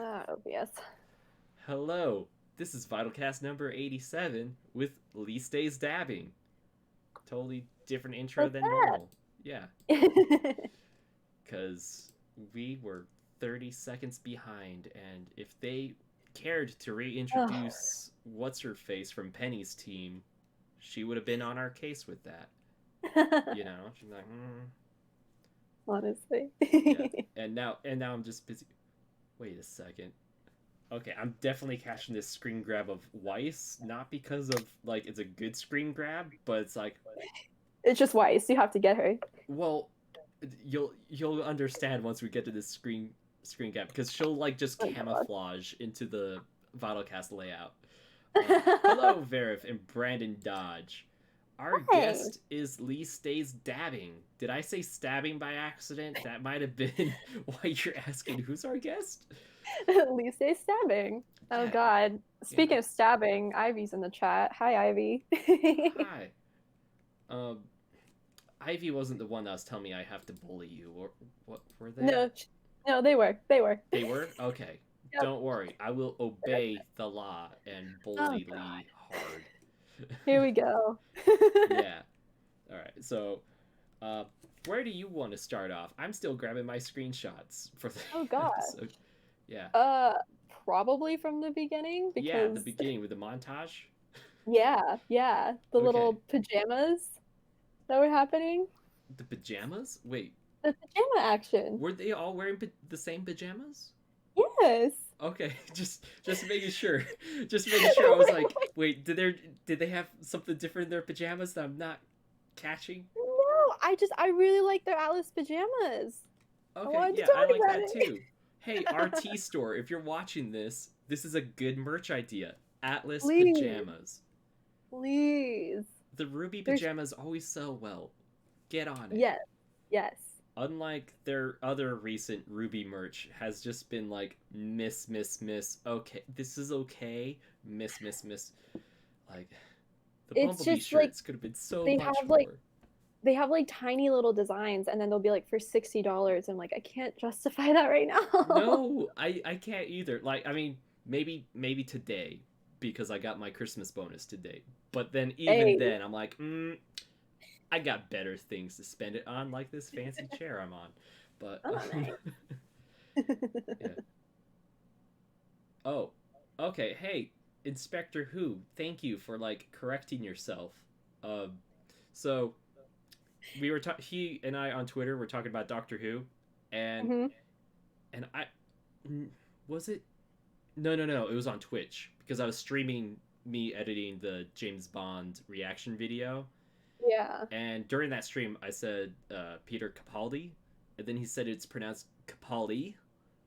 OBS. Hello, this is VYTALCast number 87 with LeeStaysDabbing. Totally different intro What's than that? normal. Yeah, because we were 30 seconds behind, and if they cared to Oh, reintroduce What's Her Face from Penny's team, she would have been on our case with that. She's like, honestly. yeah. And now I'm just busy. Wait a second. Okay, I'm definitely catching this screen grab of Weiss, not because of like it's a good screen grab, but it's like, It's just Weiss. You have to get her. well, you'll understand once we get to this screen grab because she'll like just Oh God. camouflage into the VitalCast layout. Hello, Verif and Brandon Dodge. Our Hey, guest is Lee Stays Dabbing. Did I say stabbing by accident? That might have been why you're asking who's our guest. LeeStaysDabbing. Oh Yeah, God. yeah. Speaking of stabbing, Ivy's in the chat. Hi, Ivy. Hi. Um, Ivy wasn't the one that was telling me I have to bully you, or what were they? No, no, they were. They were. They were? Okay. Yep. Don't worry. I will obey the law and Oh bully God. Lee hard. Here we go. Yeah. Alright, so uh where do you want to start off? I'm still grabbing my screenshots for the Oh God. episode. Yeah. Uh, Probably from the beginning Yeah, the because beginning with the montage. yeah, the Okay. little pajamas that were happening. The pajamas? Wait, The pajama action. were they all wearing the same pajamas? Yes. Okay, just making sure. Just making sure. I was like, wait, did they have something different in their pajamas that I'm not catching? No, I really like their Alice pajamas. I Okay, wanted to yeah, I talk like about that it. too. Hey, RT store, if you're watching this, this is a good merch idea. Atlas Please, pajamas. please. The Ruby There's pajamas always sell well. Get on it. yes, yes. Unlike their other recent Ruby merch has just been like miss. Okay, this is okay. Miss. Like the It's Bumblebee just like shirts could have been so they much have like more. they have like tiny little designs and then they'll be like for $60. I'm like, I can't justify that right now. No, I can't either. Like I mean, maybe today because I got my Christmas bonus today. But then even Hey, then I'm like, I got better things to spend it on, like this fancy chair I'm on. But oh nice. yeah. Oh, okay. Hey, Inspector Who, thank you for like correcting yourself. Um, so he and I on Twitter were talking about Doctor Who, and hmm and I was it no, it was on Twitch because I was streaming me editing the James Bond reaction video, Yeah. and during that stream I said Peter Capaldi, and then he said it's pronounced Capaldi,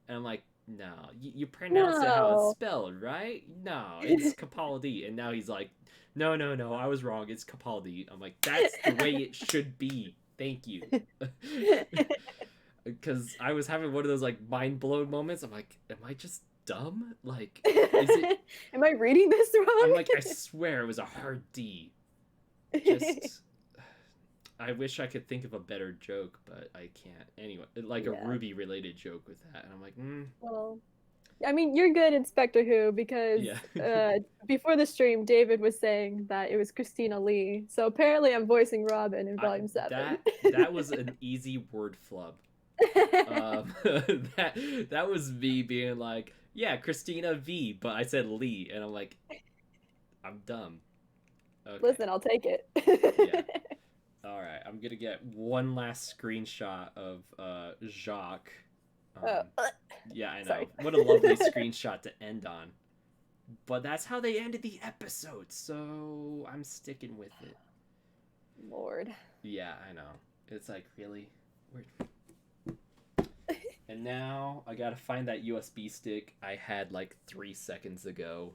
and I'm like, no, you pronounce it how it's No. spelled, right? No, it's Capaldi. And now he's like, no, I was wrong. It's Capaldi. I'm like, that's the way it should be. Thank you. Because I was having one of those like mind blown moments. I'm like, am I just dumb? Like, is it? Am I reading this I'm wrong? like, I swear it was a hard D. Just I wish I could think of a better joke, but I can't. Anyway, like a Yeah. Ruby related joke with that, and I'm like, Well, I mean, you're good, Inspector Who, because yeah. before the stream, David was saying that it was Christina Lee. So apparently, I'm voicing Robin in I, Volume 7. that was an easy word flub. That was me being like, yeah, Christina V, but I said Lee, and I'm like, I'm dumb. Okay, Listen, I'll take it. yeah. All right, I'm gonna get one last screenshot of Jacques. uh, Um, yeah, I know. Sorry. What a lovely screenshot to end on. But that's how they ended the episode, so I'm sticking with it. Lord. Yeah, I know. It's like really weird. And now I gotta find that USB stick I had like 3 seconds ago.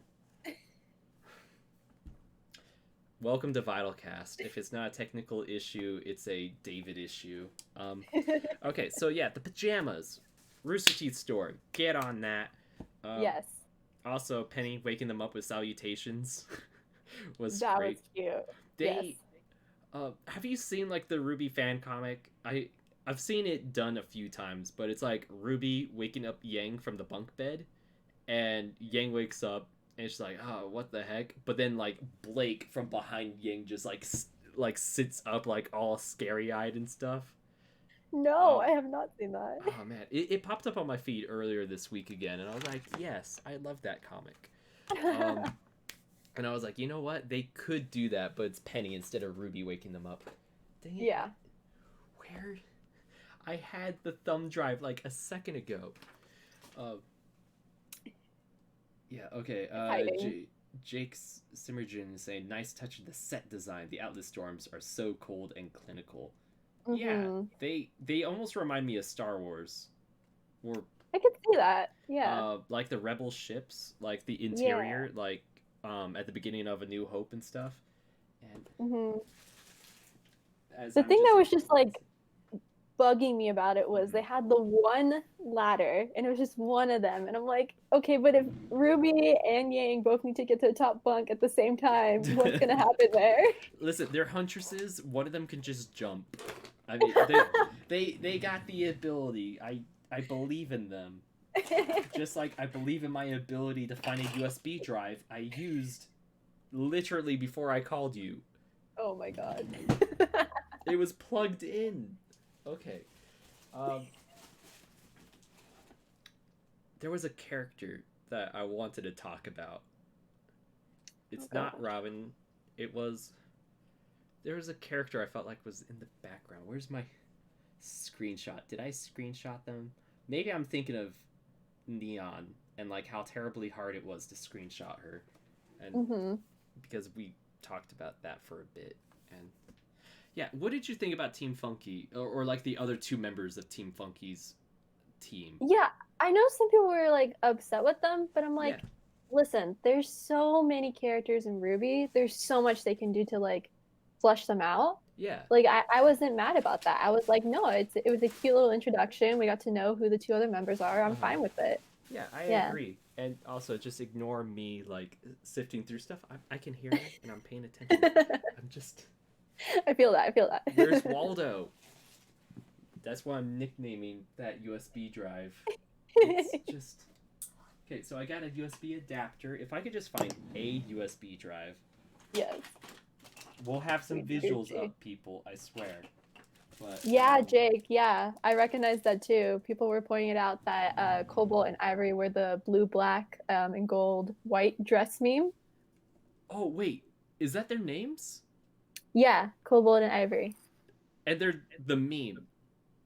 Welcome to VitalCast. If it's not a technical issue, it's a David issue. Okay, so yeah, the pajamas. Rooster Teeth story. Get on that. Um, Yes, Also, Penny waking them up with salutations was that was great. cute. Yes. They have you seen like the Ruby fan comic? I've seen it done a few times, but it's like Ruby waking up Yang from the bunk bed, And Yang wakes up and she's like, "Oh, what the heck?" But then like Blake from behind Yang just like sits up like all scary eyed and stuff. No, Um, I have not seen that. oh man, it popped up on my feed earlier this week again, and I was like, yes, I love that comic. And I was like, you know what? They could do that, but it's Penny instead of Ruby waking them up. Dang it. Yeah. Where? I had the thumb drive like a second ago. Yeah, okay. Jake Simmergen is saying, nice touch of the set design. The Outlet Storms are so cold and clinical. Yeah, they almost remind me of Star Wars. Or I could see that. Yeah. like the Rebel ships, like the interior, like at the beginning of A New Hope and stuff. And the thing that was just like bugging me about it was they had the one ladder and it was just one of them, and I'm like, okay, but if Ruby and Yang both need to get to the top bunk at the same time, what's gonna happen there? Listen, they're huntresses. One of them can just jump. I mean, they got the ability. I believe in them. Just like I believe in my ability to find a USB drive I used literally before I called you. Oh my god. It was plugged in. Okay. There was a character that I wanted to talk about. It's not Robin. There was a character I felt like was in the background. Where's my screenshot? Did I screenshot them? Maybe I'm thinking of Neon and like how terribly hard it was to screenshot her. And because we talked about that for a bit. And yeah, what did you think about Team Funky or like the other two members of Team Funky's team? Yeah, I know some people were like upset with them, but I'm like, listen, there's so many characters in RWBY. There's so much they can do to like flesh them out. Yeah. Like I wasn't mad about that. I was like, no, it was a cute little introduction. We got to know who the two other members are. I'm fine with it. Yeah, I agree. And also just ignore me like sifting through stuff. I can hear it and I'm paying attention. I'm just I feel that. Where's Waldo? That's why I'm nicknaming that USB drive. It's just okay. So I got a USB adapter. If I could just find a USB drive, yes, we'll have some visuals up, people. I swear. But yeah, Jake. Yeah, I recognize that too. People were pointing it out that Cobalt and Ivory were the blue, black, and gold, white dress meme. Oh wait, is that their names? Yeah, Cobalt and Ivory. And they're the meme.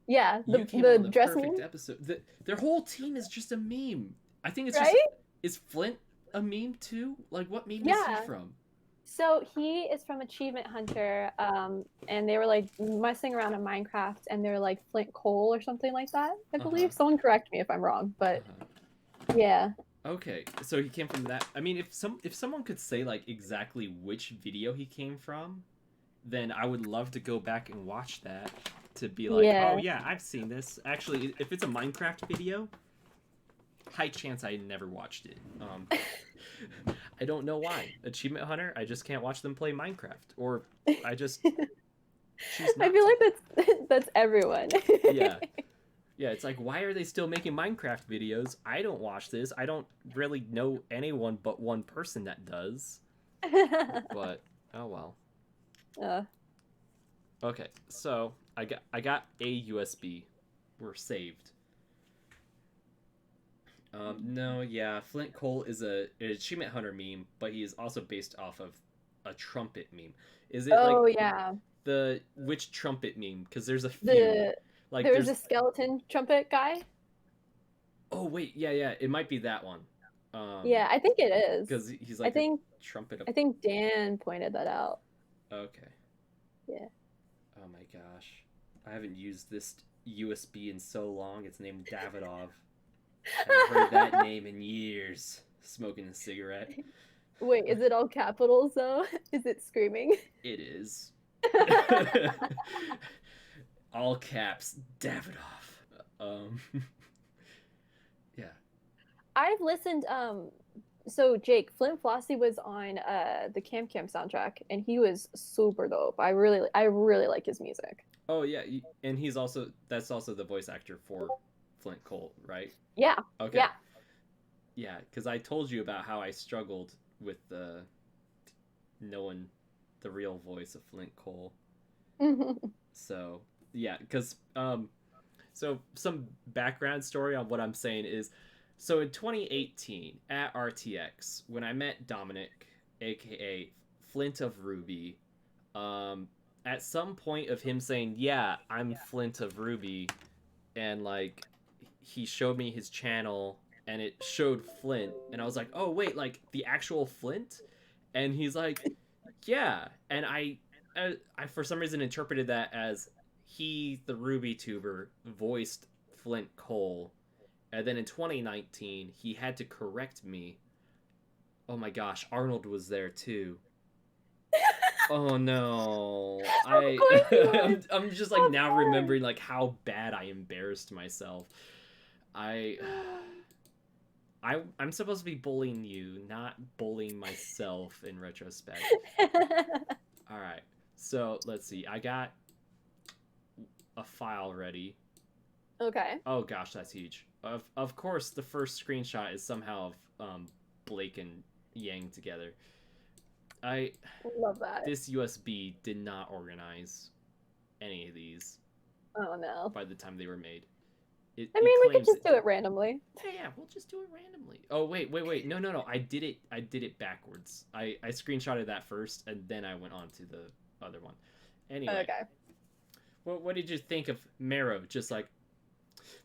Yeah, the dress perfect meme. Episode. Their whole team is just a meme. I think it's right? just. Is Flint a meme too? Like, what meme is he from? So he is from Achievement Hunter, and they were like messing around in Minecraft, and they're like Flint Cole or something like that. I believe. Someone correct me if I'm wrong, but yeah. Okay, so he came from that. I mean, if someone could say like exactly which video he came from, then I would love to go back and watch that to be like, oh yeah, I've seen this. Actually, if it's a Minecraft video, high chance I never watched it. I don't know why. Achievement Hunter, I just can't watch them play Minecraft, or I just. I feel like that's everyone. Yeah. Yeah, it's like, why are they still making Minecraft videos? I don't watch this. I don't really know anyone but one person that does. But oh well. Okay, so I got a USB. We're saved. No, yeah, Flint Cole is an Achievement Hunter meme, but he is also based off of a trumpet meme. Is it which trumpet meme? Because there's a few. Like there's a skeleton trumpet guy. Oh wait, yeah, it might be that one. Yeah, I think it is. Because he's like trumpet. I think Dan pointed that out. Okay. Yeah. Oh my gosh, I haven't used this USB in so long. It's named Davidov. I haven't heard that name in years. Smoking a cigarette. Wait, is it all capitals though? Is it screaming? It is. All caps, Davidoff. Yeah. I've listened. So Jake, Flint Flossie was on the Camp soundtrack, and he was super dope. I really like his music. Oh yeah, and that's also the voice actor for Flint Cole, right? Yeah. Okay. Yeah. Yeah, because I told you about how I struggled with knowing the real voice of Flint Cole. So yeah, because so some background story on what I'm saying is, so in 2018 at RTX, when I met Dominic, aka Flint of RWBY, at some point of him saying, "Yeah, I'm Flint of RWBY," and like he showed me his channel and it showed Flint, and I was like, "Oh wait, like the actual Flint?" And he's like, "Yeah," and I for some reason interpreted that as he, the RWBY tuber, voiced Flint Cole, and then in 2019 he had to correct me. Oh my gosh, Arnold was there too. Oh no, Of course he was. I'm just like now remembering like how bad I embarrassed myself. I I'm supposed to be bullying you, not bullying myself in retrospect. All right, so let's see. I got a file ready. Okay. Oh gosh, that's huge. Of course, the first screenshot is somehow of Blake and Yang together. I love that. This USB did not organize any of these. Oh no. By the time they were made, I mean, we could just do it randomly. Yeah, we'll just do it randomly. Oh wait, no. I did it backwards. I screenshotted that first, and then I went on to the other one. Anyway. Okay. What did you think of Marrow? Just like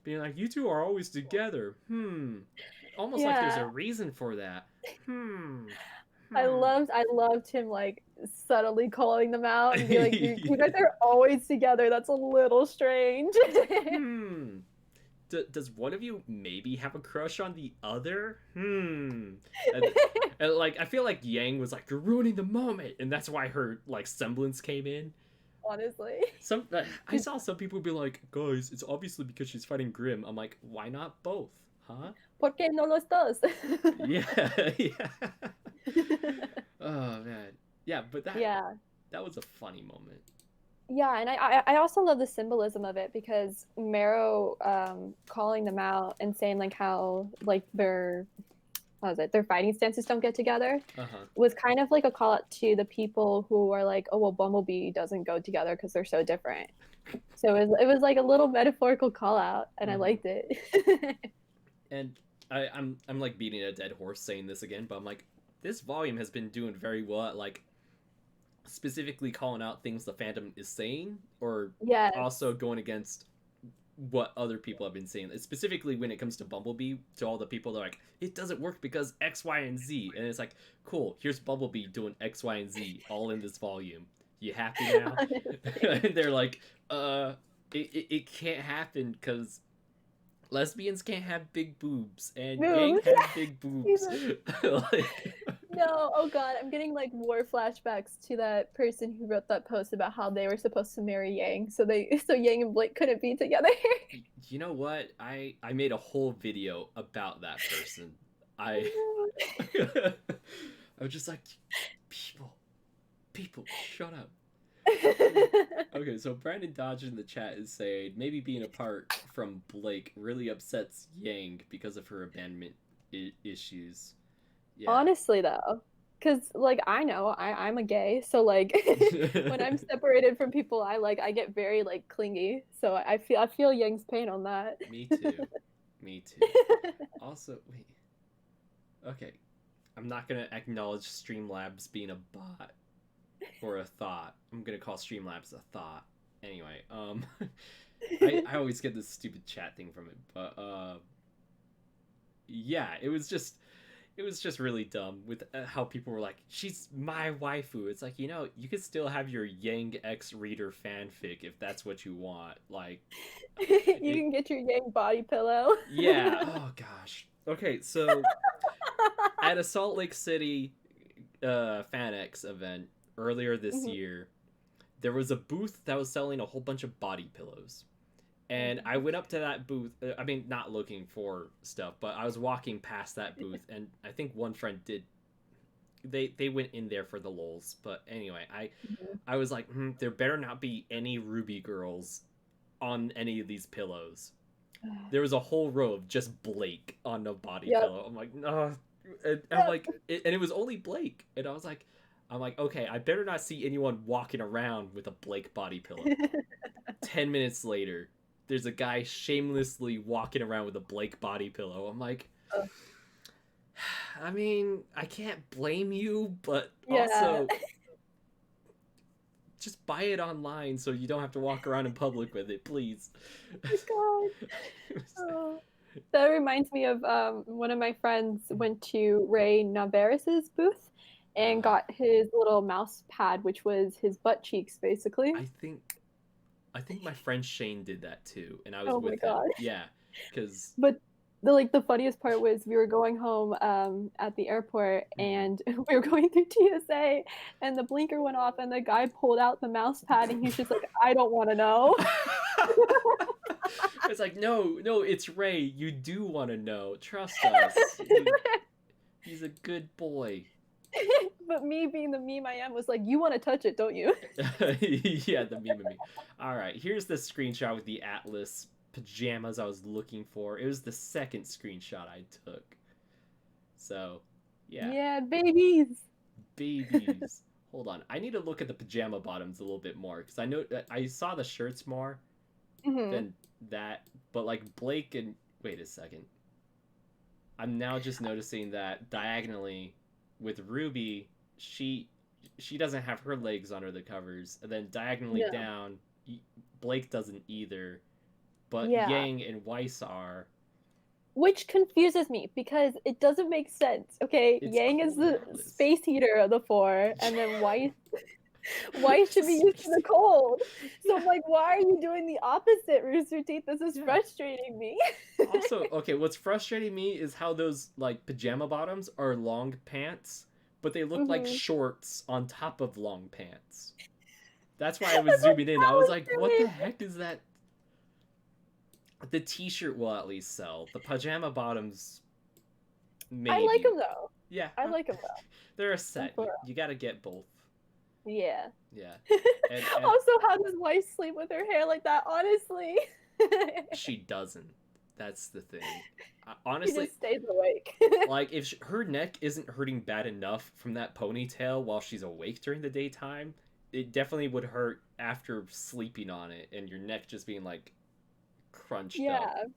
being like, you two are always together. Almost like there's a reason for that. I loved him like subtly calling them out and be like, you guys are always together. That's a little strange. Does one of you maybe have a crush on the other? And like I feel like Yang was like, you're ruining the moment, and that's why her like semblance came in. Honestly, I saw some people be like, guys, it's obviously because she's fighting Grim. I'm like, why not both, huh? ¿Por qué no los dos? yeah. Oh man, yeah, but that was a funny moment. Yeah, and I also love the symbolism of it, because Marrow calling them out and saying like how like their fighting stances don't get together was kind of like a call out to the people who are like, oh well, Bumblebee doesn't go together because they're so different. So it was like a little metaphorical call out, and I liked it. And I'm like beating a dead horse saying this again, but I'm like, this volume has been doing very well at like specifically calling out things the fandom is saying, or also going against what other people have been saying. Specifically when it comes to Bumblebee, to all the people that are like, it doesn't work because X, Y, and Z, and it's like, cool, here's Bumblebee doing X, Y, and Z all in this volume. You happy now? And they're like, it can't happen because lesbians can't have big boobs, and Yang has big boobs. No, oh god, I'm getting like war flashbacks to that person who wrote that post about how they were supposed to marry Yang, so Yang and Blake couldn't be together. You know what? I made a whole video about that person. I was just like, people, shut up. Okay, so Brandon Dodge in the chat is saying maybe being apart from Blake really upsets Yang because of her abandonment issues. Yeah. Honestly though, because like I know I'm a gay, so like when I'm separated from people I like, I get very like clingy, so I feel Yang's pain on that. Me too. Also, wait, okay, I'm not gonna acknowledge Streamlabs being a bot or a thought. I'm gonna call Streamlabs a thought. Anyway, I always get this stupid chat thing from it, but yeah, it was just really dumb with how people were like, she's my waifu. It's like, you know, you could still have your Yang X Reader fanfic if that's what you want. Like, you can get your Yang body pillow. Yeah. Oh gosh. Okay, so at a Salt Lake City FanX event earlier this year, there was a booth that was selling a whole bunch of body pillows. And I went up to that booth, I mean, not looking for stuff, but I was walking past that booth, and I think one friend did, they went in there for the lols. But anyway, I was like, there better not be any RWBY girls on any of these pillows. There was a whole row of just Blake on the body Yep. pillow. I'm like, no. And I'm like, and it was only Blake. And I'm like, okay, I better not see anyone walking around with a Blake body pillow. 10 minutes later, there's a guy shamelessly walking around with a Blake body pillow. I'm like, I mean, I can't blame you, but also just buy it online so you don't have to walk around in public with it, please. Oh my God. That reminds me of one of my friends went to Ray Navarez's booth and got his little mouse pad, which was his butt cheeks, basically. I think my friend Shane did that too, and I was with him. God. Yeah, because. But the funniest part was we were going home at the airport, and we were going through TSA, and the blinker went off, and the guy pulled out the mouse pad, and he's just like, I don't want to know. It's like, no, it's Ray. You do want to know. Trust us. He's a good boy. But me being the meme I am was like, you want to touch it, don't you? Yeah, the meme of me. All right, here's the screenshot with the Atlas pajamas I was looking for. It was the second screenshot I took. So, yeah. Yeah, babies. Babies. Hold on. I need to look at the pajama bottoms a little bit more because I know I saw the shirts more than that. But like Blake and wait a second. I'm now just noticing that diagonally with RWBY, she doesn't have her legs under the covers, and then diagonally down, Blake doesn't either. But Yang and Weiss are. Which confuses me because it doesn't make sense. Okay, Yang is the space heater of the four, and then Weiss should be used to the cold. So I'm like, why are you doing the opposite, Rooster Teeth? This is frustrating me. Also, okay, what's frustrating me is how those like pajama bottoms are long pants, but they look like shorts on top of long pants. That's why I was zooming in. I was like, what the heck is that? The t-shirt will at least sell. The pajama bottoms, maybe. I like them though. Yeah. I like them though. They're a set. You gotta get both. Yeah. Yeah. And also, how does Weiss sleep with her hair like that? Honestly. She doesn't. That's the thing. Honestly, she just stays awake. Like, if her neck isn't hurting bad enough from that ponytail while she's awake during the daytime, it definitely would hurt after sleeping on it and your neck just being like crunched up.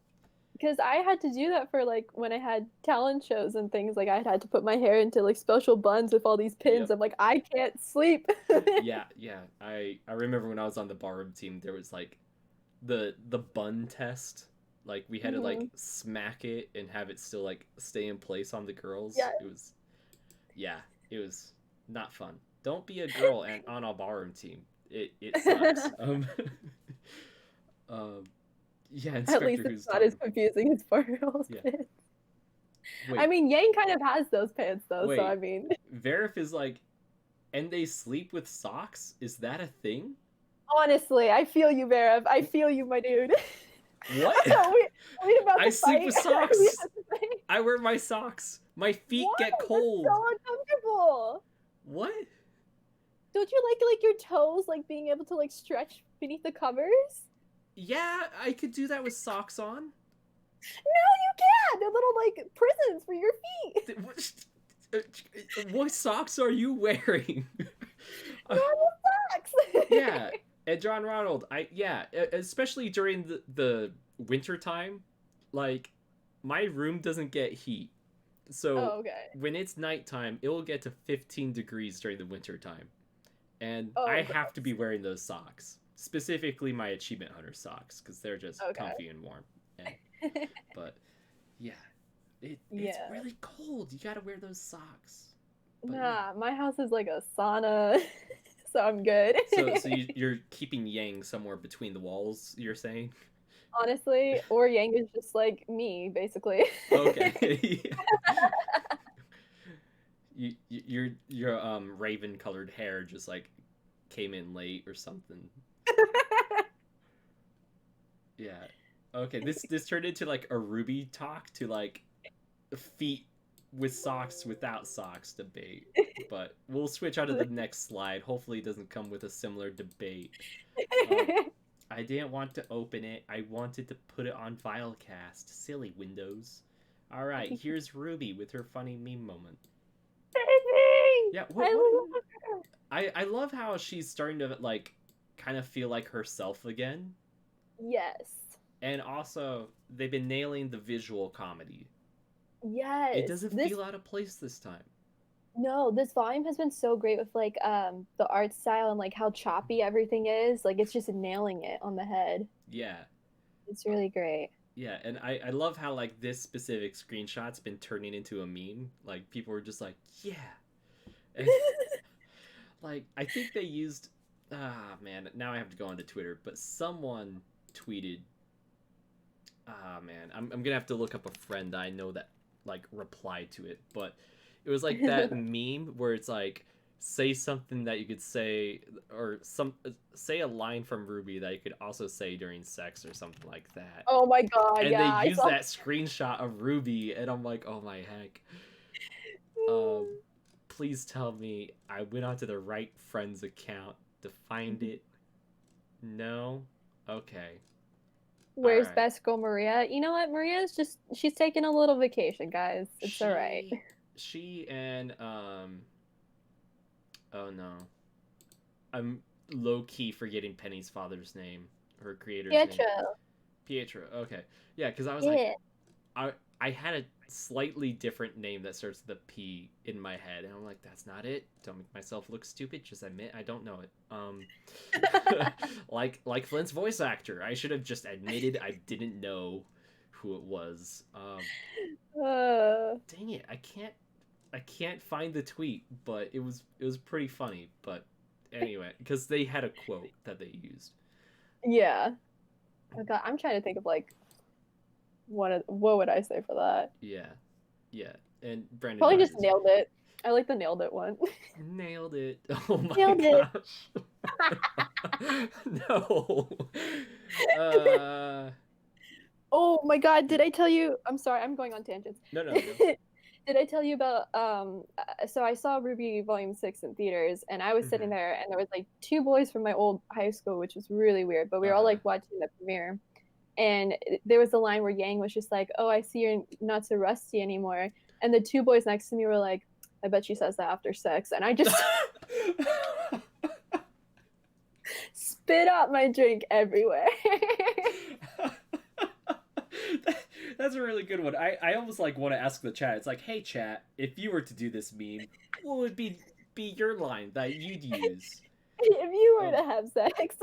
Because I had to do that for like when I had talent shows and things. Like I had to put my hair into like special buns with all these pins. I'm like, I can't sleep. Yeah. I remember when I was on the ballroom team, there was like the bun test. Like we had to like smack it and have it still like stay in place on the girls. It was not fun. Don't be a girl and on a ballroom team. It sucks. Yeah, At least it's not as confusing as Barrel's pants. Wait, I mean, Yang kind of has those pants though, so I mean. Verif is like, and they sleep with socks? Is that a thing? Honestly, I feel you, Verif. I feel you, my dude. What? I sleep with socks. I wear my socks. My feet get cold. That's so uncomfortable. What? Don't you like your toes like being able to like stretch beneath the covers? Yeah, I could do that with socks on. No, you can't. They're little like prisons for your feet. What socks are you wearing? Normal socks. Yeah. And John Ronald, especially during the winter time, like my room doesn't get heat. So when it's nighttime, it will get to 15 degrees during the winter time. And I have to be wearing those socks. Specifically my Achievement Hunter socks, because they're just comfy and warm. But yeah, it's really cold. You gotta wear those socks. But, nah, my house is like a sauna, so I'm good. so you're keeping Yang somewhere between the walls, you're saying? Honestly, or Yang is just like me, basically. Okay. Your raven colored hair just like came in late or something. Yeah. Okay, this turned into like a RWBY talk to like feet with socks without socks debate. But we'll switch on to the next slide. Hopefully it doesn't come with a similar debate. I didn't want to open it. I wanted to put it on VYTALCast. Silly Windows. All right, here's Ruby with her funny meme moment. Yeah, I love how she's starting to like kind of feel like herself again. Yes. And also, they've been nailing the visual comedy. Yes. It doesn't feel out of place this time. No, this volume has been so great with like the art style and like how choppy everything is. Like it's just nailing it on the head. Yeah. It's really great. Yeah, and I love how like this specific screenshot's been turning into a meme. Like people were just like, yeah. And, like I think they used man, now I have to go onto Twitter, but someone tweeted man, I'm gonna have to look up a friend I know that like replied to it, but it was like that meme where it's like say something that you could say or say a line from RWBY that you could also say during sex or something like that. Oh my god, and yeah. they use that screenshot of RWBY and I'm like, oh my heck. Please tell me I went onto the right friend's account to find it. No? Okay. Where's Best Girl Maria? You know what? Maria's just she's taking a little vacation, guys. It's all right. She and oh no. I'm low key forgetting Penny's father's name. Her creator's name. Pietro. Okay. Yeah, because I was like I had a slightly different name that starts with a P in my head, and I'm like, that's not it. Don't make myself look stupid. Just admit I don't know it. Like Flint's voice actor, I should have just admitted I didn't know who it was. Dang it, I can't find the tweet, but it was pretty funny. But anyway, because they had a quote that they used. Yeah. Oh god, I'm trying to think of like what would I say for that? Yeah. And Brandon probably just nailed it. I like the nailed it one. Nailed it. Oh my gosh. No. Oh my god, did I tell you? I'm sorry, I'm going on tangents. No. Did I tell you about so I saw RWBY Volume 6 in theaters and I was sitting there and there was like two boys from my old high school, which was really weird, but we were all like watching the premiere. And there was a line where Yang was just like, oh, I see you're not so rusty anymore. And the two boys next to me were like, I bet she says that after sex. And I just spit out my drink everywhere. That's a really good one. I almost like want to ask the chat. It's like, hey chat, if you were to do this meme, what would be your line that you'd use? If you were to have sex.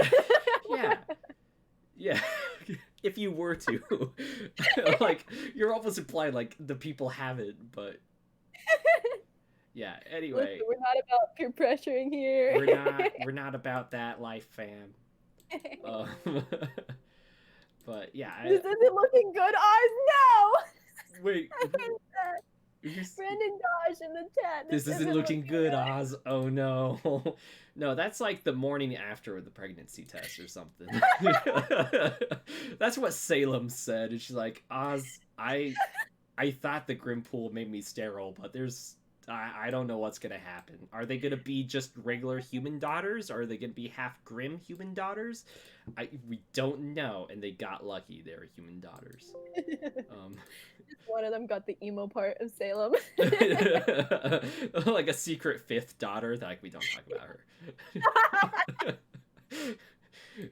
Yeah. If you were to. Like, you're almost implying, like, the people haven't, but... Yeah, anyway. Listen, we're not about peer pressuring here. We're not about that life, fam. But, yeah. This isn't looking good, Oz. No! Wait. Brandon Dodge in the chat. This isn't looking good, Oz. Oh, no. No, that's like the morning after the pregnancy test or something. That's what Salem said. And she's like, Oz, I thought the Grim Pool made me sterile, but I don't know what's gonna happen. Are they gonna be just regular human daughters? Or are they gonna be half Grim human daughters? We don't know, and they got lucky. They were human daughters. One of them got the emo part of Salem. Like a secret fifth daughter. Like, we don't talk about her.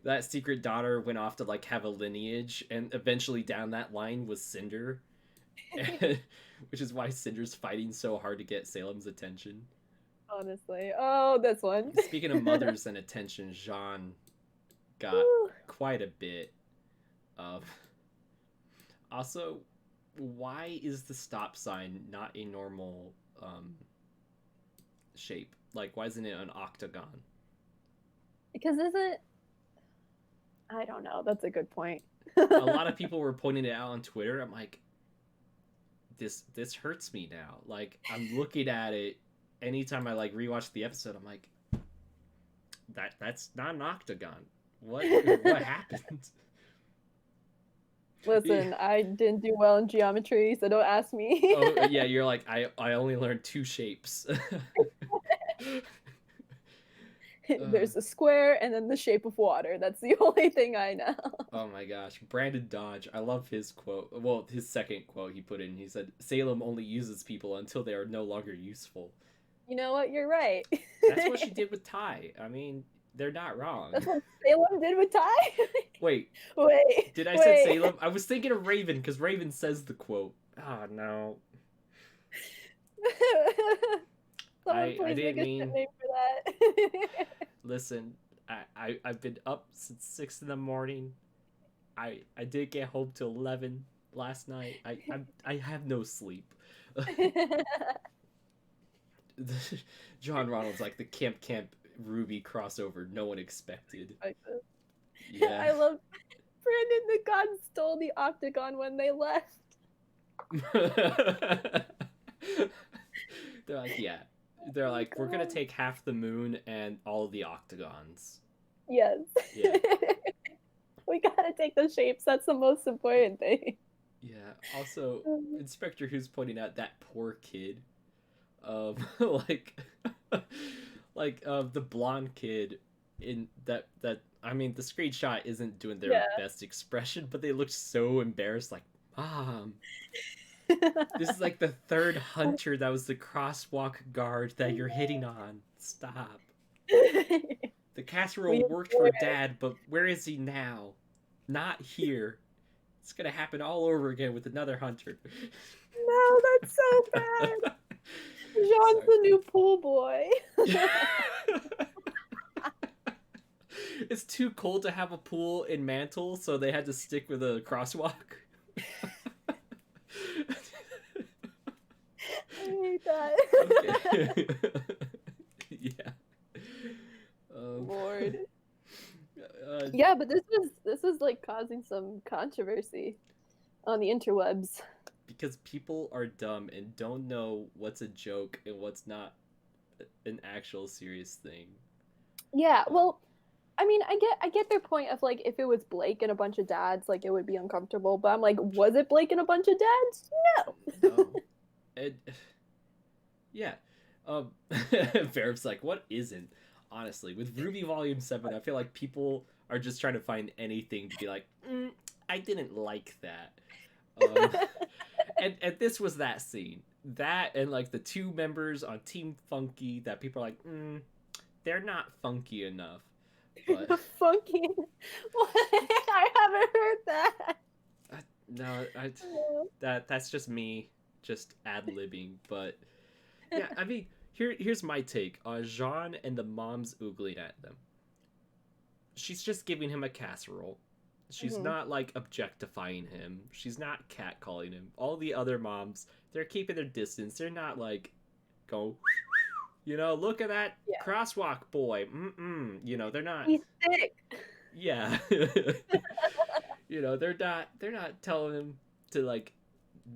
That secret daughter went off to like have a lineage, and eventually down that line was Cinder. Which is why Cinder's fighting so hard to get Salem's attention. Honestly. Oh, this one. Speaking of mothers and attention, Jean got quite a bit of... Also, why is the stop sign not a normal shape? Like, why isn't it an octagon? Because I don't know. That's a good point. A lot of people were pointing it out on Twitter. I'm like, this hurts me now. Like, I'm looking at it anytime I like rewatch the episode. I'm like, that's not an octagon. What happened? Listen, I didn't do well in geometry, so don't ask me. Oh yeah, you're like, I only learned two shapes. There's the square and then the shape of water. That's the only thing I know. Oh my gosh, Brandon Dodge. I love his quote. Well, his second quote he put in. He said, "Salem only uses people until they are no longer useful." You know what? You're right. That's what she did with Ty. I mean, they're not wrong. That's what Salem did with Ty? Wait. Wait. Did I say Salem? I was thinking of Raven because Raven says the quote. Oh no. Someone please didn't make a mean... name for that. Listen, I've been up since 6 in the morning. I didn't get home till 11 last night. I have no sleep. John Ronald's like the Camp RWBY crossover no one expected. Yeah. I love Brandon the God stole the octagon when they left. They're like, yeah. They're like, we're gonna take half the moon and all the octagons. Yes. Yeah. We gotta take the shapes. That's the most important thing. Yeah. Also, Inspector Who's pointing out that poor kid. Like the blonde kid in that I mean, the screenshot isn't doing their best expression, but they look so embarrassed, like, Mom. This is like the third hunter that was the crosswalk guard that you're hitting on. Stop. The casserole worked for Dad, but where is he now? Not here. It's gonna happen all over again with another hunter. No, that's so bad. Jean's the new pool boy. It's too cold to have a pool in Mantle, so they had to stick with a crosswalk. I hate that. Okay. Yeah. Lord. Yeah, but this was like causing some controversy on the interwebs. Because people are dumb and don't know what's a joke and what's not an actual serious thing. Yeah, well, I mean, I get their point of like if it was Blake and a bunch of dads, like it would be uncomfortable. But I'm like, was it Blake and a bunch of dads? No. And yeah. Verve's like, what isn't? Honestly, with RWBY Volume 7, I feel like people are just trying to find anything to be like, I didn't like that. And this was that scene. That and like the two members on Team Funky that people are like, they're not funky enough. But funky? What? I haven't heard that. No, that's just me, just ad-libbing. But yeah, I mean, here's my take on Jean and the moms oogling at them. She's just giving him a casserole. She's not like objectifying him. She's not catcalling him. All the other moms, they're keeping their distance. They're not like go, look at that crosswalk boy. You know, they're not. He's sick. Yeah. They're not telling him to like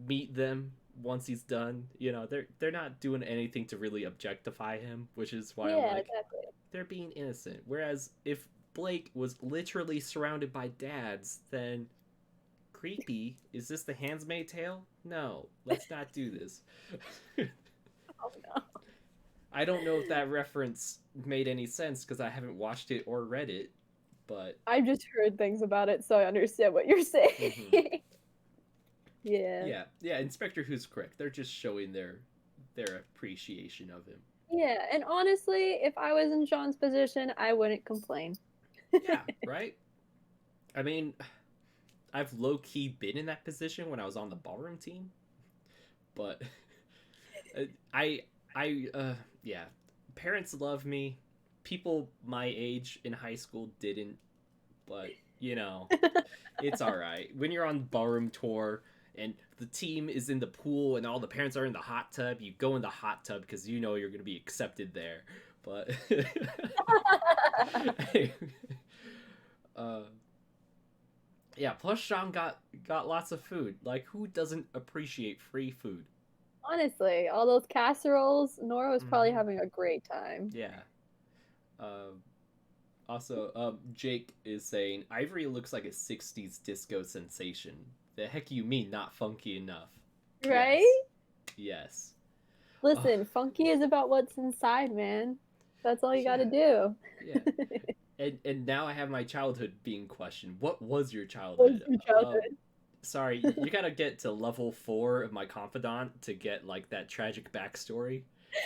meet them once he's done. They're not doing anything to really objectify him, which is why I'm like, exactly. They're being innocent. Whereas if Blake was literally surrounded by dads, then creepy. Is this the Handmaid's Tale? No, let's not do this. Oh no. I don't know if that reference made any sense because I haven't watched it or read it, but I've just heard things about it, so I understand what you're saying. Yeah. Yeah. Inspector Who's correct. They're just showing their appreciation of him. Yeah, and honestly, if I was in Sean's position, I wouldn't complain. Yeah, right? I mean, I've low-key been in that position when I was on the ballroom team. But yeah. Parents love me. People my age in high school didn't. But, it's alright. When you're on ballroom tour and the team is in the pool and all the parents are in the hot tub, you go in the hot tub because you're going to be accepted there. But yeah, plus Sean got lots of food. Like, who doesn't appreciate free food? Honestly, all those casseroles, Nora was probably having a great time. Yeah. Also, Jake is saying Ivory looks like a 60s disco sensation. The heck you mean not funky enough? Right? Yes. Listen, funky is about what's inside, man. That's all you got to Yeah. do. Yeah. And now I have my childhood being questioned. What was your What's childhood? your childhood? Sorry, you gotta get to level 4 of my confidant to get like that tragic backstory.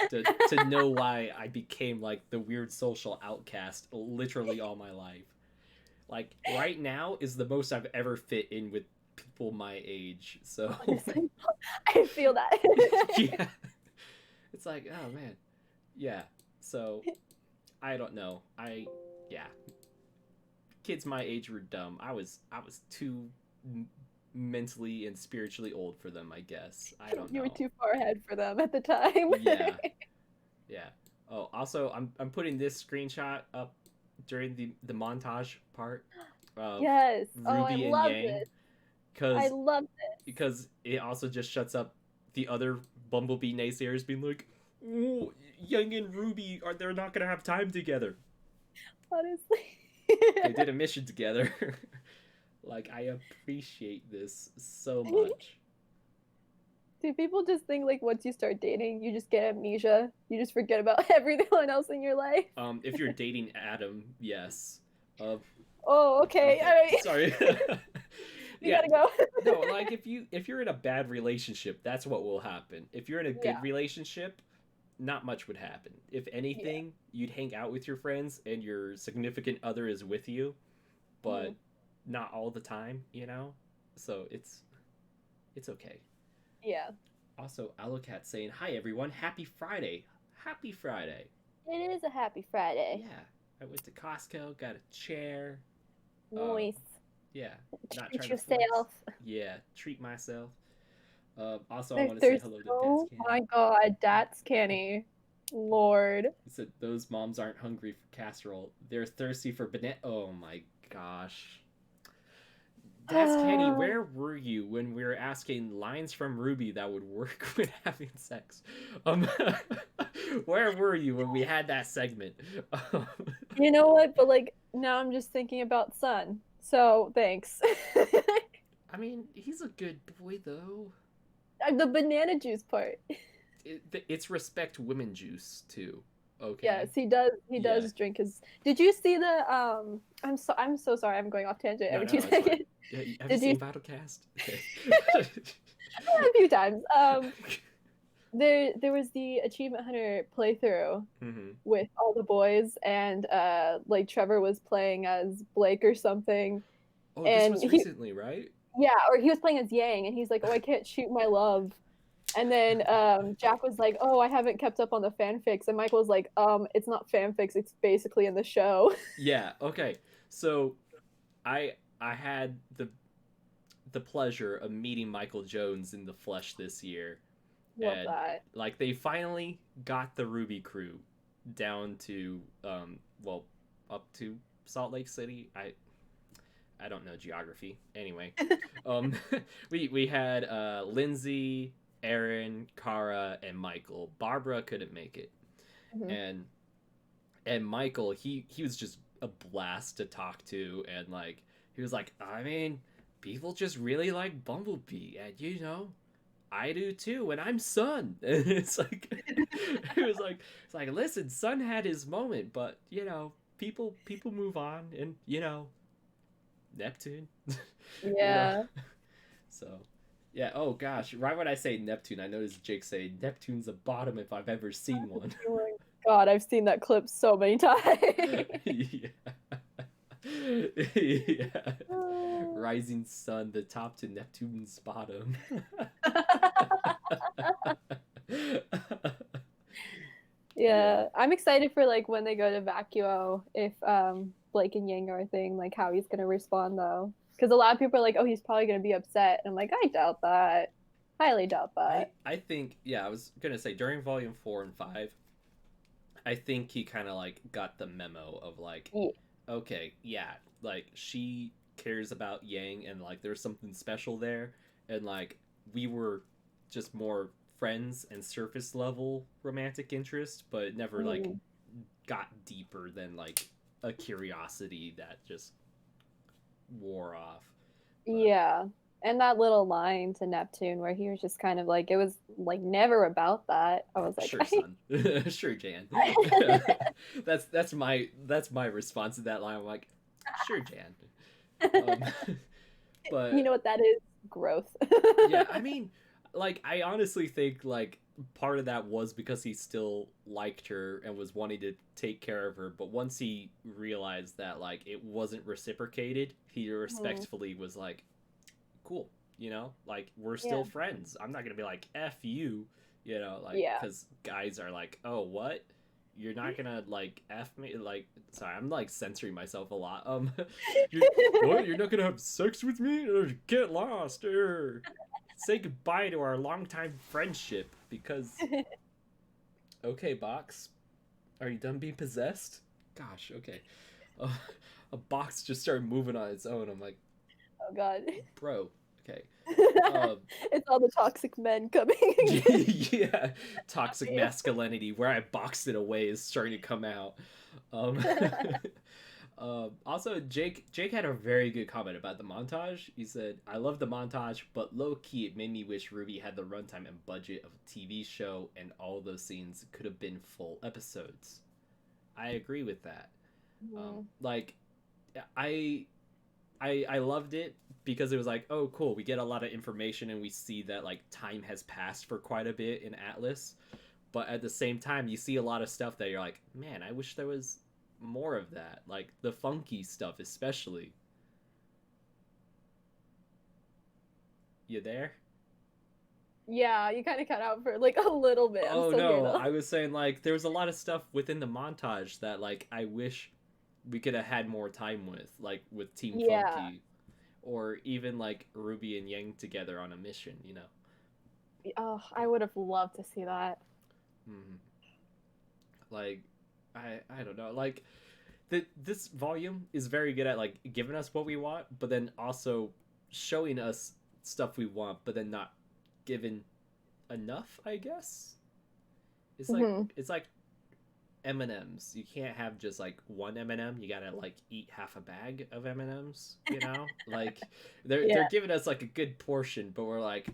To know why I became like the weird social outcast literally all my life. Like right now is the most I've ever fit in with people my age. So Honestly, I feel that. yeah. It's like, oh man. Yeah. So I don't know. Yeah. Kids my age were dumb. I was too mentally and spiritually old for them, I guess. I don't You were know. too far ahead for them at the time. Yeah. Yeah. Oh, also I'm putting this screenshot up during the montage part of Yes. Oh, I Ruby and love Yang this. I cuz love this. because it also just shuts up the other Bumblebee naysayers being like, "Ooh, Yang and Ruby they're not going to have time together." Honestly. They did a mission together. Like I appreciate this so much. Do people just think like once you start dating, you just get amnesia? You just forget about everyone else in your life? If you're dating Adam, yes. Oh, okay. Okay. All right. Sorry. We Yeah. gotta go. No, like if you're in a bad relationship, that's what will happen. If you're in a good Yeah. relationship, not much would happen. If anything, you'd hang out with your friends and your significant other is with you, but not all the time, you know? So it's okay. Yeah. Also, Alocat saying, "Hi everyone, happy Friday. Happy Friday." It is a happy Friday. Yeah. I went to Costco, got a chair. Nice. Yeah, not Treat trying to flex. yourself. Yeah, treat myself. Also, I want to say There's hello to Dad's so Candy. my god, that's Kenny. Lord. He said those moms aren't hungry for casserole; they're thirsty for banana. Oh my gosh, Dad's Candy, where were you when we were asking lines from RWBY that would work when having sex? Where were you when we had that segment? You know what? But like now I'm just thinking about Sun. So thanks. I mean, he's a good boy though. The banana juice part. It's respect women juice too. Okay. Yes, he does. He Yeah. does drink his. Did you see the? I'm so sorry. I'm going off tangent every No, two it's fine. seconds. Yeah, have Did you you? seen VYTALCast? Okay. A few times. There was the Achievement Hunter playthrough with all the boys, and like Trevor was playing as Blake or something. Oh, And this was recently, right? yeah, or he was playing as Yang, and he's like, "Oh, I can't shoot my love." And then Jack was like, "Oh, I haven't kept up on the fanfics," and Michael was like, It's not fanfics; it's basically in the show." Yeah. Okay. So, I had the pleasure of meeting Michael Jones in the flesh this year. Love And that. like they finally got the RWBY crew down to well, up to Salt Lake City. I don't know geography. Anyway, we had Lindsay, Aaron, Kara, and Michael. Barbara couldn't make it, and Michael he was just a blast to talk to, and like he was like, I mean, people just really like Bumblebee, and you know, I do too, and I'm Sun. And it's like it's like listen, Sun had his moment, but you know, people move on, and you know, Neptune. Yeah. You know? So, yeah. Oh gosh, right when I say Neptune, I noticed Jake say Neptune's a bottom if I've ever seen one. God, I've seen that clip so many times. Yeah. Yeah. Rising sun, the top to Neptune's bottom. Yeah, I'm excited for like when they go to Vacuo, if Blake and Yang are a thing, like how he's gonna respond though, because a lot of people are like, oh, he's probably gonna be upset, and I'm like, I doubt that, highly doubt that. I think, yeah, I was gonna say during volume 4 and 5, I think he kind of like got the memo of like, okay, yeah, like she cares about Yang, and like there's something special there, and like we were just more friends and surface level romantic interest, but it never like got deeper than like a curiosity that just wore off. But, yeah. And that little line to Neptune where he was just kind of like, it was like never about that. I was like, Sure, son. Sure, Jan. That's my response to that line. I'm like, sure, Jan. Um, you but know what that is? Growth. yeah, I mean, like, I honestly think like part of that was because he still liked her and was wanting to take care of her. But once he realized that like it wasn't reciprocated, he Mhm. respectfully was like, cool, like we're Yeah. still friends. I'm not gonna be like f you, like Yeah. because guys are like, oh, what, you're not gonna like f me, like, sorry, I'm like censoring myself a lot. You're, what, you're not gonna have sex with me? Get lost, or say goodbye to our longtime friendship because, okay, box, are you done being possessed? Gosh, okay. uh, a box just started moving on its own. I'm like, Oh God. bro, okay. um It's all the toxic men coming. yeah, toxic masculinity where I boxed it away is starting to come out. um Also, Jake had a very good comment about the montage. He said, I love the montage, but low-key it made me wish RWBY had the runtime and budget of a TV show, and all those scenes could have been full episodes. I agree with that. Mhm. Like, I loved it because it was like, oh, cool, we get a lot of information and we see that like time has passed for quite a bit in Atlas. But at the same time, you see a lot of stuff that you're like, man, I wish there was more of that, like the funky stuff especially. You there? Yeah, you kind of cut out for like a little bit. I'm Oh still here no, though. I was saying like there was a lot of stuff within the montage that like I wish we could have had more time with, like with Team Yeah. Funky, or even like RWBY and Yang together on a mission. Oh, I would have loved to see that. Mm-hmm. Like, I don't know, like this volume is very good at like giving us what we want, but then also showing us stuff we want, but then not giving enough, I guess. it's like Hmm. it's like M&Ms. You can't have just like one M&M. You gotta like eat half a bag of M&Ms, like they're Yeah. giving us like a good portion, but we're like,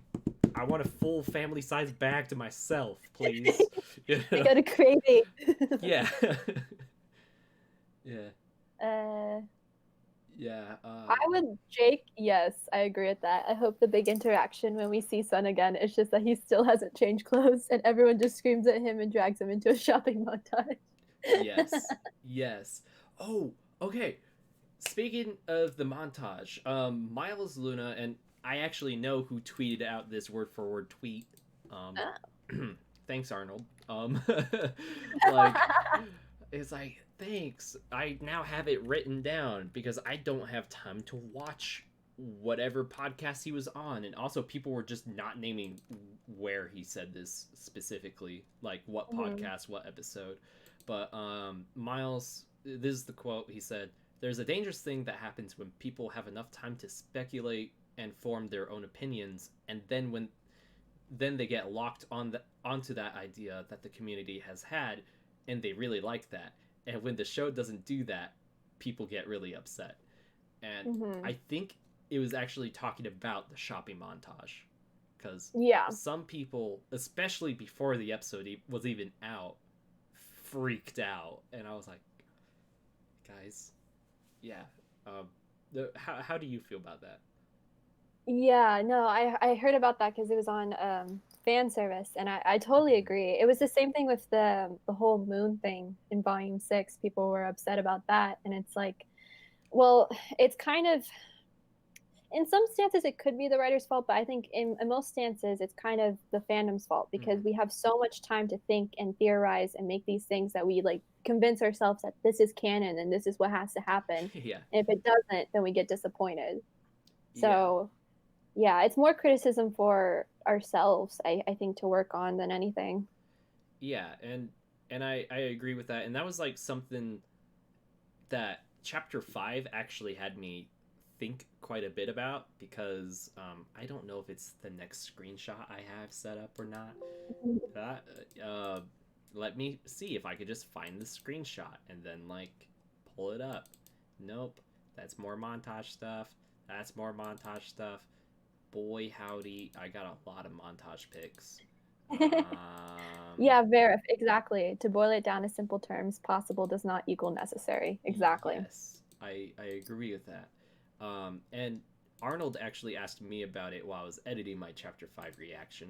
I want a full family size bag to myself, please. I got a craving. Yeah. Yeah. uh, Yeah. I would, Jake, yes, I agree with that. I hope the big interaction when we see Sun again is just that he still hasn't changed clothes and everyone just screams at him and drags him into a shopping montage. Yes. Yes. Oh, okay. Speaking of the montage, Miles Luna, and I actually know who tweeted out this word for word tweet. Um, Thanks, Arnold. Like, it's like, thanks. I now have it written down because I don't have time to watch whatever podcast he was on. And also, people were just not naming where he said this specifically, like what Mhm. podcast, what episode. But Miles, this is the quote. He said, there's a dangerous thing that happens when people have enough time to speculate and form their own opinions, and then they get locked onto that idea that the community has had, and they really like that. And when the show doesn't do that, people get really upset. And Mhm. I think it was actually talking about the shopping montage, because Yeah. some people, especially before the episode was even out, freaked out, and I was like, guys, yeah. Um, how do you feel about that? Yeah, no, I heard about that because it was on fan service, and I totally Mm-hmm. agree. It was the same thing with the whole moon thing in volume 6. People were upset about that, and it's like, well, it's kind of, in some stances it could be the writer's fault, but I think in most stances it's kind of the fandom's fault because Mm-hmm. we have so much time to think and theorize and make these things that we like convince ourselves that this is canon and this is what has to happen. Yeah. And if it doesn't, then we get disappointed. Yeah. So yeah, it's more criticism for ourselves, I think, to work on than anything. Yeah, and I agree with that. And that was like something that chapter 5 actually had me think quite a bit about, because I don't know if it's the next screenshot I have set up or not. That let me see if I could just find the screenshot and then like pull it up. Nope, that's more montage stuff. That's more montage stuff. boy howdy, I got a lot of montage pics. Yeah, exactly. To boil it down to simple terms, possible does not equal necessary. Exactly. Yes, I agree with that. And Arnold actually asked me about it while I was editing my Chapter 5 reaction.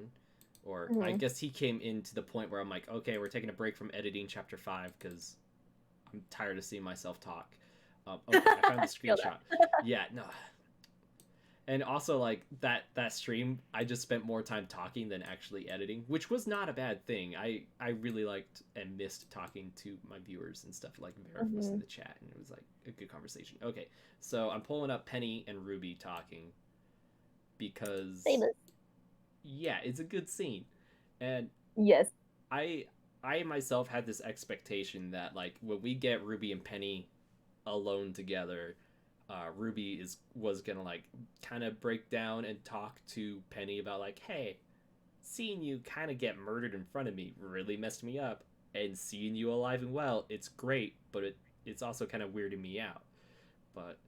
Or I guess he came into the point where I'm like, okay, we're taking a break from editing Chapter 5 because I'm tired of seeing myself talk. Okay, I found the screenshot. Yeah, no. And also, like, that stream, I just spent more time talking than actually editing, which was not a bad thing. I really liked and missed talking to my viewers and stuff. Like, Vera was in the chat, and it was, like, a good conversation. Okay, so I'm pulling up Penny and RWBY talking because... Famous. Yeah, it's a good scene. And... Yes. I myself had this expectation that, like, when we get RWBY and Penny alone together... RWBY was gonna, like, kind of break down and talk to Penny about, like, hey, seeing you kind of get murdered in front of me really messed me up, and seeing you alive and well, it's great, but it's also kind of weirding me out. But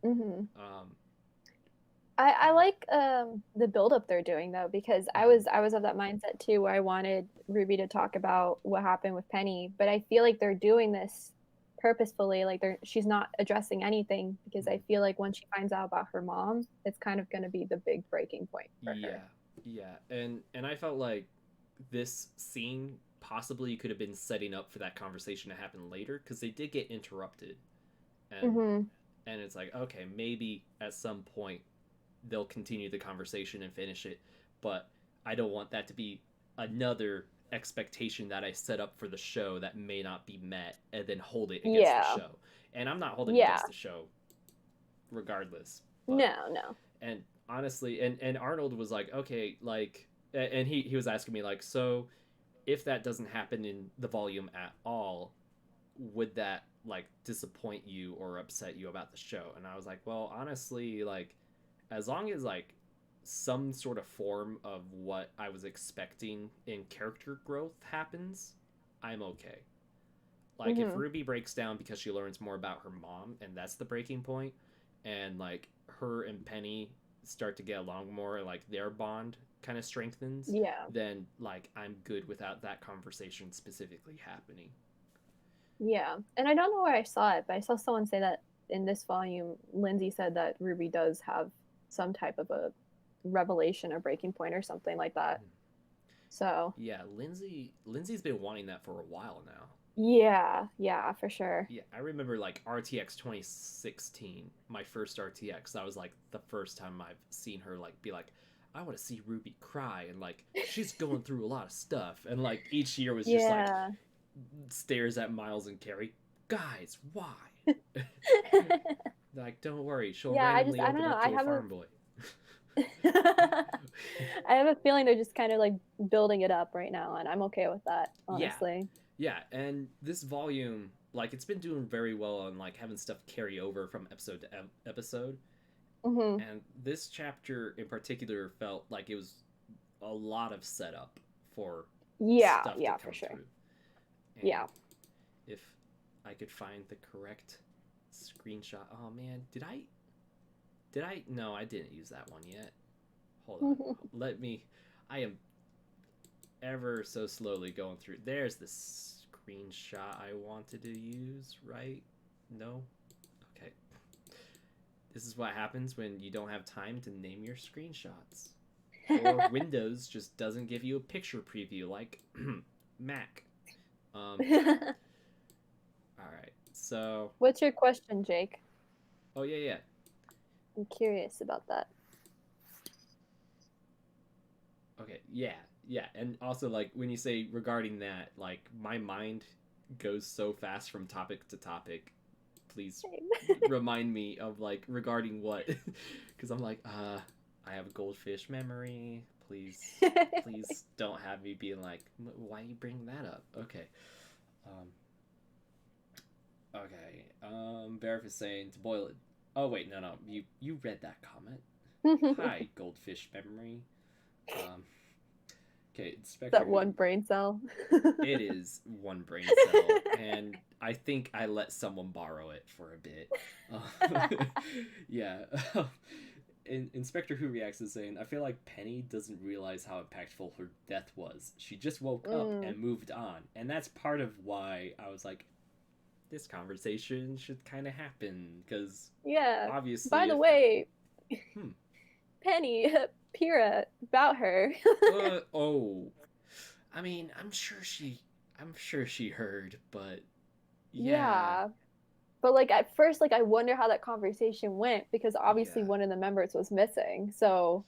I like the build-up they're doing, though, because I was of that mindset too, where I wanted RWBY to talk about what happened with Penny, but I feel like they're doing this purposefully. Like, she's not addressing anything, because I feel like once she finds out about her mom, it's kind of going to be the big breaking point for her. Yeah, and I felt like this scene possibly could have been setting up for that conversation to happen later, because they did get interrupted, and it's like, okay, maybe at some point they'll continue the conversation and finish it, but I don't want that to be another expectation that I set up for the show that may not be met, and then hold it against the show. And I'm not holding it against the show regardless. But, no. And honestly, and Arnold was like, okay, like, and he was asking me, like, so if that doesn't happen in the volume at all, would that, like, disappoint you or upset you about the show? And I was like, well, honestly, like, as long as, like, some sort of form of what I was expecting in character growth happens, I'm okay. Like, if RWBY breaks down because she learns more about her mom, and that's the breaking point, and, like, her and Penny start to get along more, like, their bond kind of strengthens, then, like, I'm good without that conversation specifically happening. Yeah, and I don't know where I saw it, but I saw someone say that in this volume, Lindsay said that RWBY does have some type of a revelation or breaking point or something like that. So yeah, Lindsay's been wanting that for a while now. Yeah, for sure. Yeah, I remember, like, RTX 2016, my first RTX. That was, like, the first time I've seen her, like, be like, I want to see RWBY cry, and, like, she's going through a lot of stuff, and, like, each year was just like stares at Miles and Carrie. Guys, why? Like, don't worry, she'll randomly open up to a farm boy. I have a feeling they're just kind of, like, building it up right now, and I'm okay with that, honestly. Yeah, and this volume, like, it's been doing very well on, like, having stuff carry over from episode to episode. And this chapter in particular felt like it was a lot of setup for stuff to come for sure. through. And if I could find the correct screenshot. Oh man, did I? No, I didn't use that one yet. Hold on. I am ever so slowly going through. There's the screenshot I wanted to use, right? No? Okay. This is what happens when you don't have time to name your screenshots. Or Windows just doesn't give you a picture preview like Mac. Alright, so... What's your question, Jake? Oh, yeah. I'm curious about that. Okay, yeah, and also, like, when you say regarding that, like, my mind goes so fast from topic to topic. Please remind me of, like, regarding what, because I'm like, I have a goldfish memory. Please don't have me being like, why are you bringing that up? Okay. Barif is saying to boil it. Oh wait, no, you read that comment. Hi, goldfish memory. Okay, Spectre. That one brain cell. It is one brain cell, and I think I let someone borrow it for a bit. Yeah. Inspector Who Reacts is saying, I feel like Penny doesn't realize how impactful her death was. She just woke up and moved on. And that's part of why I was like, this conversation should kind of happen. Because obviously... By the way, Penny, Pyrrha, about her. I mean, I'm sure she heard, but... Yeah. But, like, at first, like, I wonder how that conversation went, because obviously one of the members was missing, so...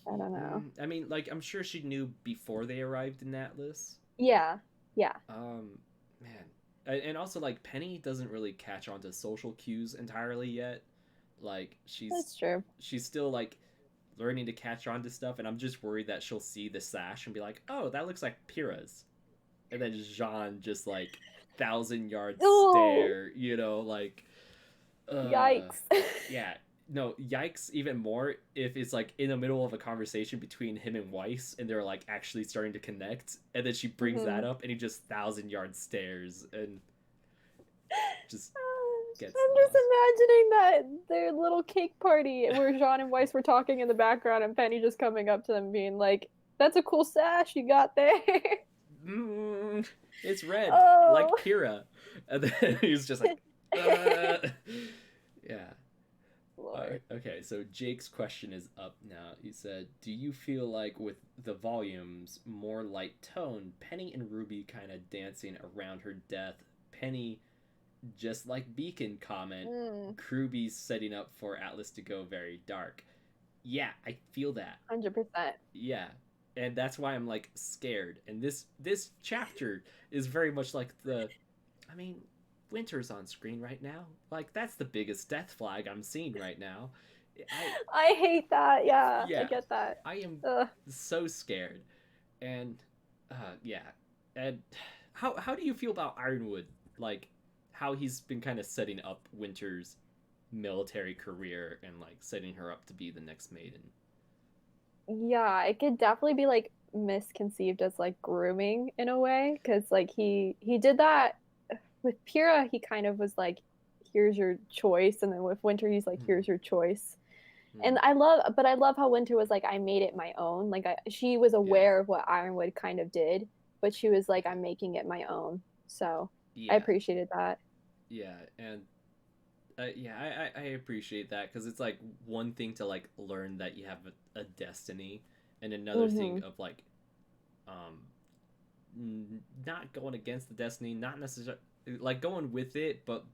I don't know. I mean, like, I'm sure she knew before they arrived in Atlas. Yeah. Man. And also, like, Penny doesn't really catch on to social cues entirely yet. Like, That's true. She's still, like, learning to catch on to stuff, and I'm just worried that she'll see the sash and be like, oh, that looks like Pyrrha's. And then Jean just, like... 1,000-yard stare, you know, like yikes. Yeah, no, yikes even more if it's like in the middle of a conversation between him and Weiss and they're like actually starting to connect, and then she brings that up and he just 1,000-yard stares and just gets I'm just imagining that their little cake party where Jean and Weiss were talking in the background and Penny just coming up to them being like, that's a cool sash you got there. It's red, like Pyrrha. And then he's just like, yeah. Okay, so Jake's question is up now. He said, do you feel like with the volumes, more light tone, Penny and Ruby kind of dancing around her death, Penny, just like Beacon comment, Ruby's setting up for Atlas to go very dark. Yeah, I feel that. 100%. Yeah. And that's why I'm, like, scared. And this chapter is very much like I mean, Winter's on screen right now. Like, that's the biggest death flag I'm seeing right now. I hate that, yeah. I get that. I am so scared. And, yeah. And how do you feel about Ironwood? Like, how he's been kind of setting up Winter's military career and, like, setting her up to be the next Maiden? Yeah, it could definitely be like misconceived as like grooming in a way, because like he did that with Pyrrha. He kind of was like, here's your choice, and then with Winter he's like, here's your choice. And I love how Winter was like, I made it my own. Like she was aware of what Ironwood kind of did, but she was like, I'm making it my own. So I appreciated that. Yeah, and I appreciate that, because it's like one thing to like learn that you have a destiny, and another thing of like not going against the destiny, not necessarily like going with it, but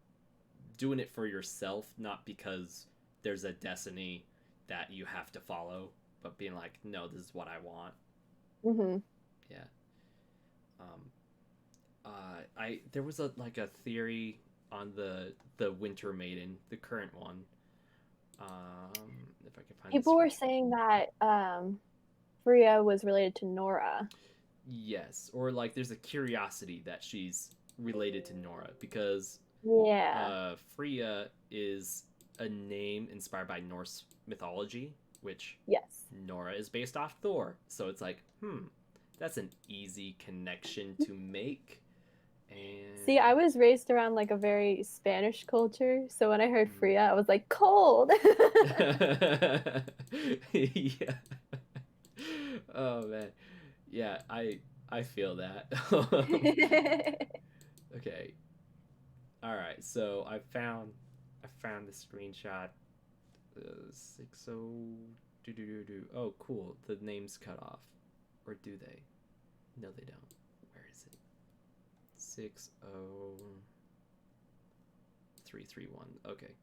doing it for yourself, not because there's a destiny that you have to follow, but being like, no, this is what I want. Yeah. There was a theory on the Winter Maiden, the current one. If I can find people were saying that Freya was related to Nora. Yes, or like there's a curiosity that she's related to Nora, because Freya is a name inspired by Norse mythology, which Nora is based off Thor. So it's like, that's an easy connection to make. And... See, I was raised around like a very Spanish culture, so when I heard Freya, I was like, cold. Yeah. Oh man. Yeah, I feel that. Okay. All right. So I found the screenshot. 60. Oh, cool. The name's cut off, or do they? No, they don't. Where is it? 60331. Okay.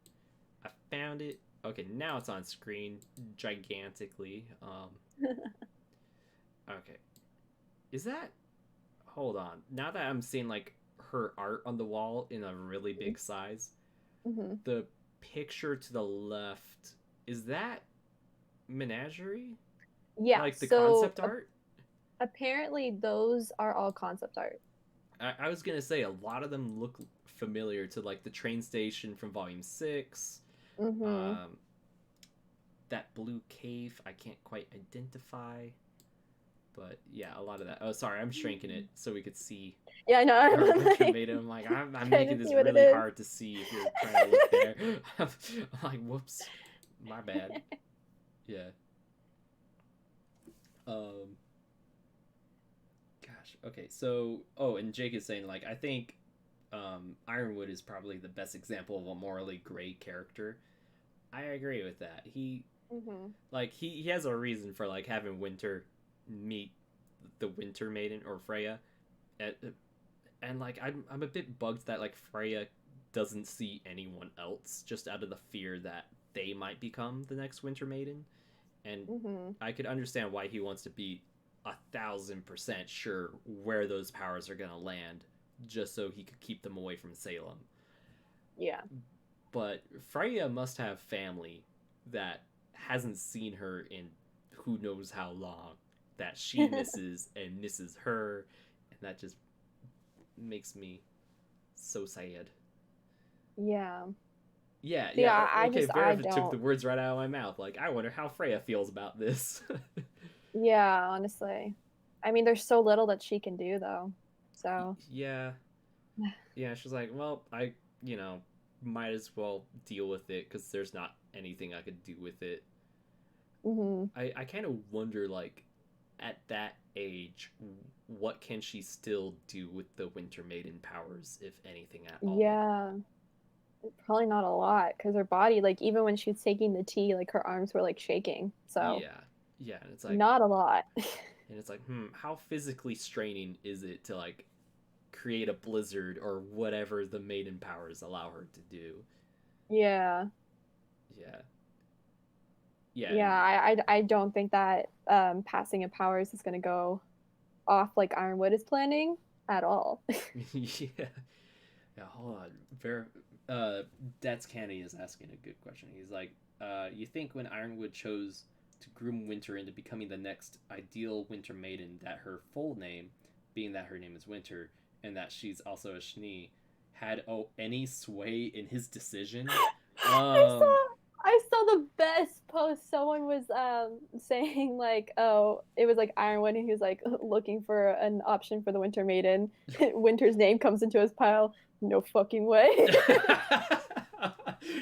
I found it. Okay, now it's on screen gigantically. Okay. Is that... Hold on. Now that I'm seeing like her art on the wall in a really big size, the picture to the left, is that Menagerie? Yeah. Like the concept art? Apparently those are all concept art. I was gonna say a lot of them look familiar to like the train station from Volume 6. That blue cave I can't quite identify, but yeah, a lot of that. Oh, sorry, I'm shrinking it so we could see. Yeah, I know. I'm like, I'm making this really hard to see if you're trying to look there. I'm like, whoops. My bad. Yeah. Gosh. Okay. So, and Jake is saying like I think Ironwood is probably the best example of a morally gray character. I agree with that. Like he has a reason for like having Winter meet the Winter Maiden or Freya, and like I'm a bit bugged that like Freya doesn't see anyone else just out of the fear that they might become the next Winter Maiden, and I could understand why he wants to be 1,000% sure where those powers are gonna land, just so he could keep them away from Salem. Yeah. But Freya must have family that hasn't seen her in who knows how long, that she misses and misses her, and that just makes me so sad. Yeah. Yeah. I Verif don't. took the words right out of my mouth. Like, I wonder how Freya feels about this. Yeah, honestly. I mean, there's so little that she can do, though. So. Yeah. Yeah, she's like, well, I, might as well deal with it because there's not anything I could do with it. I kind of wonder, like, at that age, what can she still do with the Winter Maiden powers, if anything at all? Yeah. Probably not a lot because her body, like, even when she was taking the tea, like, her arms were, like, shaking. So. Yeah, and it's like. Not a lot. And it's like, how physically straining is it to, like, create a blizzard or whatever the Maiden powers allow her to do? Yeah. I don't think that passing of powers is going to go off like Ironwood is planning at all. Yeah, hold on. That's Canny is asking a good question. He's like, you think when Ironwood chose to groom Winter into becoming the next ideal Winter Maiden, that her full name, being that her name is Winter and that she's also a Schnee, had any sway in his decision? I saw the best post. Someone was saying like, oh, it was like Ironwood, and he was like looking for an option for the Winter Maiden. Winter's name comes into his pile. No fucking way.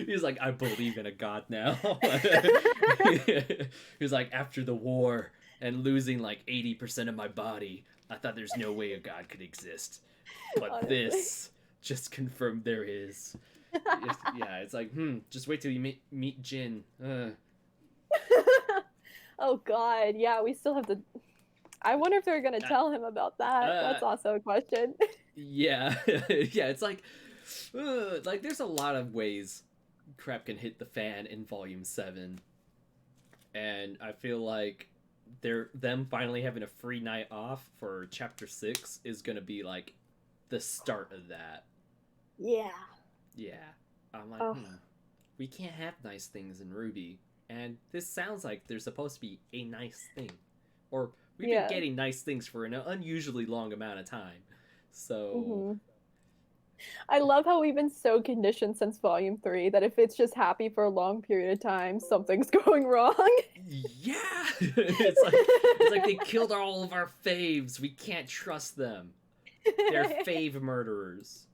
He's like, I believe in a god now. He's like, after the war and losing like 80% of my body, I thought there's no way a god could exist. But honestly, this just confirmed there is. It's like, just wait till you meet Jin. Oh god, yeah, we still have to. I wonder if they're gonna tell him about that. That's also a question. Yeah, it's like there's a lot of ways crap can hit the fan in Volume 7, and I feel like them finally having a free night off for Chapter 6 is gonna be like the start of that. Yeah. I'm like, we can't have nice things in RWBY, and this sounds like there's supposed to be a nice thing, or we've been getting nice things for an unusually long amount of time. So I love how we've been so conditioned since Volume 3 that if it's just happy for a long period of time, something's going wrong. Yeah, it's like they killed all of our faves. We can't trust them. They're fave murderers.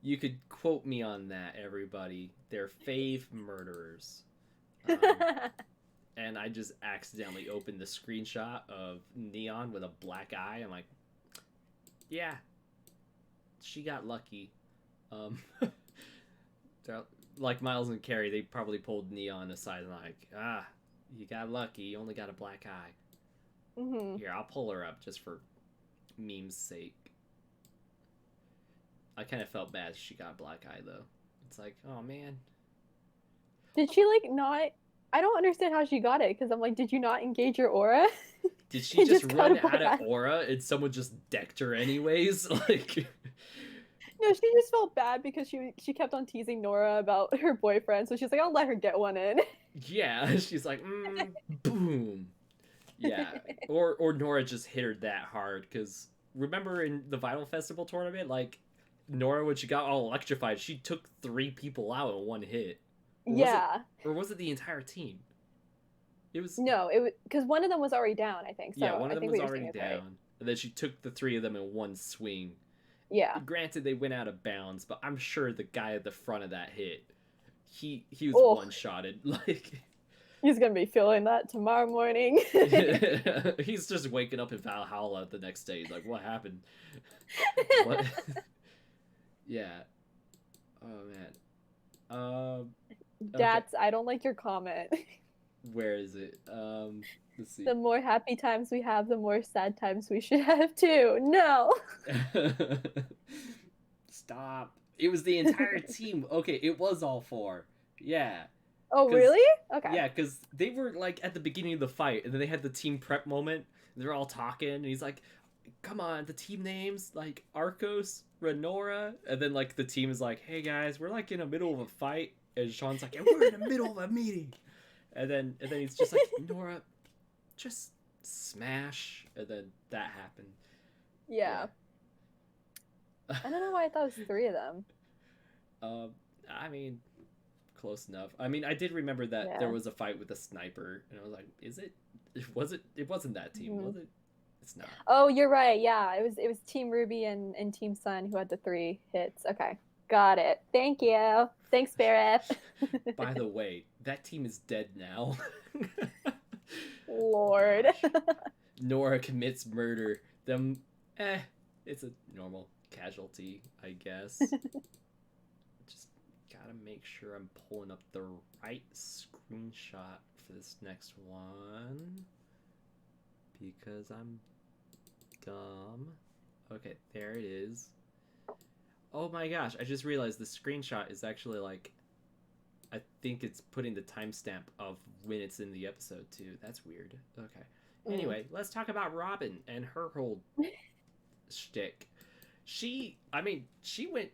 You could quote me on that, everybody. They're fave murderers. And I just accidentally opened the screenshot of Neon with a black eye. I'm like, yeah, she got lucky. Like Miles and Carrie, they probably pulled Neon aside and like, you got lucky. You only got a black eye. Here, I'll pull her up just for meme's sake. I kind of felt bad she got a black eye, though. It's like, oh, man. Did she, like, not... I don't understand how she got it, because I'm like, did you not engage your aura? Did she just run out of aura and someone just decked her anyways? Like... No, she just felt bad because she kept on teasing Nora about her boyfriend, so she's like, I'll let her get one in. Yeah, she's like, boom. Yeah. Or Nora just hit her that hard, because remember in the Vital Festival tournament, like, Nora, when she got all electrified, she took 3 people out in one hit. Or was it the entire team? It was... No, it was... Because one of them was already down, I think. So yeah, one of them was already down. Right. And then she took the 3 of them in one swing. Yeah. Granted, they went out of bounds, but I'm sure the guy at the front of that hit he was one-shotted. Like, he's gonna be feeling that tomorrow morning. he's just waking up in Valhalla the next day. He's like, what happened? What? Yeah. Oh man. That's I don't like your comment. Where is it? Let's see. The more happy times we have, the more sad times we should have too. No. Stop. It was the entire team. Okay, it was all four. Yeah. Oh, really? Okay. Yeah, because they were like at the beginning of the fight, and then they had the team prep moment. They're all talking, and he's like, come on, the team names, like Arcos, Nora, and then like the team is like, hey guys, we're like in the middle of a fight, and Sean's like, and we're in the middle of a meeting, and then he's just like, Nora, just smash, and then that happened. Yeah. I don't know why I thought it was 3 of them. I mean, close enough. I mean, I did remember that there was a fight with a sniper, and I was like, is it? Was it? It wasn't that team, was it? It's not. Oh, you're right. Yeah, it was Team RWBY and Team Sun who had the 3 hits. Okay, got it. Thank you. Thanks, Barrett. By the way, that team is dead now. Lord. Nora commits murder. It's a normal casualty, I guess. Just gotta make sure I'm pulling up the right screenshot for this next one, because I'm dumb. Okay, there it is. Oh my gosh, I just realized the screenshot is actually like, I think it's putting the timestamp of when it's in the episode too. That's weird. Okay. Anyway, let's talk about Robin and her whole shtick. She went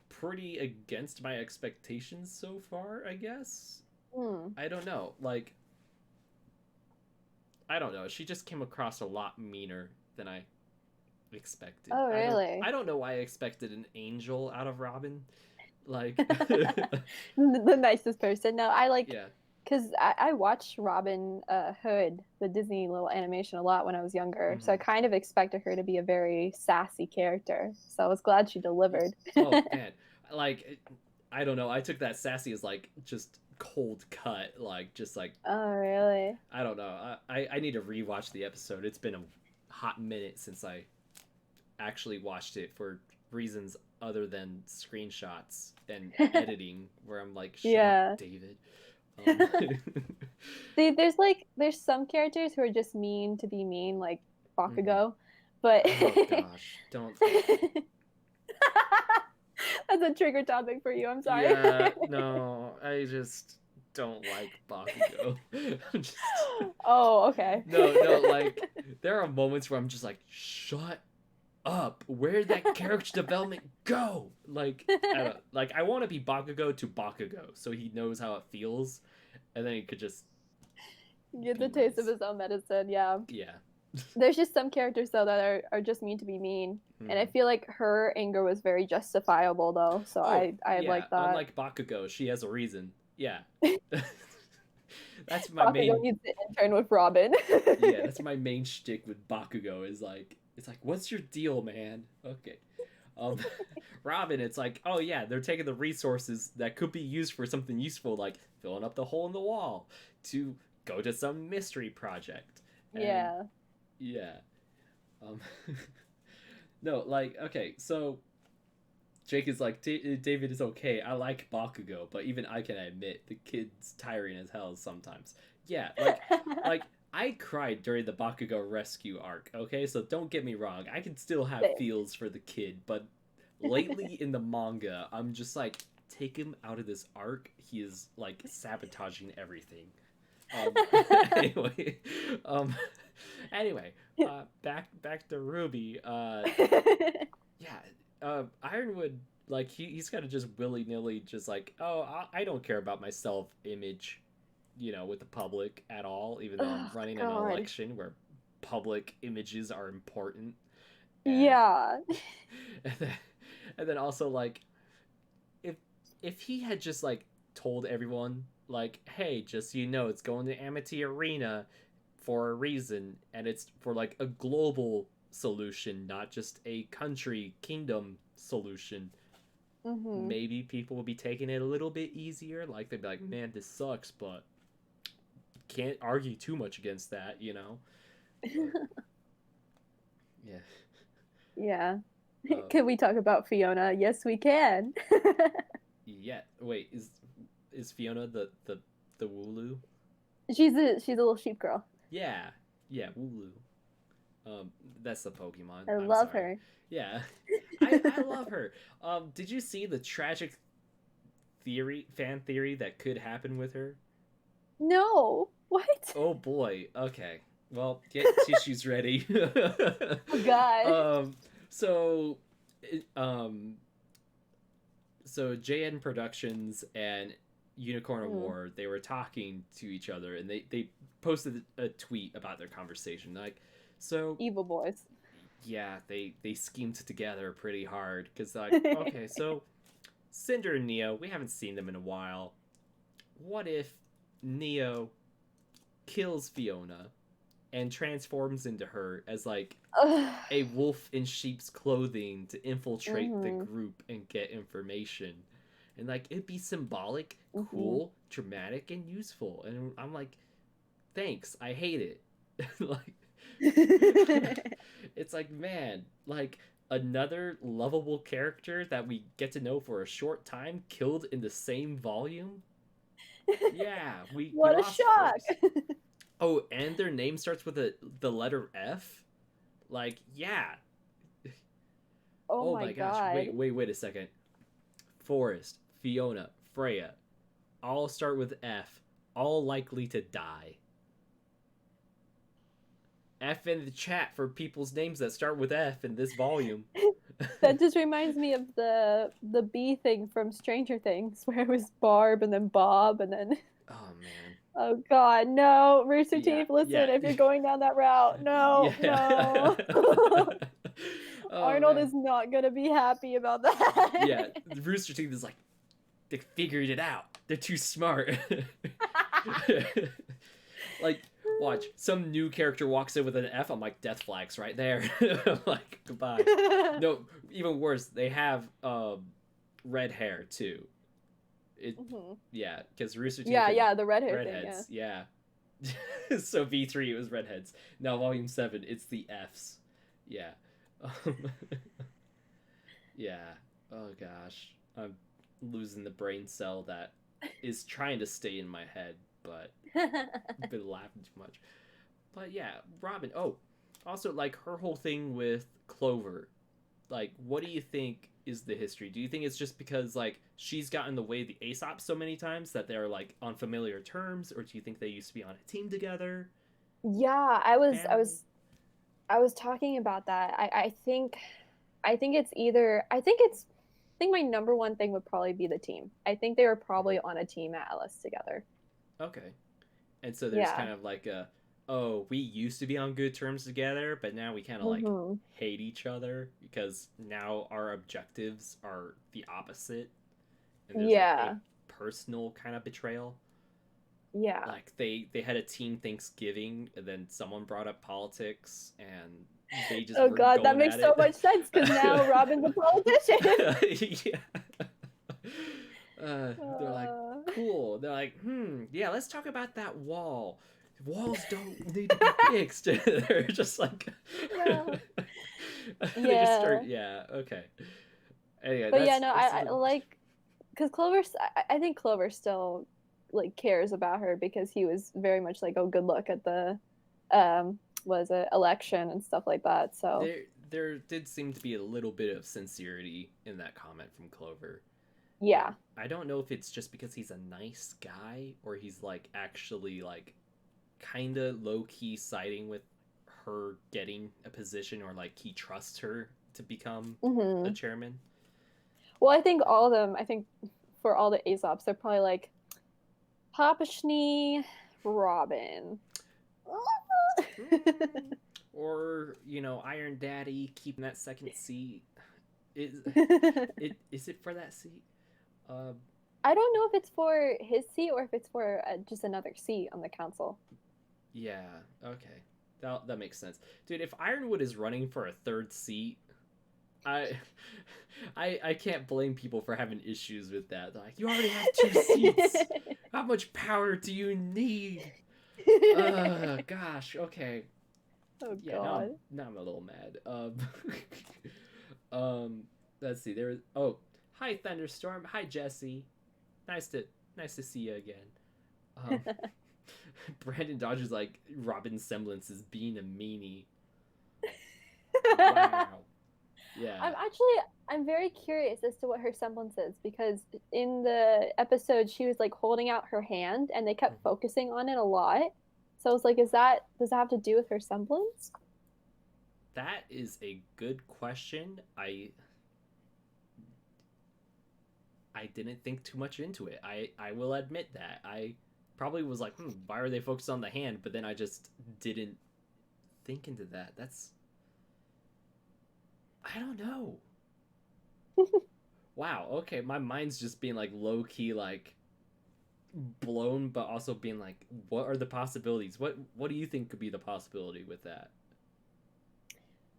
pretty against my expectations so far, I guess. I don't know. Like, I don't know. She just came across a lot meaner than I expected. Oh, really? I don't know why I expected an angel out of Robin. Like, the nicest person. No, I like, because I watched Robin Hood, the Disney little animation, a lot when I was younger. So I kind of expected her to be a very sassy character. So I was glad she delivered. Oh man, like, I don't know. I took that sassy as like just cold cut, like just like. Oh really? I don't know. I need to rewatch the episode. It's been a hot minute since I actually watched it for reasons other than screenshots and editing, where I'm like, shut up, David. See, there's some characters who are just mean to be mean, like Bakugo, but oh gosh, don't. That's a trigger topic for you. I'm sorry. Yeah, no, I just don't like Bakugo. Oh, okay. No, like there are moments where I'm just like, shut up. Where'd that character development go? Like, I want to be Bakugo to Bakugo, so he knows how it feels, and then he could just get the taste of his own medicine. Yeah. Yeah. There's just some characters though that are just mean to be mean, and I feel like her anger was very justifiable though. So I like that. Unlike Bakugo, she has a reason. Yeah. That's my Bakugo needs to intern with Robin. Yeah, that's my main shtick with Bakugo is like, it's like, what's your deal, man? Okay. Robin, it's like, oh yeah, they're taking the resources that could be used for something useful, like filling up the hole in the wall, to go to some mystery project. And, yeah. No, like, okay, so Jake is like, David is okay. I like Bakugo, but even I can admit the kid's tiring as hell sometimes. Yeah, like I cried during the Bakugo rescue arc, okay? So don't get me wrong. I can still have feels for the kid, but lately in the manga, I'm just like, take him out of this arc. He is like sabotaging everything. Anyway, back to Ruby. Ironwood, like he's kind of just willy-nilly just like, oh, I don't care about my self-image, with the public at all, even though I'm running an election where public images are important. And then also, like, if he had just like told everyone, like, hey, just so you know, it's going to Amity Arena for a reason, and it's for like a global solution, not just a country kingdom solution, maybe people will be taking it a little bit easier. Like they'd be like, man, this sucks, but can't argue too much against that, you know? But, yeah. Yeah. Can we talk about Fiona? Yes, we can. Yeah. Wait, is Fiona the Wooloo? She's a little sheep girl. Yeah. Yeah, Wooloo. That's the Pokemon. I I'm love sorry. her. Yeah. I love her. Did you see the tragic fan theory that could happen with her? No. What? Oh boy. Okay. Well, get tissues ready. Oh God. So, it, so JN Productions and Unicorn Award, they were talking to each other, and they posted a tweet about their conversation. Like, so Evil boys. yeah, they schemed together pretty hard because like, okay, so Cinder and Neo, we haven't seen them in a while. What if Neo kills Fiona and transforms into her as like a wolf in sheep's clothing to infiltrate the group and get information? And like it'd be symbolic, cool, dramatic, and useful. And I'm like, thanks, I hate it. Like it's like, man, like another lovable character that we get to know for a short time killed in the same volume. Yeah, what we a lost shock. Oh, and their name starts with the letter F. Like, yeah. Oh my gosh. God. Wait a second. Forrest, Fiona, Freya, all start with F. All likely to die. F in the chat for people's names that start with F in this volume. That just reminds me of the bee thing from Stranger Things, where it was Barb and then Bob and then. Oh man. Oh God, no, Rooster Teeth! Listen, if you're going down that route, no, no. Arnold is not gonna be happy about that. Yeah, Rooster Teeth is like, they figured it out. They're too smart. Like, watch, some new character walks in with an F. I'm like, death flags right there. I'm like, goodbye. No, even worse, they have red hair too. Yeah, because Rooster Teeth. Yeah, the redheads. Redheads, yeah. So V3 it was redheads. Now Volume 7, it's the Fs. Yeah. Yeah. Oh gosh, I'm losing the brain cell that is trying to stay in my head, but I've been laughing too much. But yeah, Robin. Oh, also like her whole thing with Clover. Like, what do you think is the history? Do you think it's just because like she's gotten in the way of the Aesop so many times that they're like on familiar terms, or do you think they used to be on a team together? Yeah, I was talking about that. I think it's either I think my number one thing would probably be the team. I think they were probably on a team at Alice together. Okay. And so there's kind of like a, oh, we used to be on good terms together, but now we kind of like hate each other because now our objectives are the opposite. And there's like a personal kind of betrayal. Yeah. Like they had a team Thanksgiving and then someone brought up politics and they just oh God, that makes so much sense because now Robin's a politician. Yeah. They're like, cool. They're like, yeah, let's talk about that wall. Walls don't need to be fixed. They're just like, they just start, okay. Anyway, but yeah, no, I like, because I think Clover still like cares about her because he was very much like, oh, good luck at the, was it election and stuff like that. So there did seem to be a little bit of sincerity in that comment from Clover. Yeah. I don't know if it's just because he's a nice guy or he's like actually like kind of low-key siding with her getting a position or like he trusts her to become a chairman. Well, I think all of them, for all the Aesops, they're probably like Papa Schnee, Robin. Or, you know, Iron Daddy keeping that second seat. Is it for that seat? I don't know if it's for his seat or if it's for just another seat on the council. Yeah, okay. That makes sense. Dude, if Ironwood is running for a third seat, I can't blame people for having issues with that. They're like, you already have 2 seats. How much power do you need? Gosh. Okay. Oh Yeah. God. Now I'm a little mad. Um. Let's see. Oh, hi Thunderstorm. Hi Jesse. Nice to see you again. Um. Brandon Dodger's like Robin's semblance is being a meanie. Wow. Yeah. I'm very curious as to what her semblance is because in the episode she was like holding out her hand and they kept focusing on it a lot. So I was like, does that have to do with her semblance? That is a good question. I didn't think too much into it. I will admit that. I probably was like, why are they focused on the hand? But then I just didn't think into that. I don't know. Wow, okay, my mind's just being like low key like blown, but also being like, what are the possibilities? What do you think could be the possibility with that?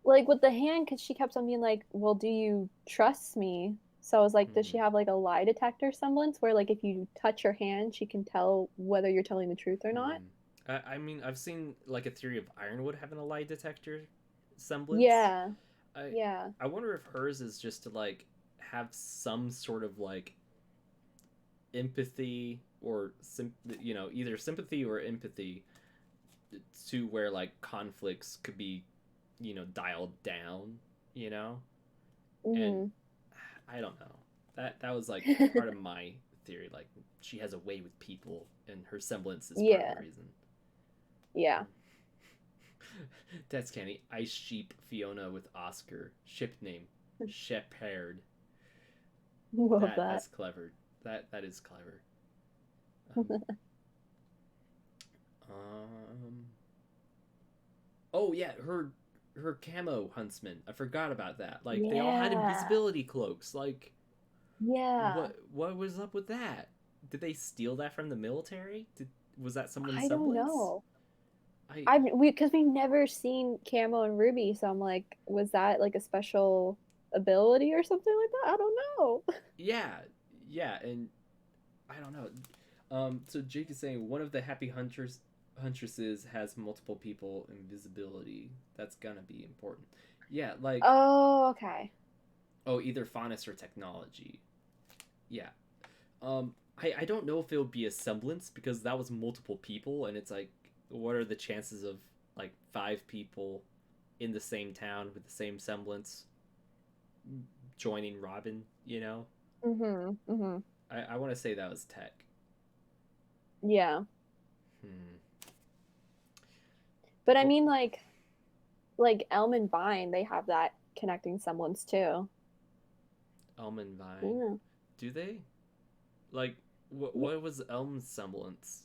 Like with the hand, because she kept on being like, well, do you trust me? So I was like, does she have like a lie detector semblance where like if you touch her hand, she can tell whether you're telling the truth or not? I mean, I've seen like a theory of Ironwood having a lie detector semblance. Yeah. I Yeah. I wonder if hers is just to like have some sort of like empathy or either sympathy or empathy to where like conflicts could be dialed down, you know and Hmm. I don't know, that was like part of my theory, like she has a way with people and her semblance is part of Yeah. the reason. Yeah. That's candy. Ice Sheep Fiona with Oscar. Ship name Shepherd. Love that. That's clever. That is clever. Um, um. Oh yeah, her camo huntsman. I forgot about that. Like they all had Yeah. invisibility cloaks. Like Yeah. what was up with that? Did they steal that from the military? Was that someone's I don't semblance? know. I Because we've never seen Camo and Ruby, so I'm like, was that like a special ability or something like that? I don't know. yeah yeah, and I don't know. So Jake is saying one of the happy huntresses has multiple people invisibility. That's gonna be important. Yeah, like Oh, okay. either faunus or technology. Yeah. I don't know if it would be a semblance because that was multiple people, and it's like, what are the chances of like 5 people in the same town with the same semblance joining Robin? Mhm. Mhm. I want to say that was tech. Yeah. Hmm. But I Oh, mean like Elm and Vine, they have that connecting semblance too. Elm and Vine. Yeah. Do they? Like, what was Elm's semblance?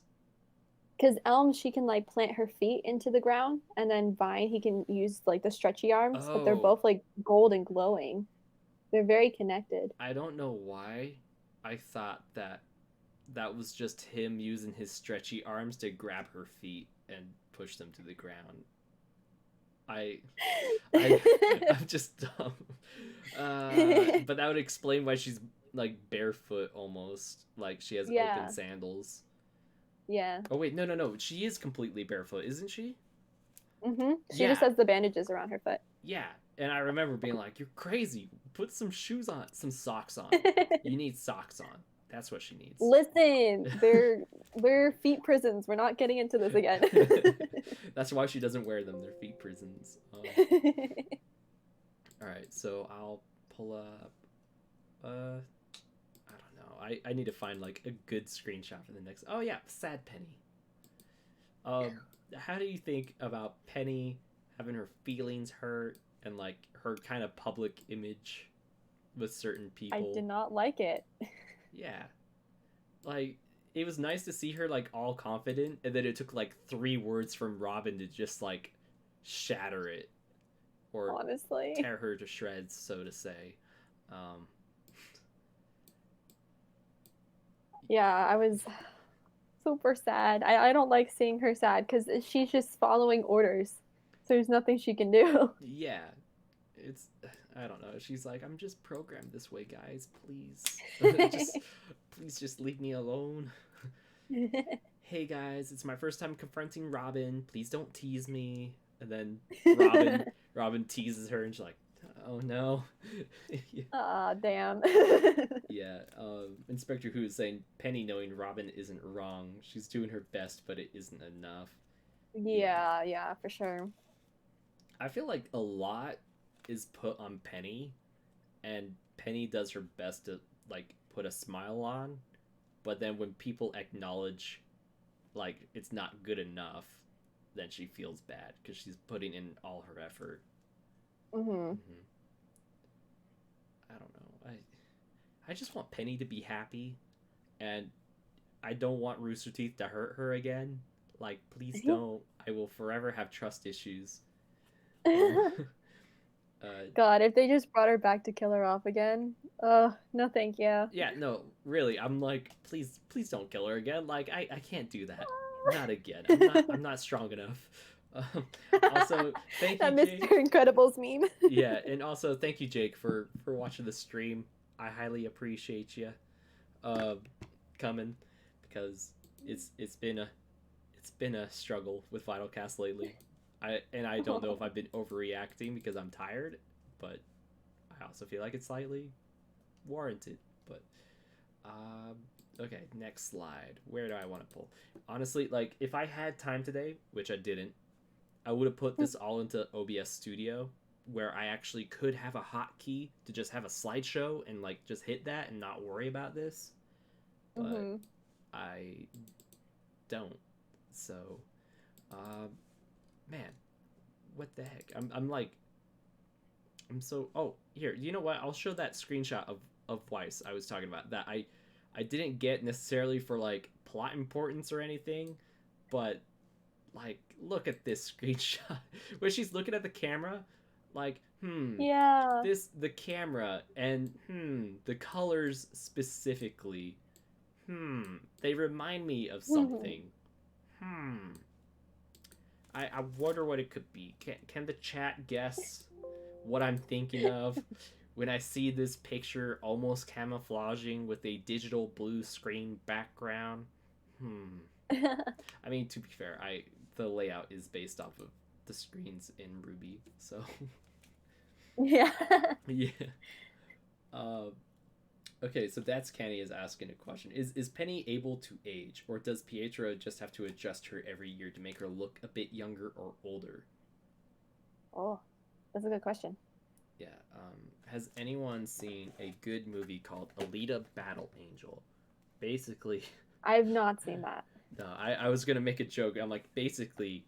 Because Elm, she can like plant her feet into the ground, and then Vine, he can use like the stretchy arms, but they're Oh, both like gold and glowing. They're very connected. I don't know why I thought that was just him using his stretchy arms to grab her feet and push them to the ground. I, I, I'm just dumb. But that would explain why she's like barefoot almost, like she has open Yeah. sandals. Yeah. Oh wait, no, she is completely barefoot, isn't she? She just Yeah, has the bandages around her foot. yeah. And I remember being like, "You're crazy. Put some shoes on, some socks on. You need socks on. That's what she needs." Listen, they're feet prisons. We're not getting into this again. That's why she doesn't wear them. They're feet prisons. All right, so I'll pull up. I don't know. I need to find like a good screenshot for the next. Oh yeah, sad Penny. How do you think about Penny having her feelings hurt and like her kind of public image with certain I people? did not like it. Yeah, like it was nice to see her like all confident, and then it took like 3 words from Robin to just like shatter it or Honestly. tear her to shreds, so to say. Um, Yeah, I was super sad. I don't like seeing her sad because she's just following orders. So there's nothing she can do. yeah, it's I don't know. She's like, I'm just programmed this way, guys. Please, please just leave me alone. Hey guys, it's my first time confronting Robin. Please don't tease me. And then Robin teases her, and she's like, oh no. Yeah. Aw, damn. Yeah, Inspector Who is saying Penny knowing Robin isn't wrong. She's doing her best, but it isn't enough. Yeah, for sure. I feel like a lot is put on Penny, and Penny does her best to like put a smile on, but then when people acknowledge like it's not good enough, then she feels bad because she's putting in all her effort. Mm-hmm. I don't know. I just want Penny to be happy, and I don't want Rooster Teeth to hurt her again. Like, please don't. I will forever have trust issues. God, if they just brought her back to kill her off again, no thank you. Yeah, no, really, I'm like, please don't kill her again. Like, I can't do that. Not again. I'm not strong enough. Also, thank you, Jake. Mr. Incredibles meme. Yeah, and also thank you, Jake, for watching the stream. I highly appreciate you coming, because it's been a struggle with VYTALcast lately. I don't know if I've been overreacting because I'm tired, but I also feel like it's slightly warranted. But okay, next slide. Where do I want to pull? Honestly, like if I had time today, which I didn't, I would have put this all into OBS Studio, where I actually could have a hotkey to just have a slideshow and like just hit that and not worry about this. But I don't. So, man, what the heck? I'm so. Oh, here. You know what? I'll show that screenshot of Weiss I was talking about that I didn't get necessarily for like plot importance or anything, but like look at this screenshot where she's looking at the camera, like yeah, the camera and the colors specifically, they remind me of something. I wonder what it could be. Can the chat guess what I'm thinking of when I see this picture almost camouflaging with a digital blue screen background? I mean, to be fair, the layout is based off of the screens in RWBY, so yeah. Yeah. Okay, so that's Kenny is asking a question. Is Penny able to age, or does Pietro just have to adjust her every year to make her look a bit younger or older? Oh, that's a good question. Yeah. Has anyone seen a good movie called Alita Battle Angel? Basically, I've not seen that. No, I was gonna make a joke. I'm like, basically,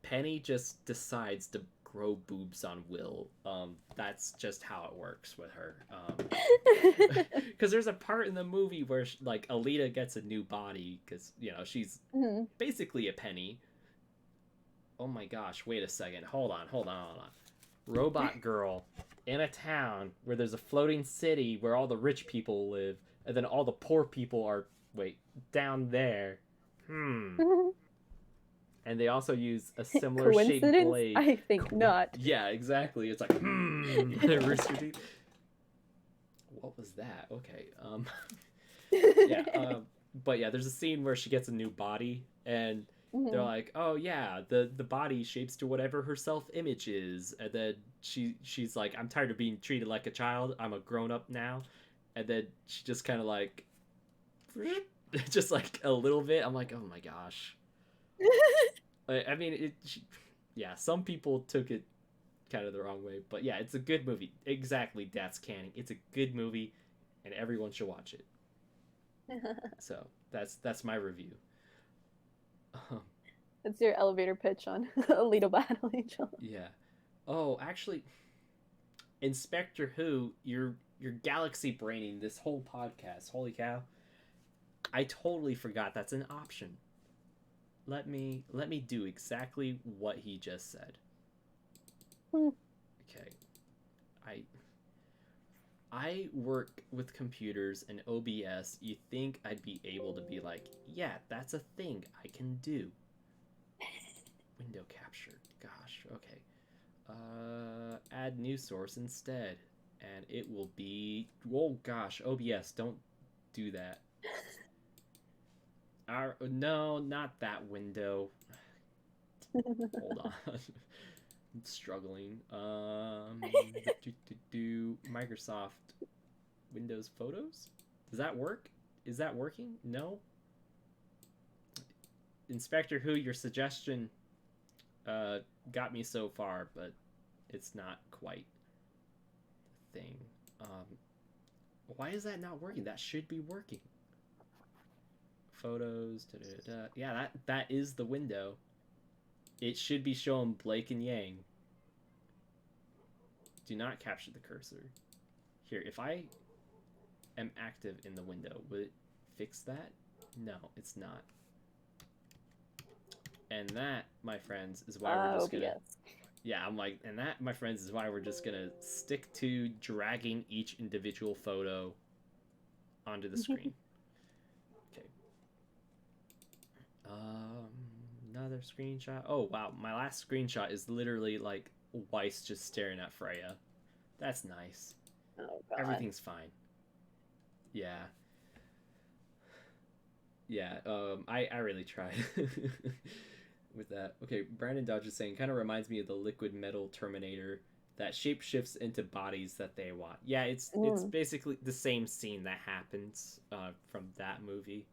Penny just decides to grow boobs on Will. That's just how it works with her. Because there's a part in the movie where like Alita gets a new body because she's basically a Penny. Oh my gosh! Wait a second. Hold on. Robot girl in a town where there's a floating city where all the rich people live, and then all the poor people are down there. And they also use a similar shaped blade. I think not. Yeah, exactly. It's like, Rooster Teeth. What was that? Okay. Yeah. But yeah, there's a scene where she gets a new body, and they're like, oh yeah, the body shapes to whatever her self-image is, and then she's like, I'm tired of being treated like a child. I'm a grown-up now. And then she just kind of like, just like a little bit. I'm like, oh my gosh. I mean, some people took it kind of the wrong way, but yeah, it's a good movie. Exactly, that's canon. It's a good movie, and everyone should watch it. So that's my review. That's your elevator pitch on Alita Battle Angel. Yeah. Oh, actually, Inspector Who, you're galaxy braining this whole podcast. Holy cow! I totally forgot that's an option. Let me do exactly what he just said. Okay. I work with computers and OBS. You think I'd be able to be like, yeah, that's a thing I can do. Window capture. Gosh, okay. add new source instead. And it will be... Oh, gosh. OBS, don't do that. No, not that window. Hold on. I'm struggling. Microsoft Windows Photos? Does that work? Is that working? No? Inspector Who, your suggestion got me so far, but it's not quite the thing. Why is that not working? That should be working. Photos. Yeah, that is the window. It should be showing Blake and Yang. Do not capture the cursor. Here, if I am active in the window, would it fix that? No, it's not. And that, my friends, is why we're just gonna... Yes. Yeah, I'm like, and that, my friends, is why we're just gonna stick to dragging each individual photo onto the screen. Okay. Another screenshot. Oh, wow. My last screenshot is literally, like, Weiss just staring at Freya. That's nice. Oh, God. Everything's fine. Yeah. Yeah, I really tried with that. Okay, Brandon Dodge is saying, kind of reminds me of the liquid metal Terminator that shapeshifts into bodies that they want. Yeah, it's basically the same scene that happens from that movie.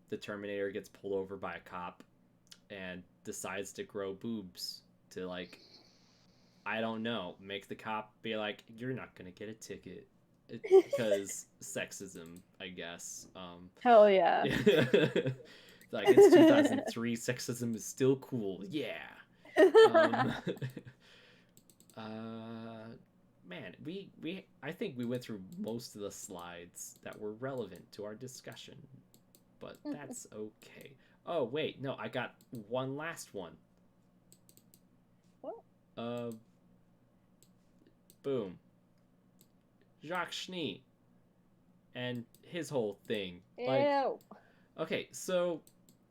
The Terminator gets pulled over by a cop and decides to grow boobs to, like, I don't know, make the cop be like, you're not gonna get a ticket. Because sexism, I guess. Hell yeah. Like, it's 2003, sexism is still cool. Yeah. Man, I think we went through most of the slides that were relevant to our discussion, but that's okay. Oh, wait, no, I got one last one. What? Boom. Jacques Schnee and his whole thing. Like, ew. Okay, so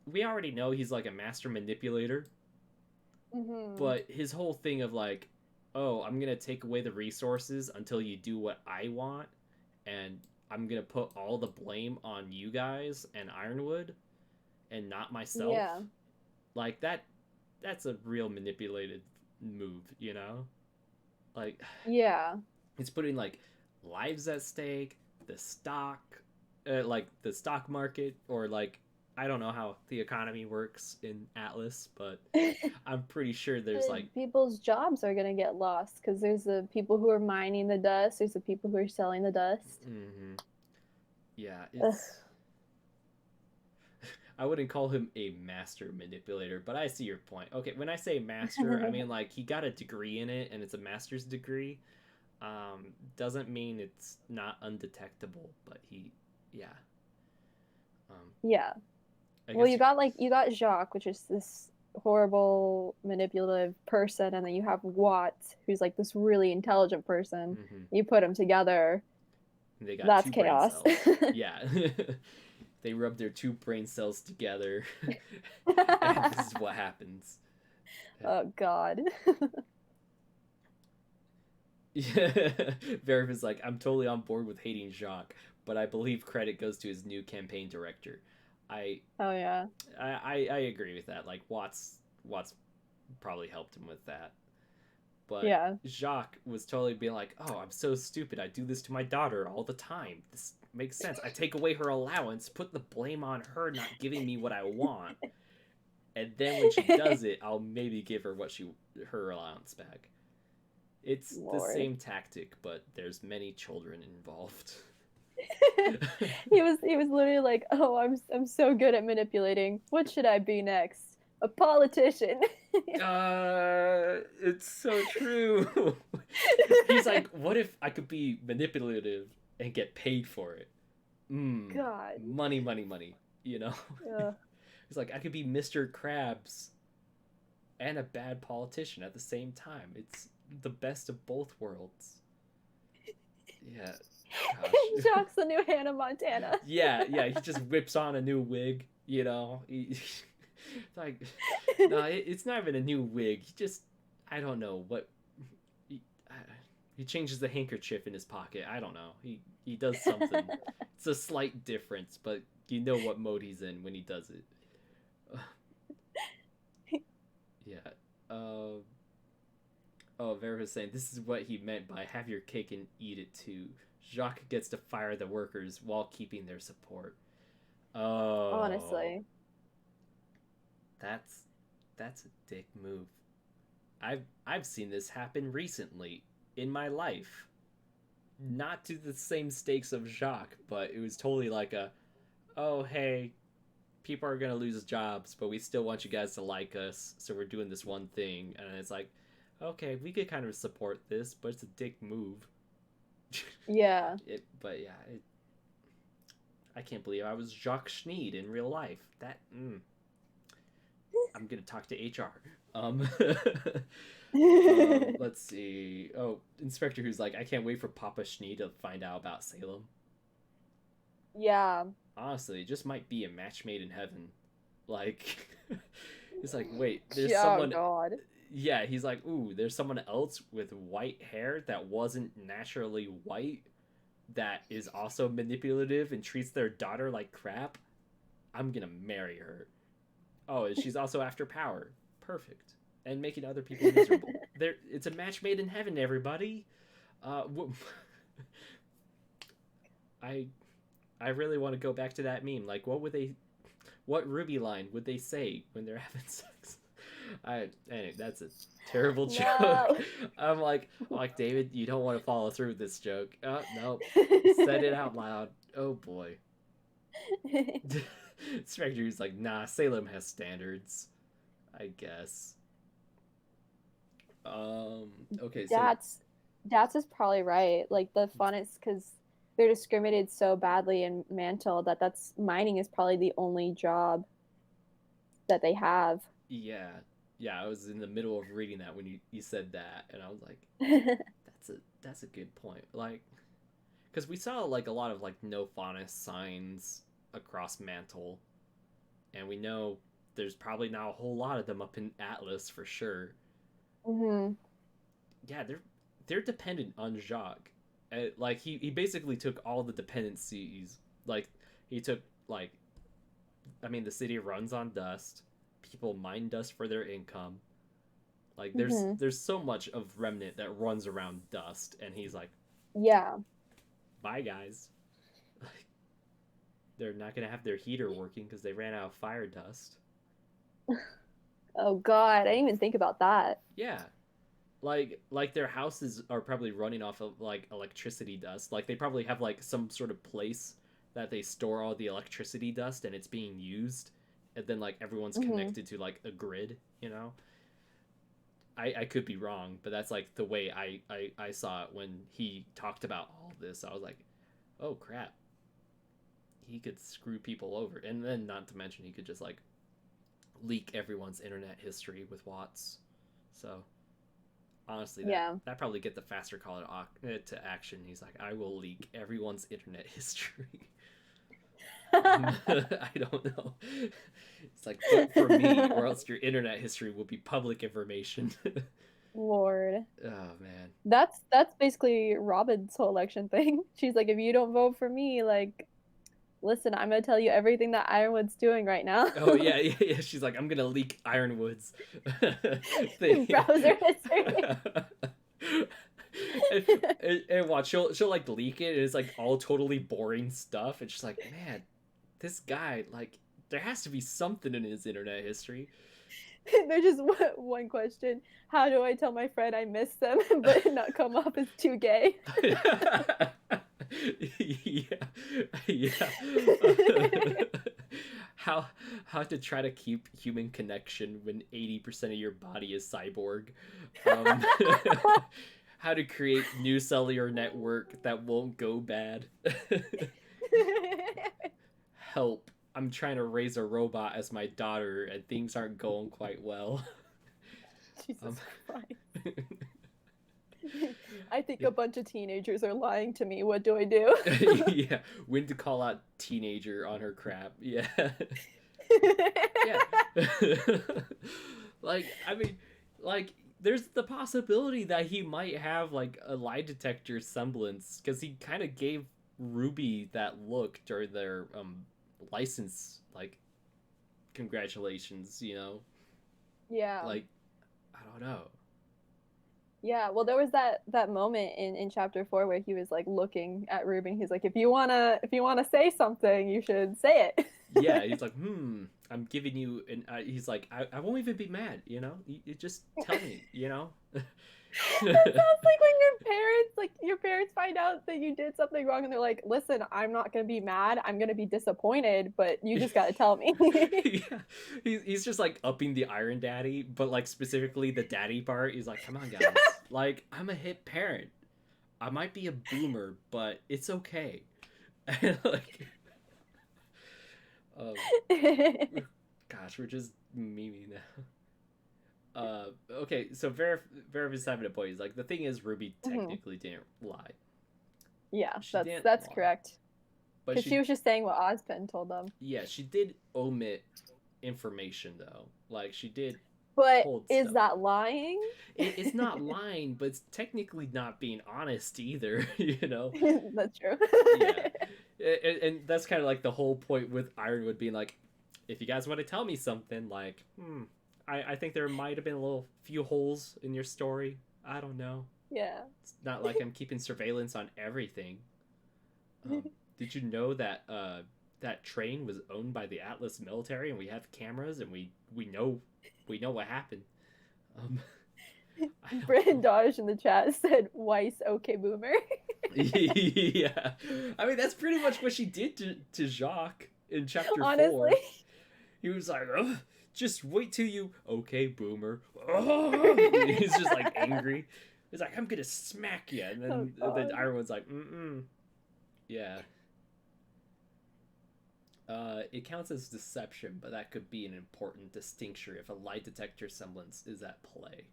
we already know he's like a master manipulator, but his whole thing of like, oh, I'm gonna take away the resources until you do what I want, and I'm gonna put all the blame on you guys and Ironwood and not myself. Yeah. Like that's a real manipulated move, you know? Like, yeah. It's putting like lives at stake, the stock like the stock market, or like I don't know how the economy works in Atlas, but I'm pretty sure there's like people's jobs are gonna get lost because there's the people who are mining the dust, there's the people who are selling the dust. Yeah, it's I wouldn't call him a master manipulator, but I see your point. Okay, when I say master, I mean like he got a degree in it and it's a master's degree. Doesn't mean it's not undetectable, but yeah. Well, you got Jacques, which is this horrible manipulative person, and then you have Watt, who's like this really intelligent person. You put them together, they got that's two chaos. brain cells. Yeah. They rub their two brain cells together, and this is what happens. Oh God. Yeah, Verif is like, I'm totally on board with hating Jacques, but I believe credit goes to his new campaign director. I agree with that. Like Watts probably helped him with that. But yeah. Jacques was totally being like, oh, I'm so stupid. I do this to my daughter all the time. This makes sense. I take away her allowance, put the blame on her not giving me what I want. And then when she does it, I'll maybe give her her allowance back. It's the same tactic, but there's many children involved. he was literally like, oh, I'm so good at manipulating. What should I be next? A politician. It's so true. He's like, what if I could be manipulative and get paid for it? God. Money, you know? Yeah. He's like, I could be Mr. Krabs and a bad politician at the same time. It's the best of both worlds. Yeah. Jacques the new Hannah Montana. Yeah, he just whips on a new wig, you know? Like, no, it's not even a new wig. He just, I don't know what He changes the handkerchief in his pocket. I don't know. He does something. It's a slight difference, but you know what mode he's in when he does it. Yeah. Oh, Vera was saying this is what he meant by have your cake and eat it too. Jacques gets to fire the workers while keeping their support. Oh. Honestly. That's a dick move. I've seen this happen recently in my life. Not to the same stakes of Jacques, but it was totally like oh hey, people are gonna lose jobs, but we still want you guys to like us, so we're doing this one thing. And it's like, okay, we could kind of support this, but it's a dick move. Yeah. I can't believe I was Jacques Schneid in real life. I'm gonna talk to HR. Let's see. Oh, Inspector who's like, I can't wait for Papa Schneid to find out about Salem. Yeah. Honestly, it just might be a match made in heaven. Like, it's like, wait, there's someone. God. Yeah, he's like, ooh, there's someone else with white hair that wasn't naturally white that is also manipulative and treats their daughter like crap. I'm gonna marry her. Oh, and she's also after power. Perfect. And making other people miserable. It's a match made in heaven, everybody. I really want to go back to that meme. Like, what RWBY line would they say when they're having sex? Anyway, that's a terrible joke. No. I'm like, David, you don't want to follow through with this joke. Oh, no. Said it out loud. Oh, boy. Spectre's like, nah, Salem has standards, I guess. Okay, so... Dats is probably right. Like, the fun is because they're discriminated so badly in Mantle that's mining is probably the only job that they have. Yeah, I was in the middle of reading that when you said that, and I was like, that's a good point. Like, because we saw like a lot of like no faunus signs across Mantle, and we know there's probably not a whole lot of them up in Atlas for sure. Mm-hmm. Yeah, they're dependent on Jacques. Like he basically took all the dependencies. Like he took like, I mean, the city runs on dust. People mine dust for their income. Like there's so much of Remnant that runs around dust, and he's like, yeah, bye guys. Like, they're not gonna have their heater working because they ran out of fire dust. Oh God, I didn't even think about that. Yeah. Like their houses are probably running off of like electricity dust. Like they probably have like some sort of place that they store all the electricity dust and it's being used, and then like everyone's connected to like a grid, you know. I could be wrong, but that's like the way I saw it when he talked about all this. I was like, oh crap, he could screw people over, and then not to mention he could just like leak everyone's internet history with Watts. So honestly, that probably get the faster call to action. He's like, I will leak everyone's internet history. I don't know. It's like, vote for me, or else your internet history will be public information. Lord. Oh man. That's basically Robin's whole election thing. She's like, if you don't vote for me, like, listen, I'm gonna tell you everything that Ironwood's doing right now. Oh yeah. She's like, I'm gonna leak Ironwood's browser history. and watch, she'll like leak it, and it's like all totally boring stuff, and she's like, man, this guy, like, there has to be something in his internet history. There's just one question: how do I tell my friend I miss them but not come off as too gay? Yeah. How to try to keep human connection when 80% of your body is cyborg. How to create new cellular network that won't go bad. Help. I'm trying to raise a robot as my daughter and things aren't going quite well. Jesus Christ. I think a bunch of teenagers are lying to me. What do I do? Yeah. When to call out teenager on her crap. Yeah. Yeah. Like, I mean, like, there's the possibility that he might have like a lie detector semblance, because he kind of gave RWBY that look during their license, like, congratulations, you know? Yeah. Like, I don't know. Yeah, well, there was that moment in chapter 4 where he was like looking at RWBY. He's like, if you wanna say something, you should say it. Yeah, he's like, I'm giving you, and he's like, I won't even be mad, you know. You just tell me, you know. That sounds like when your parents find out that you did something wrong, and they're like, listen, I'm not gonna be mad, I'm gonna be disappointed, but you just gotta tell me. Yeah, he's just like upping the Iron Daddy, but like specifically the daddy part. He's like, come on, guys, like, I'm a hit parent. I might be a boomer, but it's okay. Like, gosh, we're just memeing now. Okay, so Veriv is having a point. He's like, the thing is, RWBY technically didn't lie. Yeah, She didn't that's lie. correct. But Because she was just saying what Ozpin told them. Yeah, she did omit information though. Like, she did. But hold is stuff. that lying? It's not lying, but it's technically not being honest either. You know. That's true. Yeah, and that's kind of like the whole point with Ironwood being like, if you guys want to tell me something, like, I think there might have been a little few holes in your story. I don't know. Yeah. It's not like I'm keeping surveillance on everything. Did you know that that train was owned by the Atlas military, and we have cameras, and we know what happened. Brandon Dodge in the chat said, "Weiss, okay, boomer." Yeah, I mean, that's pretty much what she did to Jacques in chapter 4. He was like, oh, just wait till you, okay, boomer. Oh! He's just like angry. He's like, I'm gonna smack you, and then Ironwood's like, yeah. It counts as deception, but that could be an important distinction if a lie detector semblance is at play.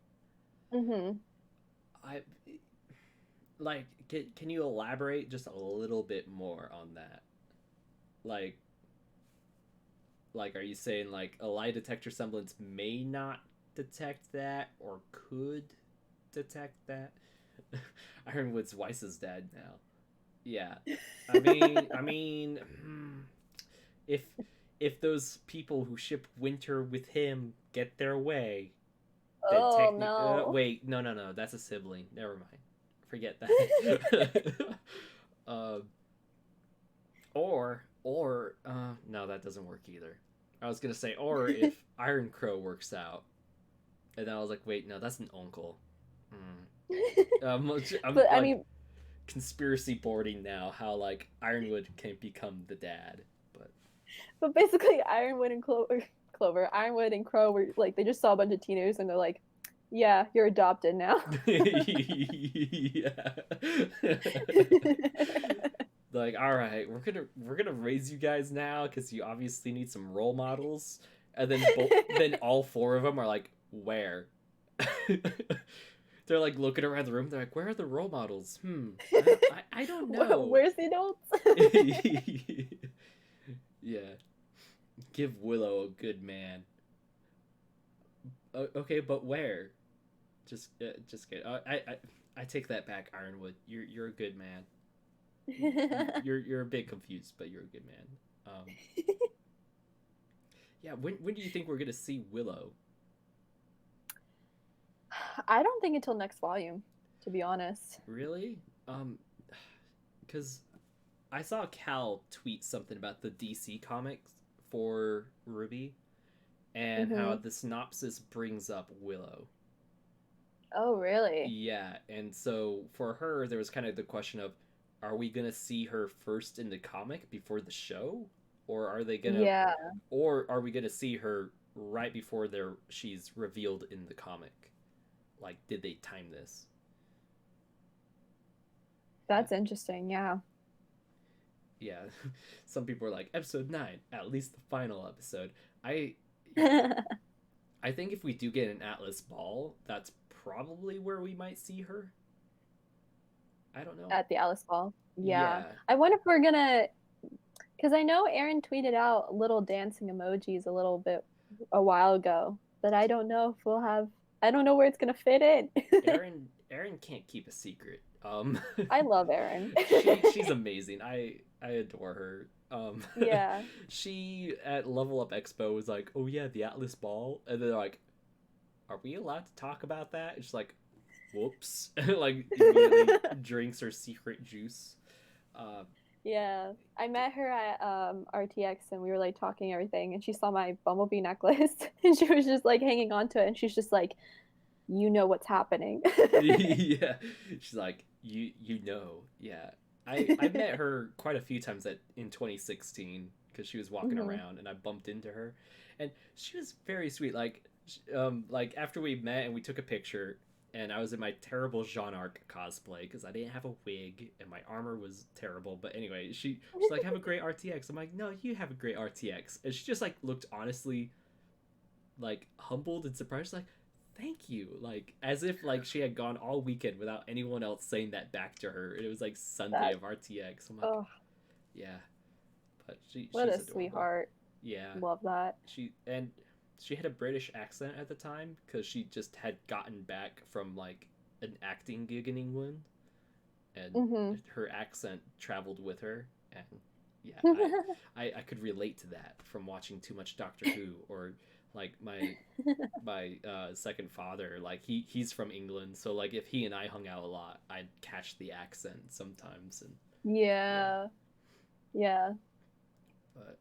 Can you elaborate just a little bit more on that? Like, are you saying like a lie detector semblance may not detect that, or could detect that? Ironwood's Weiss's dad now. Yeah, I mean, if those people who ship Winter with him get their way, then no. Wait, no, that's a sibling. Never mind. Forget that. Or no, that doesn't work either. I was gonna say, or if Iron Crow works out, and then I was like, wait, no, that's an uncle. I'm but I mean, conspiracy boarding now how like Ironwood can become the dad, but basically Ironwood and Ironwood and Crow were like, they just saw a bunch of teenagers and they're like, yeah, you're adopted now. Yeah. Like, all right, we're gonna raise you guys now because you obviously need some role models, and then then all 4 of them are like, where? They're like looking around the room. They're like, where are the role models? I don't know. Where's the adults? Yeah. Give Willow a good man. Okay, but where? Just kidding. I take that back, Ironwood. You're a good man. You're a bit confused, but you're a good man. Yeah. When do you think we're gonna see Willow? I don't think until next volume, to be honest. Really? Because I saw Cal tweet something about the DC comics for RWBY, and how the synopsis brings up Willow. Oh, really? Yeah, and so for her, there was kind of the question of, are we gonna see her first in the comic before the show, or are they gonna? Yeah. Or are we gonna see her right before she's revealed in the comic? Like, did they time this? That's interesting. Yeah. Yeah, some people are like, episode 9, at least the final episode. I think if we do get an Atlas ball, that's probably where we might see her. I don't know. At the Atlas ball. Yeah. I wonder if we're gonna, because I know Aaron tweeted out little dancing emojis a while ago, but I don't know if we'll have I don't know where it's gonna fit in. Aaron can't keep a secret. I love Erin. She's amazing. I adore her. Yeah. She at Level Up Expo was like, "Oh yeah, the Atlas Ball," and they're like, "Are we allowed to talk about that?" It's like, "Whoops!" Like immediately drinks her secret juice. Uh, Yeah, I met her at RTX and we were like talking everything, and she saw my bumblebee necklace and she was just like hanging on to it, and she's just like, you know what's happening. yeah, she's like, you know, yeah. I met her quite a few times in 2016 because she was walking Hmm. around and I bumped into her, and she was very sweet. Like after we met and we took a picture, and I was in my terrible Jean Arc cosplay because I didn't have a wig and my armor was terrible. But anyway, she's like, "Have a great RTX." I'm like, "No, you have a great RTX," and she just like looked honestly like humbled and surprised, like, "Thank you," like as if like she had gone all weekend without anyone else saying that back to her. And it was like Sunday That, of RTX. I'm like, oh, yeah, but what she's a adorable. sweetheart. Yeah, Love that. she had a British accent at the time because she just had gotten back from like an acting gig in England, and Hmm. her accent traveled with her. And yeah, I could relate to that from watching too much Doctor Who, or like my second father, like he's from England, so like if he and I hung out a lot, I'd catch the accent sometimes. And yeah, Yeah, yeah. but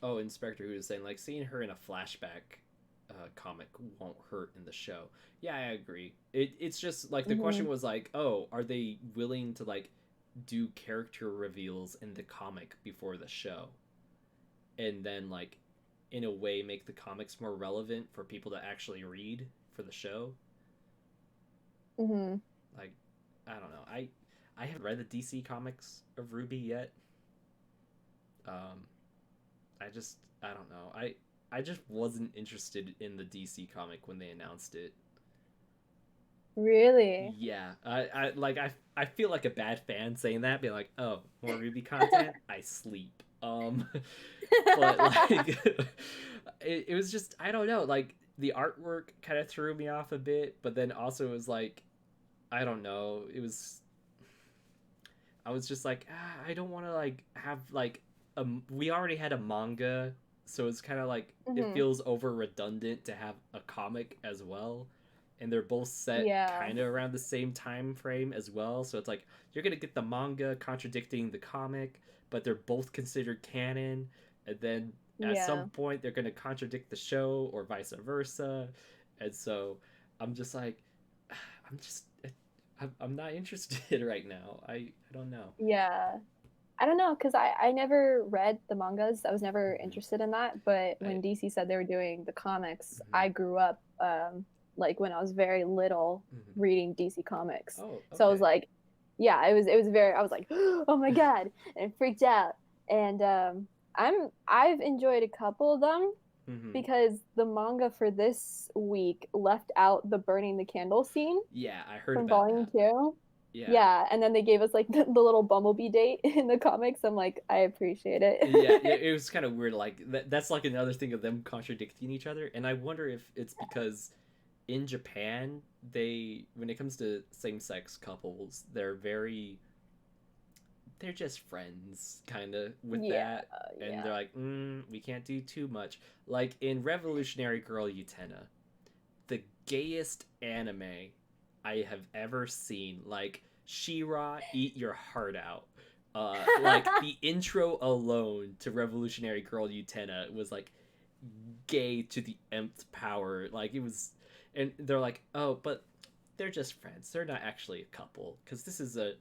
oh, Inspector Who is saying like seeing her in a flashback comic won't hurt in the show. Yeah, I agree. It's just like the Hmm. question was like, oh, are they willing to like do character reveals in the comic before the show, and then like in a way make the comics more relevant for people to actually read for the show? Hmm. Like, I don't know. I haven't read the DC comics of RWBY yet. Um, I don't know. I just wasn't interested in the DC comic when they announced it. Really? Yeah, I feel like a bad fan saying that, being like, oh, more RWBY content. I sleep. But like, it was just, I don't know. Like the artwork kind of threw me off a bit, but then also it was like, I don't know. I was just like, I don't want to like have like we already had a manga, so it's kind of like it Hmm. feels over redundant to have a comic as well, and they're both set Yeah, kind of around the same time frame as well. So it's like you're gonna get the manga contradicting the comic, but they're both considered canon, and then at some yeah, point they're gonna contradict the show or vice versa, and so I'm just like, I'm just I'm not interested right now. I don't know. yeah. I don't know, because I never read the mangas. I was never Mm-hmm. interested in that. But I when DC said they were doing the comics, mm-hmm. I grew up like when I was very little Mm-hmm. reading DC comics. Oh, So I was okay. like, yeah, it was very I was like, oh my God, and freaked out. And I've enjoyed a couple of them Mm-hmm. because the manga for this week left out the burning the candle scene Yeah, I heard from about volume that. 2. Yeah, Yeah, and then they gave us like the little bumblebee date in the comics. I'm like, I appreciate yeah. it. It was kind of weird. Like that's like another thing of them contradicting each other, and I wonder if it's because in Japan when it comes to same-sex couples, they're just friends kind of with Yeah, that, and they're yeah. like, we can't do too much. Like in Revolutionary Girl Utena, the gayest anime I have ever seen. Like She-Ra, eat your heart out. Like the intro alone to Revolutionary Girl Utena was like gay to the nth power. Like it was, and they're like, oh, but they're just friends. They're not actually a couple because this is a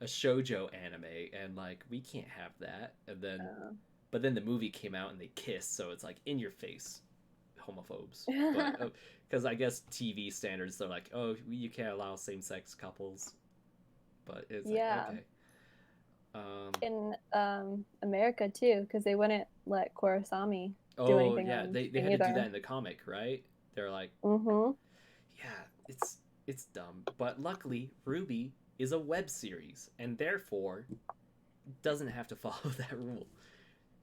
shojo anime, and like we can't have that. And then, but then the movie came out and they kissed, so it's like in your face homophobes. But because I guess TV standards, they're like, oh, you can't allow same-sex couples. But it's like, Yeah. okay. Um, In America too, because they wouldn't let Kurosami do oh anything yeah, on they screen had to do either. that in the comic, right? They're like, Mm-hmm. yeah, it's dumb. But luckily, RWBY is a web series, and therefore doesn't have to follow that rule.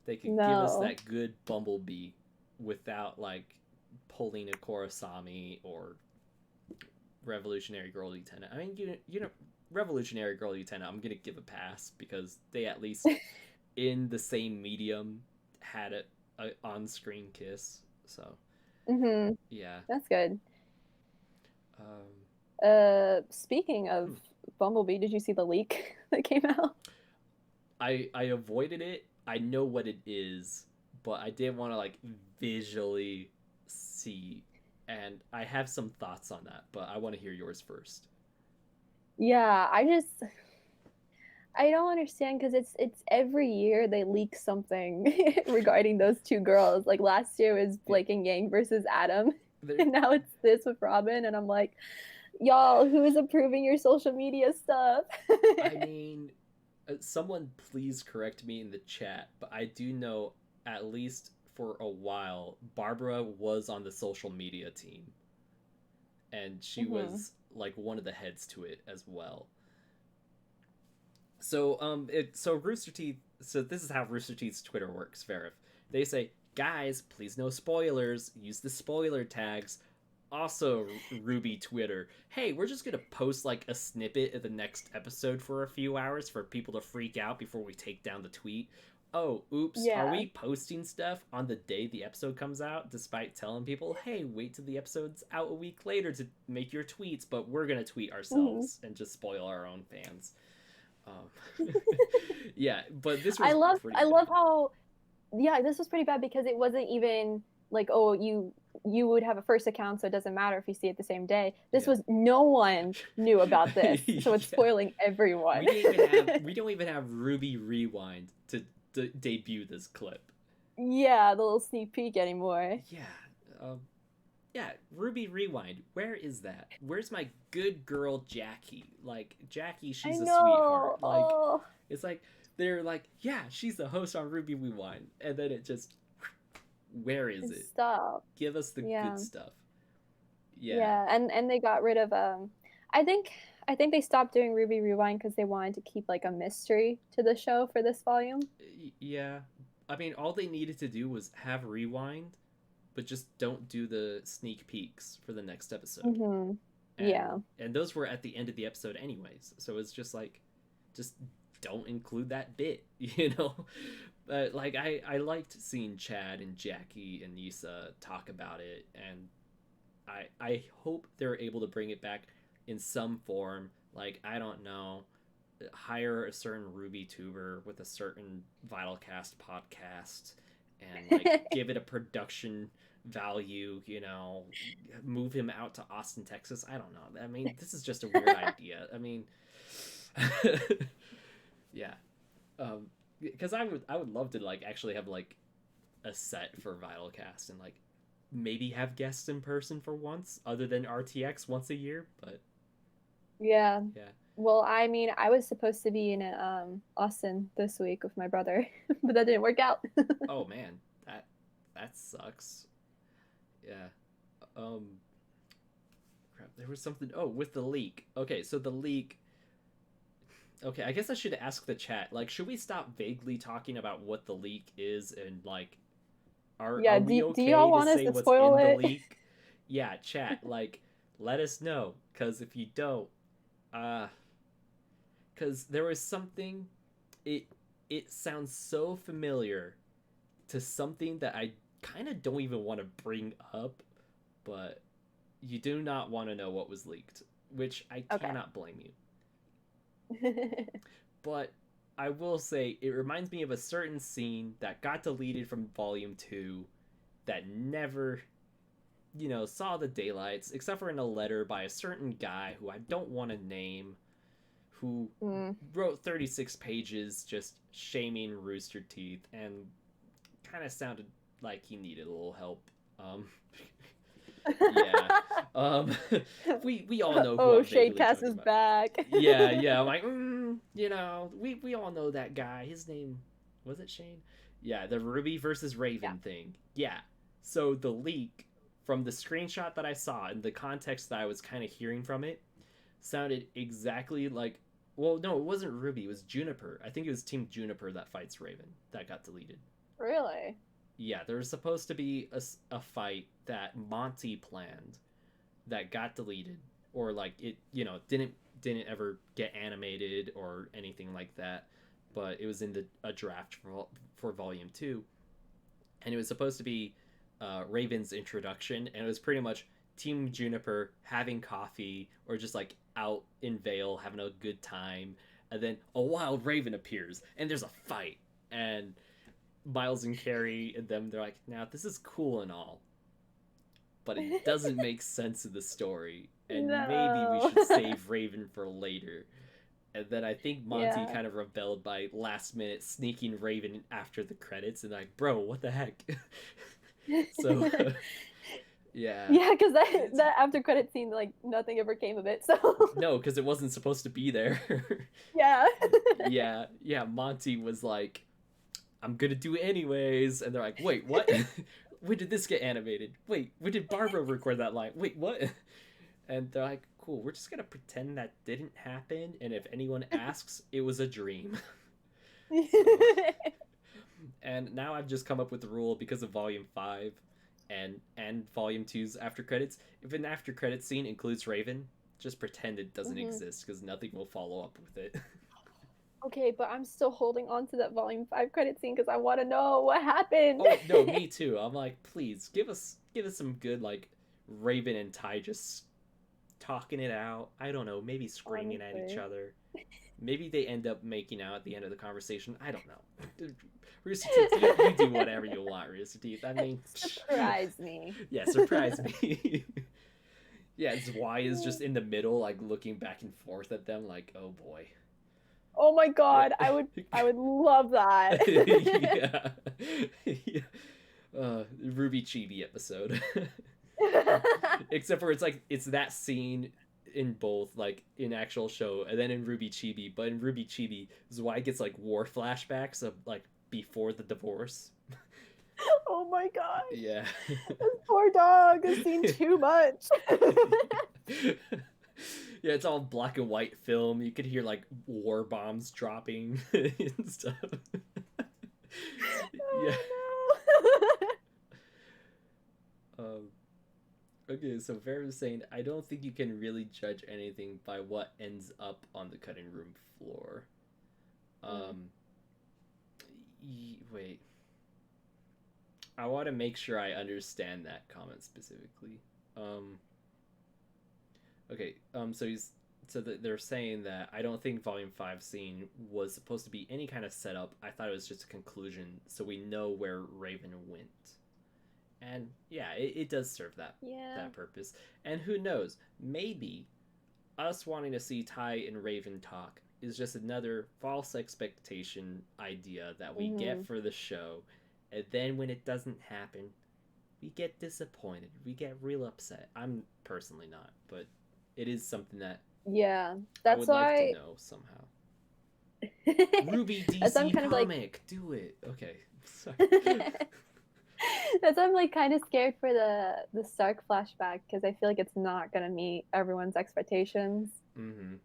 They could give us No. that good Bumblebee without like pulling a Korosami or Revolutionary Girl Lieutenant. I mean, you know, Revolutionary Girl Lieutenant, I'm gonna give a pass because they at least in the same medium had a on-screen kiss. So yeah. That's good. Um, Speaking of Bumblebee, did you see the leak that came out? I avoided it. I know what it is, but I didn't want to like visually see, and I have some thoughts on that, but I want to hear yours first. Yeah, I don't understand because it's every year they leak something regarding those two girls. Like last year was Blake and Yang versus Adam, There, and now it's this with Robin, and I'm like, y'all, who is approving your social media stuff? I mean, someone please correct me in the chat, but I do know at least for a while Barbara was on the social media team, and she was like one of the heads to it as well. So so Rooster Teeth, so this is how Rooster Teeth's Twitter works, Verif. They say, guys, please no spoilers. Use the spoiler tags. Also, RWBY Twitter, hey, we're just gonna post like a snippet of the next episode for a few hours for people to freak out before we take down the tweet. Oh, oops, Yeah. Are we posting stuff on the day the episode comes out, despite telling people, hey, wait till the episode's out a week later to make your tweets, but we're gonna tweet ourselves and just spoil our own fans. Yeah, but this was I love how this was pretty bad because it wasn't even like, oh, you would have a first account, so it doesn't matter if you see it the same day. This was no one knew about this, so it's spoiling everyone. We don't even have RWBY Rewind to debut this clip. Yeah, the little sneak peek anymore. Yeah, RWBY Rewind. Where is that? Where's my good girl Jackie? Like Jackie, she's a sweetheart. Like it's like they're like, yeah, she's the host on RWBY Rewind, and then it just, where is it? Stop. Give us the good stuff. Yeah, and they got rid of I think they stopped doing RWBY Rewind because they wanted to keep like a mystery to the show for this volume. Yeah, I mean, all they needed to do was have Rewind, but just don't do the sneak peeks for the next episode. And those were at the end of the episode anyways, so it's just like, just don't include that bit, you know. But like I liked seeing Chad and Jackie and Issa talk about it, and I hope they're able to bring it back in some form. Like, I don't know, hire a certain RWBY tuber with a certain VYTALcast podcast and like give it a production value, you know, move him out to Austin, Texas. I don't know. I mean, this is just a weird idea. I mean, yeah. Because I would love to like actually have like a set for VYTALcast and like maybe have guests in person for once, other than RTX once a year. But yeah. Well, I mean, I was supposed to be in Austin this week with my brother, but that didn't work out. Oh man, that sucks. Yeah. Crap. There was something. Oh, with the leak. Okay, so the leak. Okay, I guess I should ask the chat. Like, should we stop vaguely talking about what the leak is and like, are we okay do y'all want to us say to what's spoil in it? the leak? Yeah, chat. Like, let us know, because if you don't, because there was something. It sounds so familiar to something that I kind of don't even want to bring up, but you do not want to know what was leaked, which I cannot blame you. But I will say it reminds me of a certain scene that got deleted from Volume 2 that never, you know, saw the daylights, except for in a letter by a certain guy who I don't want to name, who wrote 36 pages just shaming Rooster Teeth and kind of sounded like he needed a little help. Yeah. We all know who Oh, I'm vaguely Shadecast talking is about. back. Yeah. I'm like, you know, we all know that guy. His name, was it Shane? Yeah, the Ruby versus Raven thing. Yeah. So the leak from the screenshot that I saw and the context that I was kind of hearing from it sounded exactly like, well, no, it wasn't Ruby. It was Juniper. I think it was Team Juniper that fights Raven that got deleted. Really? yeah, there was supposed to be a fight that Monty planned that got deleted, or like it, didn't ever get animated or anything like that, but it was in a draft for Volume 2, and it was supposed to be Raven's introduction, and it was pretty much Team Juniper having coffee or just like out in Vale having a good time, and then a wild Raven appears and there's a fight, and Miles and Carrie and them, they're like, now this is cool and all, but it doesn't make sense of the story, and maybe we should save Raven for later. And then I think Monty kind of rebelled by last minute sneaking Raven after the credits, and like, bro, what the heck? So, yeah. Yeah, because that after credit scene, like, nothing ever came of it, so. No, because it wasn't supposed to be there. Yeah. Yeah, Monty was like, I'm gonna do it anyways. And they're like, wait, what? When did this get animated? Wait, when did Barbara record that line? Wait, what? And they're like, cool, we're just gonna pretend that didn't happen, and if anyone asks, it was a dream. So, and now I've just come up with the rule because of Volume 5 and Volume 2's after credits. If an after credits scene includes Raven, just pretend it doesn't exist, because nothing will follow up with it. Okay, but I'm still holding on to that Volume 5 credit scene because I want to know what happened. Oh no, me too. I'm like, please give us some good, like, Raven and Ty just talking it out. I don't know, maybe screaming at each other. Maybe they end up making out at the end of the conversation. I don't know. Rooster Teeth, you do whatever you want, Rooster Teeth. I mean, surprise me. Yeah, surprise me. Yeah, Y is just in the middle, like looking back and forth at them, like, oh boy. Oh my god, I would love that. Yeah. RWBY Chibi episode. Except for it's that scene in both, like in actual show and then in RWBY Chibi, but in RWBY Chibi, Y gets like war flashbacks of like before the divorce. Oh my god. Yeah. This poor dog has seen too much. Yeah, it's all black and white film. You could hear like war bombs dropping and stuff. Yeah. No. Okay, so Vera was saying, I don't think you can really judge anything by what ends up on the cutting room floor. Wait. I want to make sure I understand that comment specifically. Okay, so they're saying that I don't think Volume 5 scene was supposed to be any kind of setup. I thought it was just a conclusion, so we know where Raven went. And yeah, it does serve that purpose. And who knows, maybe us wanting to see Ty and Raven talk is just another false expectation idea that we get for the show. And then when it doesn't happen, we get disappointed. We get real upset. I'm personally not, but it is something that that's I would why like to know somehow. RWBY DC comic, do it. Okay, sorry. That's why I'm like kind of scared for the Stark flashback, because I feel like it's not gonna meet everyone's expectations.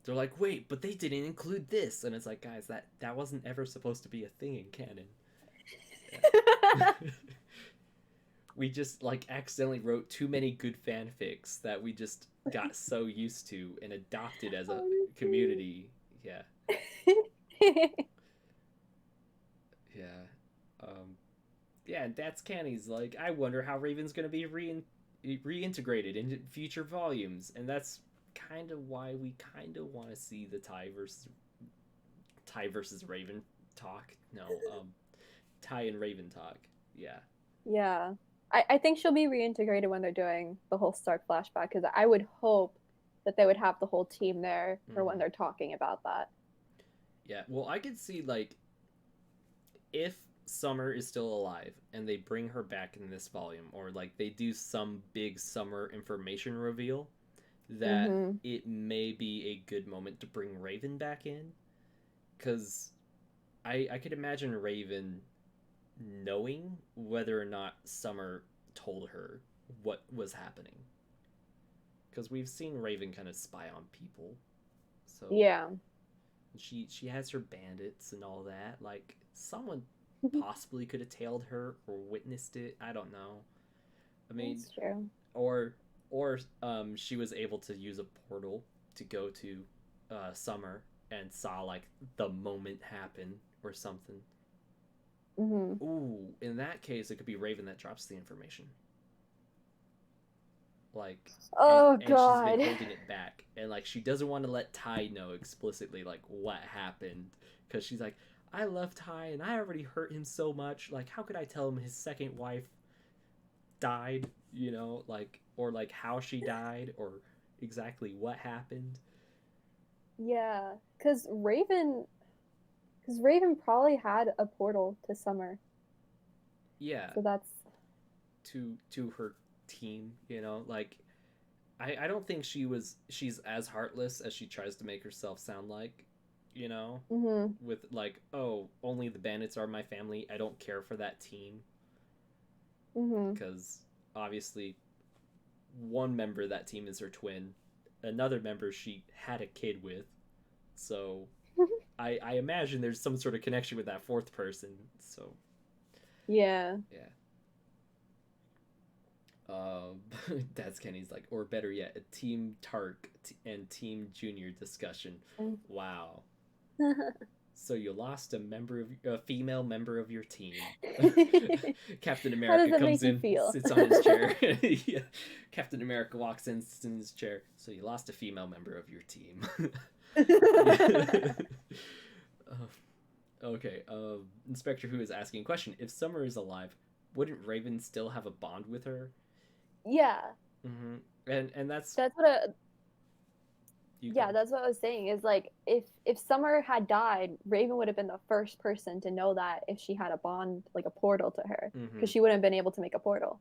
They're like, wait, but they didn't include this, and it's like, guys, that wasn't ever supposed to be a thing in canon. Yeah. We just like accidentally wrote too many good fanfics that we just got so used to and adopted as a community. Yeah. Yeah, and that's Canny's like, I wonder how Raven's gonna be reintegrated into future volumes, and that's kind of why we kind of want to see the Ty versus Raven talk. No, Ty and Raven talk. Yeah. Yeah. I think she'll be reintegrated when they're doing the whole Stark flashback, because I would hope that they would have the whole team there for when they're talking about that. Yeah, well, I could see, like, if Summer is still alive and they bring her back in this volume, or, like, they do some big Summer information reveal, that it may be a good moment to bring Raven back in. Because I could imagine Raven knowing whether or not Summer told her what was happening, because we've seen Raven kind of spy on people, so yeah, she has her bandits and all that. Like, someone possibly could have tailed her or witnessed it. I don't know. I mean, That's true. or she was able to use a portal to go to Summer and saw like the moment happen or something. Mm-hmm. Ooh, in that case, it could be Raven that drops the information. Like, and God. she's been holding it back, and like she doesn't want to let Ty know explicitly like what happened, because she's like, I love Ty and I already hurt him so much. Like, how could I tell him his second wife died? You know, like, or like how she died, or exactly what happened. Yeah, because Raven probably had a portal to Summer. Yeah. So that's to her team, you know, like I don't think she's as heartless as she tries to make herself sound like, you know, mm-hmm. with like, oh, only the bandits are my family. I don't care for that team. Because obviously one member of that team is her twin. Another member she had a kid with. So I imagine there's some sort of connection with that fourth person. So yeah. That's Kenny's like, or better yet, a Team Tark and Team Junior discussion. Wow. So you lost a female member of your team. Captain America comes in, sits on his chair. Yeah. Captain America walks in, sits in his chair. So you lost a female member of your team. Okay. Inspector Who is asking a question. If Summer is alive, wouldn't Raven still have a bond with her? Yeah. Mm-hmm. And that's what that's what I was saying, is like if Summer had died, Raven would have been the first person to know that if she had a bond, like a portal to her, because she wouldn't have been able to make a portal.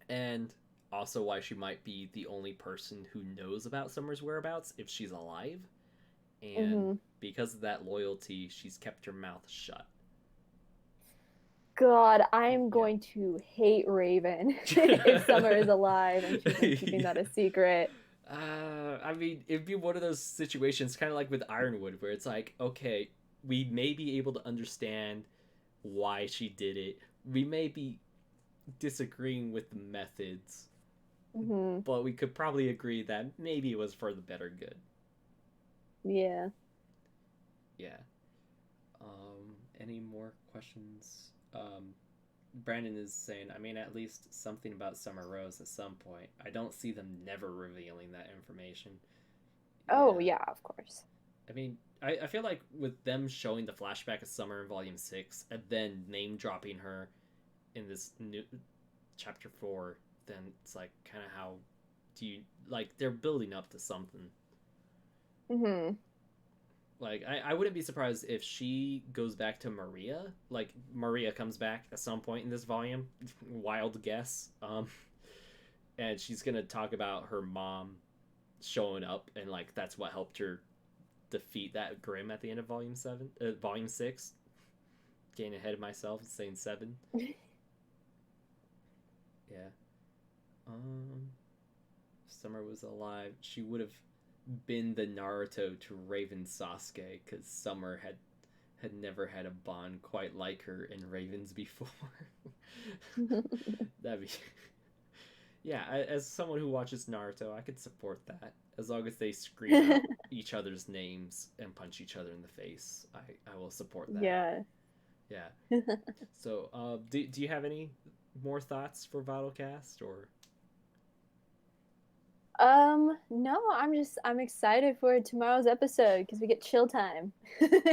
And also why she might be the only person who knows about Summer's whereabouts if she's alive. And because of that loyalty, she's kept her mouth shut. God, I'm going to hate Raven if Summer is alive and she's been keeping that a secret. I mean, it'd be one of those situations, kind of like with Ironwood, where it's like, okay, we may be able to understand why she did it. We may be disagreeing with the methods, but we could probably agree that maybe it was for the better good. Yeah. Yeah. Any more questions? Brandon is saying, I mean, at least something about Summer Rose at some point. I don't see them never revealing that information. Oh, yeah, of course. I mean, I feel like with them showing the flashback of Summer in Volume 6 and then name dropping her in this new Chapter 4, then it's like, kind of how do you, like, they're building up to something. Like, I wouldn't be surprised if she goes back to Maria. Like, Maria comes back at some point in this volume. Wild guess. And she's gonna talk about her mom showing up, and, like, that's what helped her defeat that Grimm at the end of Volume 6. Getting ahead of myself and saying 7. Yeah. Summer was alive. She would have been the Naruto to Raven Sasuke, because Summer had never had a bond quite like her and Raven's before. That'd be... Yeah, as someone who watches Naruto, I could support that. As long as they scream out each other's names and punch each other in the face, I will support that. Yeah. Yeah. So, do you have any more thoughts for VYTALCast, or... No, I'm excited for tomorrow's episode because we get chill time.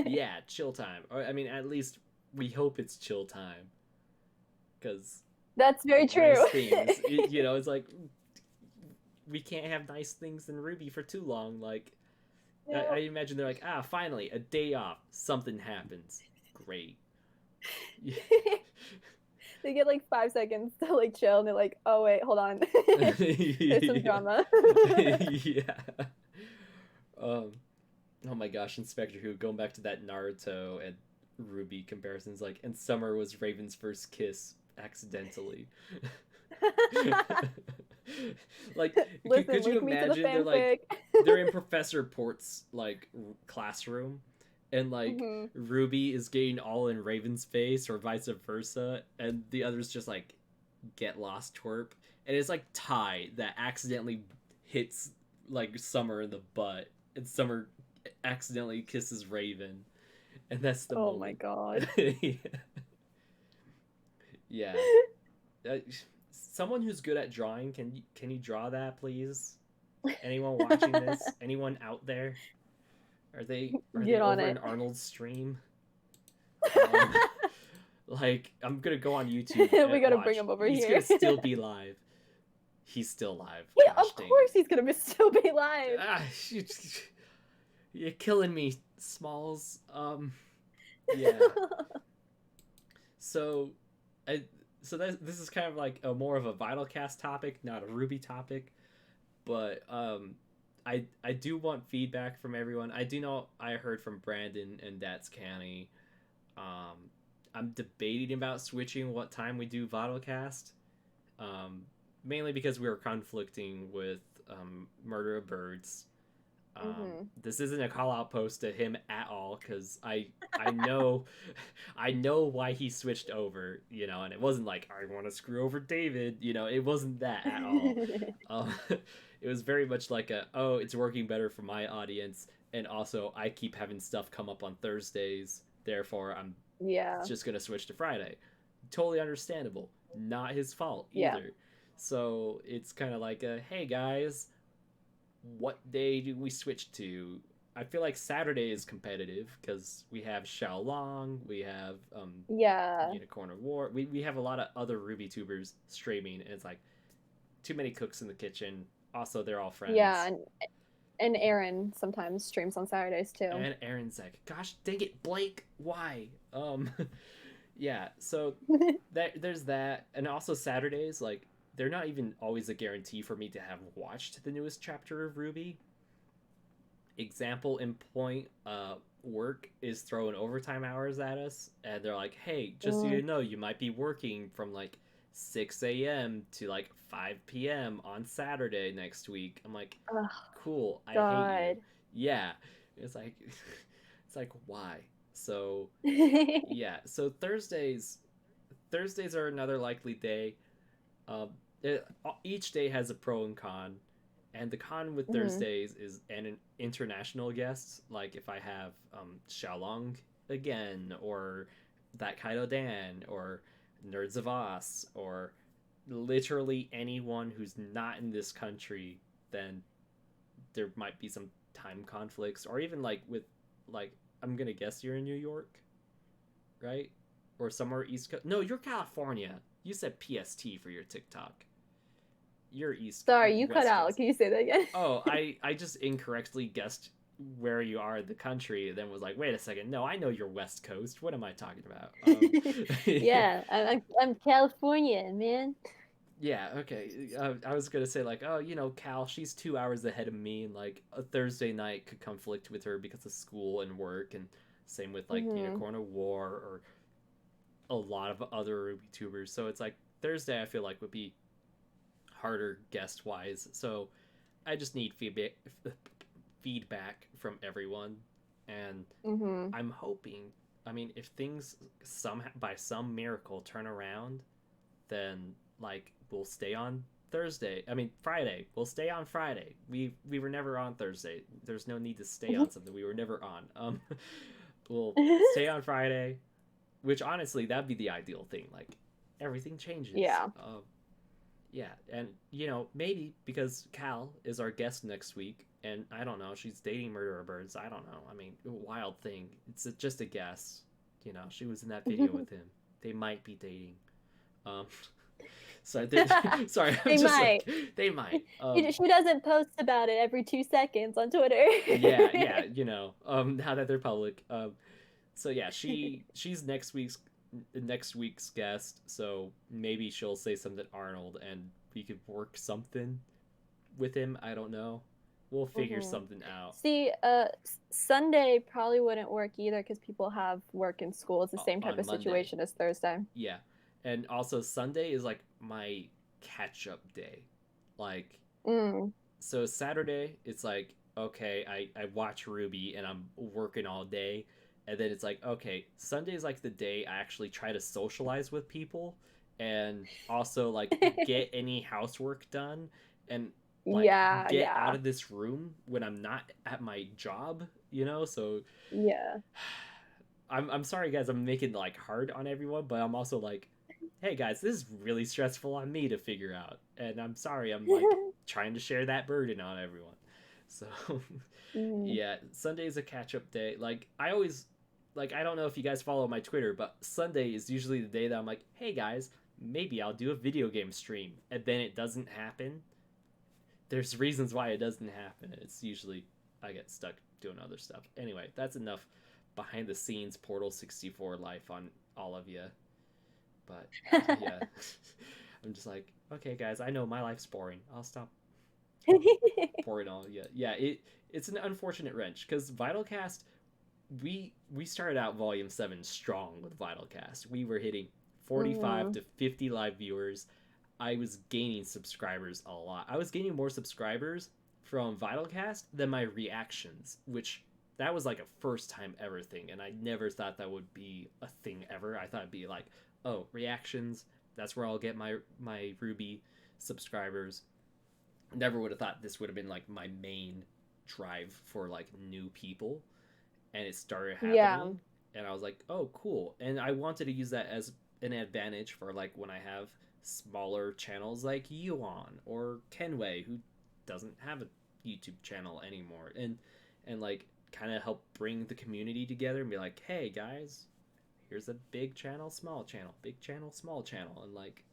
Yeah, chill time. Or, I mean, at least we hope it's chill time. Because that's very true. Nice things, you know, it's like we can't have nice things in RWBY for too long. Like, no. I imagine they're like, finally, a day off. Something happens. Great. They get like 5 seconds to like chill, and they're like, "Oh wait, hold on, there's some drama." Yeah. Oh my gosh, Inspector Who, going back to that Naruto and RWBY comparisons, like, and Summer was Raven's first kiss accidentally. Like, listen, could you imagine they're in Professor Port's like classroom, and like RWBY is getting all in Raven's face or vice versa, and the others just like get lost twerp, and it's like Ty that accidentally hits like Summer in the butt, and Summer accidentally kisses Raven, and that's the moment. Oh my god. Yeah. Someone who's good at drawing, can you draw that, please? Anyone watching this? Anyone out there? Are they over in Arnold's stream? Like, I'm gonna go on YouTube. We gotta bring him over He's here. He's gonna still be live. He's still live. Yeah, of course he's gonna still be live. You're killing me, Smalls. Yeah. So this is kind of like a more of a VYTALcast topic, not a RWBY topic. But I do want feedback from everyone. I do know I heard from Brandon and That's Canny. I'm debating about switching what time we do VYTALcast. Mainly because we were conflicting with Murder of Birds. This isn't a call out post to him at all, because I know why he switched over, you know, and it wasn't like I want to screw over David, you know, it wasn't that at all. It was very much like it's working better for my audience, and also I keep having stuff come up on Thursdays, therefore I'm just gonna switch to Friday. Totally understandable, not his fault either. So it's kind of like hey guys, what day do we switch to? I feel like Saturday is competitive because we have Xiaolong, we have Unicorn of War, we have a lot of other RWBY tubers streaming, and it's like too many cooks in the kitchen. Also, they're all friends. Yeah, and Aaron sometimes streams on Saturdays too. And Aaron's like, gosh dang it, Blake, why? Yeah, so there's that, and also Saturdays, like, they're not even always a guarantee for me to have watched the newest chapter of RWBY. Example in point, work is throwing overtime hours at us, and they're like, hey, just so you know, you might be working from like 6 a.m. to like 5 p.m. on Saturday next week. I'm like, cool, I hate you. Yeah, it's like why? So yeah, so Thursdays are another likely day. Each day has a pro and con, and the con with Thursdays is an international guest. Like if I have Xiaolong again, or that Kaido Dan, or Nerds of Us, or literally anyone who's not in this country, then there might be some time conflicts, or even like with like, I'm gonna guess you're in New York, right? Or somewhere East Coast. No, you're California. You said PST for your TikTok. You're East. Sorry, you West cut out. Coast. Can you say that again? Oh, I just incorrectly guessed where you are in the country, and then was like, wait a second, no, I know you're West Coast. What am I talking about? Yeah, I'm California, man. Yeah, okay. I was gonna say like, oh, you know, Cal, she's 2 hours ahead of me, and like a Thursday night could conflict with her because of school and work, and same with like Unicorn of War or a lot of other RWBY tubers. So it's like Thursday I feel like would be harder guest wise. So I just need feedback from everyone, and I'm hoping, I mean, if things by some miracle turn around, then like we'll stay on Friday. We'll stay on Friday. We were never on Thursday. There's no need to stay on something we were never on. We'll stay on Friday, which honestly that'd be the ideal thing. Like everything changes. Yeah. Yeah, and you know, maybe because Cal is our guest next week, and I don't know, she's dating Murderer Birds. I don't know. I mean, wild thing. It's just a guess. You know, she was in that video with him. They might be dating. So sorry, they might. Like, they might. She doesn't post about it every 2 seconds on Twitter. yeah, you know, now that they're public. So yeah, she's next week's guest, so maybe she'll say something Arnold, and we could work something with him. I don't know. We'll figure something out. See, Sunday probably wouldn't work either because people have work and school. It's the same type of situation as Thursday. Yeah. And also Sunday is like my catch-up day. Like, so Saturday, it's like okay, I watch RWBY and I'm working all day, and then it's like, okay, Sunday's like the day I actually try to socialize with people and also like get any housework done and like Yeah, get out yeah, of this room when I'm not at my job, you know? So yeah. I'm sorry guys, I'm making like hard on everyone, but I'm also like, hey guys, this is really stressful on me to figure out. And I'm sorry, I'm like trying to share that burden on everyone. So Mm. yeah, Sunday is a catch up day. Like I always like I don't know if you guys follow my Twitter, but Sunday is usually the day that I'm like, hey guys, maybe I'll do a video game stream, and then it doesn't happen. There's reasons why it doesn't happen. It's usually I get stuck doing other stuff. Anyway, that's enough behind the scenes Portal 64 life on all of you. But yeah, I'm just like, okay, guys, I know my life's boring. I'll stop pouring all. Yeah, yeah. It's an unfortunate wrench because VYTALCast, we started out Volume 7 strong with VYTALCast. We were hitting 45 Mhm. to 50 live viewers. I was gaining subscribers a lot. I was gaining more subscribers from VYTALCast than my reactions, which that was like a first time ever thing, and I never thought that would be a thing ever. I thought it'd be like, oh, reactions, that's where I'll get my RWBY subscribers. Never would have thought this would have been like my main drive for like new people, and it started Yeah. happening, and I was like, oh, cool. And I wanted to use that as an advantage for like when I have smaller channels like Yuan or Kenway who doesn't have a YouTube channel anymore, and like kind of help bring the community together and be like, hey guys, here's a big channel, small channel, big channel, small channel, and like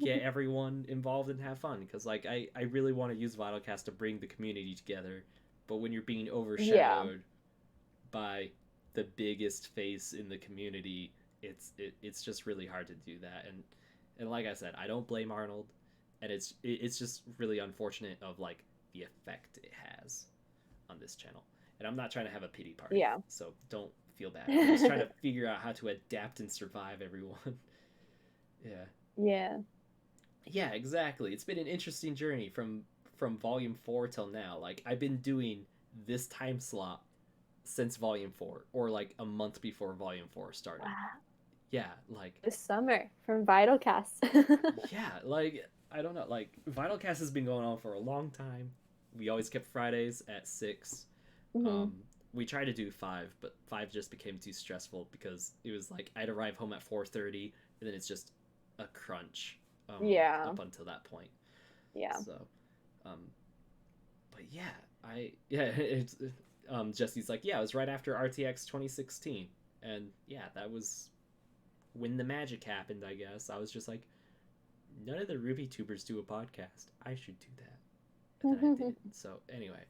get everyone involved and have fun, because like I really want to use VytalCast to bring the community together, but when you're being Yeah. overshadowed by the biggest face in the community, it's just really hard to do that. And like I said, I don't blame Arnold, and it's just really unfortunate of like the effect it has on this channel. And I'm not trying to have a pity party, Yeah. so don't feel bad. I'm just trying to figure out how to adapt and survive everyone. Yeah. Yeah. Yeah, exactly. It's been an interesting journey from volume 4 till now. Like I've been doing this time slot since volume 4, or like a month before volume 4 started. Wow. Yeah, like This summer from VyTALcast. yeah, like I don't know, like VyTALcast has been going on for a long time. We always kept Fridays at 6. Hmm. Um we tried to do 5, but 5 just became too stressful because it was like I'd arrive home at 4:30 and then it's just a crunch Yeah. up until that point. Yeah. So um but yeah, it's Jesse's like, yeah, it was right after RTX 2016, and yeah, that was when the magic happened. I guess I was just like, none of the RWBY tubers do a podcast. I should do that, and then I did. So anyway,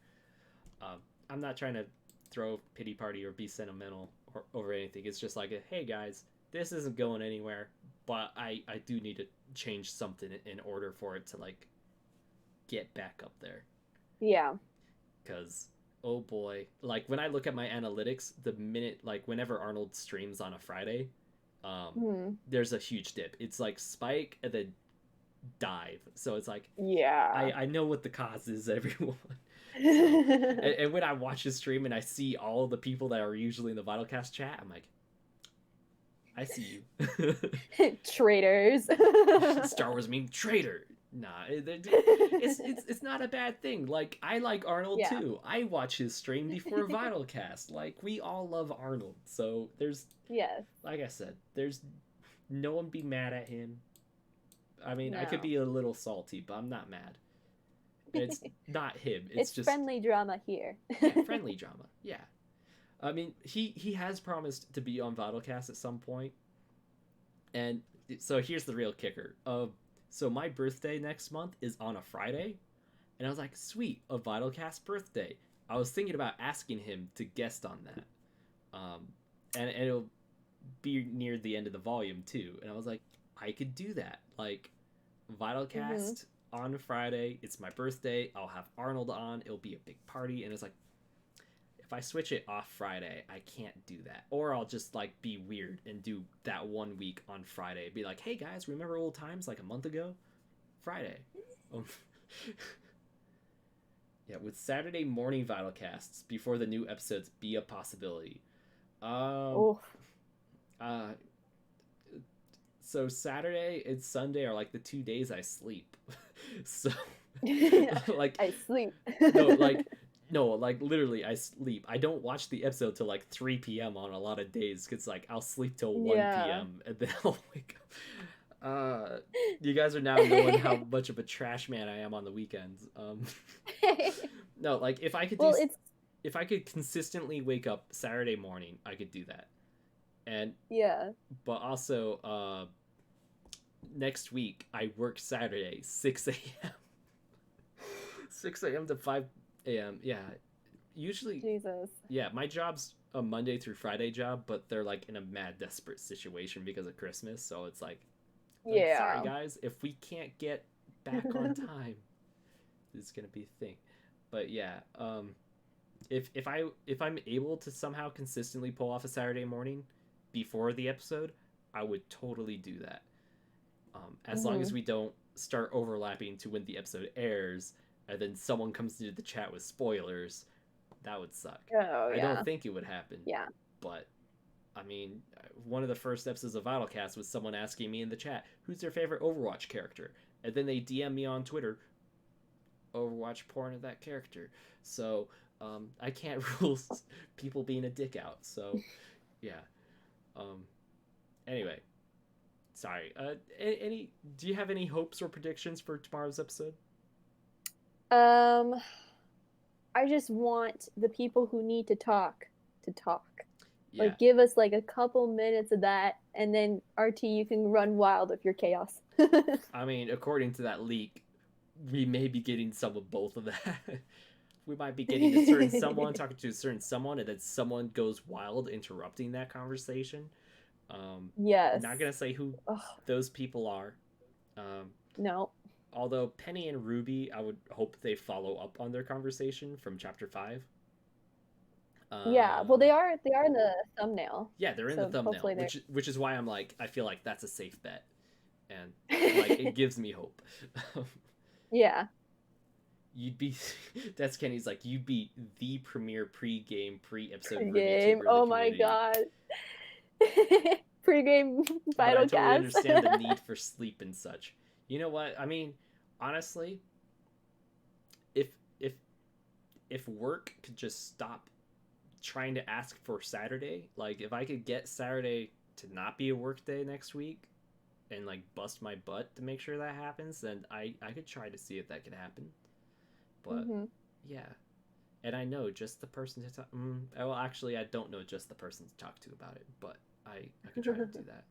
um, I'm not trying to throw a pity party or be sentimental or over anything. It's just like, hey guys, this isn't going anywhere, but I do need to change something in order for it to like get back up there. Yeah. Because oh boy, like when I look at my analytics, the minute like whenever Arnold streams on a Friday, Hmm. there's a huge dip. It's like spike and then dive. So it's like Yeah. I know what the cause is, everyone. So and when I watch his stream and I see all the people that are usually in the VyTALcast chat, I'm like, I see you. Traitors. Star Wars meme traitor. Nah, it's not a bad thing. Like I like Arnold Yeah. too. I watch his stream before VyTALcast. Like we all love Arnold. So there's, Yes. like I said, there's no one be mad at him. I mean, I could No. be a little salty, but I'm not mad. And it's not him. It's It's just friendly drama here. yeah, friendly drama. Yeah. I mean, he has promised to be on VyTALcast at some point, and so here's the real kicker. So my birthday next month is on a Friday, and I was like, sweet, a VyTALcast birthday. I was thinking about asking him to guest on that, and it'll be near the end of the volume too. And I was like, I could do that. Like, Hmm. VyTALcast on Friday. It's my birthday. I'll have Arnold on. It'll be a big party, and it's like, if I switch it off Friday, I can't do that. Or I'll just like be weird and do that 1 week on Friday. Be like, hey guys, remember old times like a month ago? Friday. Um, Yeah, would Saturday morning VYTALcasts before the new episodes be a possibility? Um, Oh. uh, so Saturday and Sunday are like the 2 days I sleep. So, like, I sleep. no, like, no, like literally I sleep. I don't watch the episode till like 3 p.m. on a lot of days because like I'll sleep till 1 Yeah. p.m. and then I'll wake up. You guys are now knowing how much of a trash man I am on the weekends. No, like if I could Well, do, it's if I could consistently wake up Saturday morning, I could do that. And yeah. but also, next week I work Saturday 6 a.m. 6 a.m. to 5 a.m. Yeah, usually. Jesus. Yeah, my job's a Monday through Friday job, but they're like in a mad desperate situation because of Christmas. So it's like, Yeah. sorry guys, if we can't get back on time, this is gonna be a thing. But yeah, if I'm able to somehow consistently pull off a Saturday morning before the episode, I would totally do that. As long as we don't start overlapping to when the episode airs, and then someone comes into the chat with spoilers, that would suck. Oh, I don't think it would happen. Yeah. But I mean, one of the first episodes of VYTALcast was someone asking me in the chat, "Who's their favorite Overwatch character?" And then they DM me on Twitter, "Overwatch porn of that character." So I can't rule people being a dick out. So yeah. Anyway, sorry. Any? Do you have any hopes or predictions for tomorrow's episode? I just want the people who need to talk to talk. Yeah. Like, give us like a couple minutes of that, and then RT, you can run wild with your chaos. I mean, according to that leak, we may be getting some of both of that. We might be getting a certain someone talking to a certain someone, and then someone goes wild, interrupting that conversation. Yes. Not gonna say who those people are. No. Although Penny and Ruby, I would hope they follow up on their conversation from chapter 5. Yeah, well, they are in the thumbnail. Yeah, they're in the thumbnail, which is why I'm like, I feel like that's a safe bet, and like it gives me hope. Yeah. You'd be, that's Kenny's like, you'd be the premier pre-game, pre-episode pre-game. Oh my god. Pre-game VYTALcast. But I totally understand the need for sleep and such. You know what? I mean, honestly, if work could just stop trying to ask for Saturday, like if I could get Saturday to not be a work day next week and like bust my butt to make sure that happens, then I could try to see if that could happen. But yeah, and I know just the person to talk. Well, actually, I don't know just the person to talk to about it, but I could try to do that.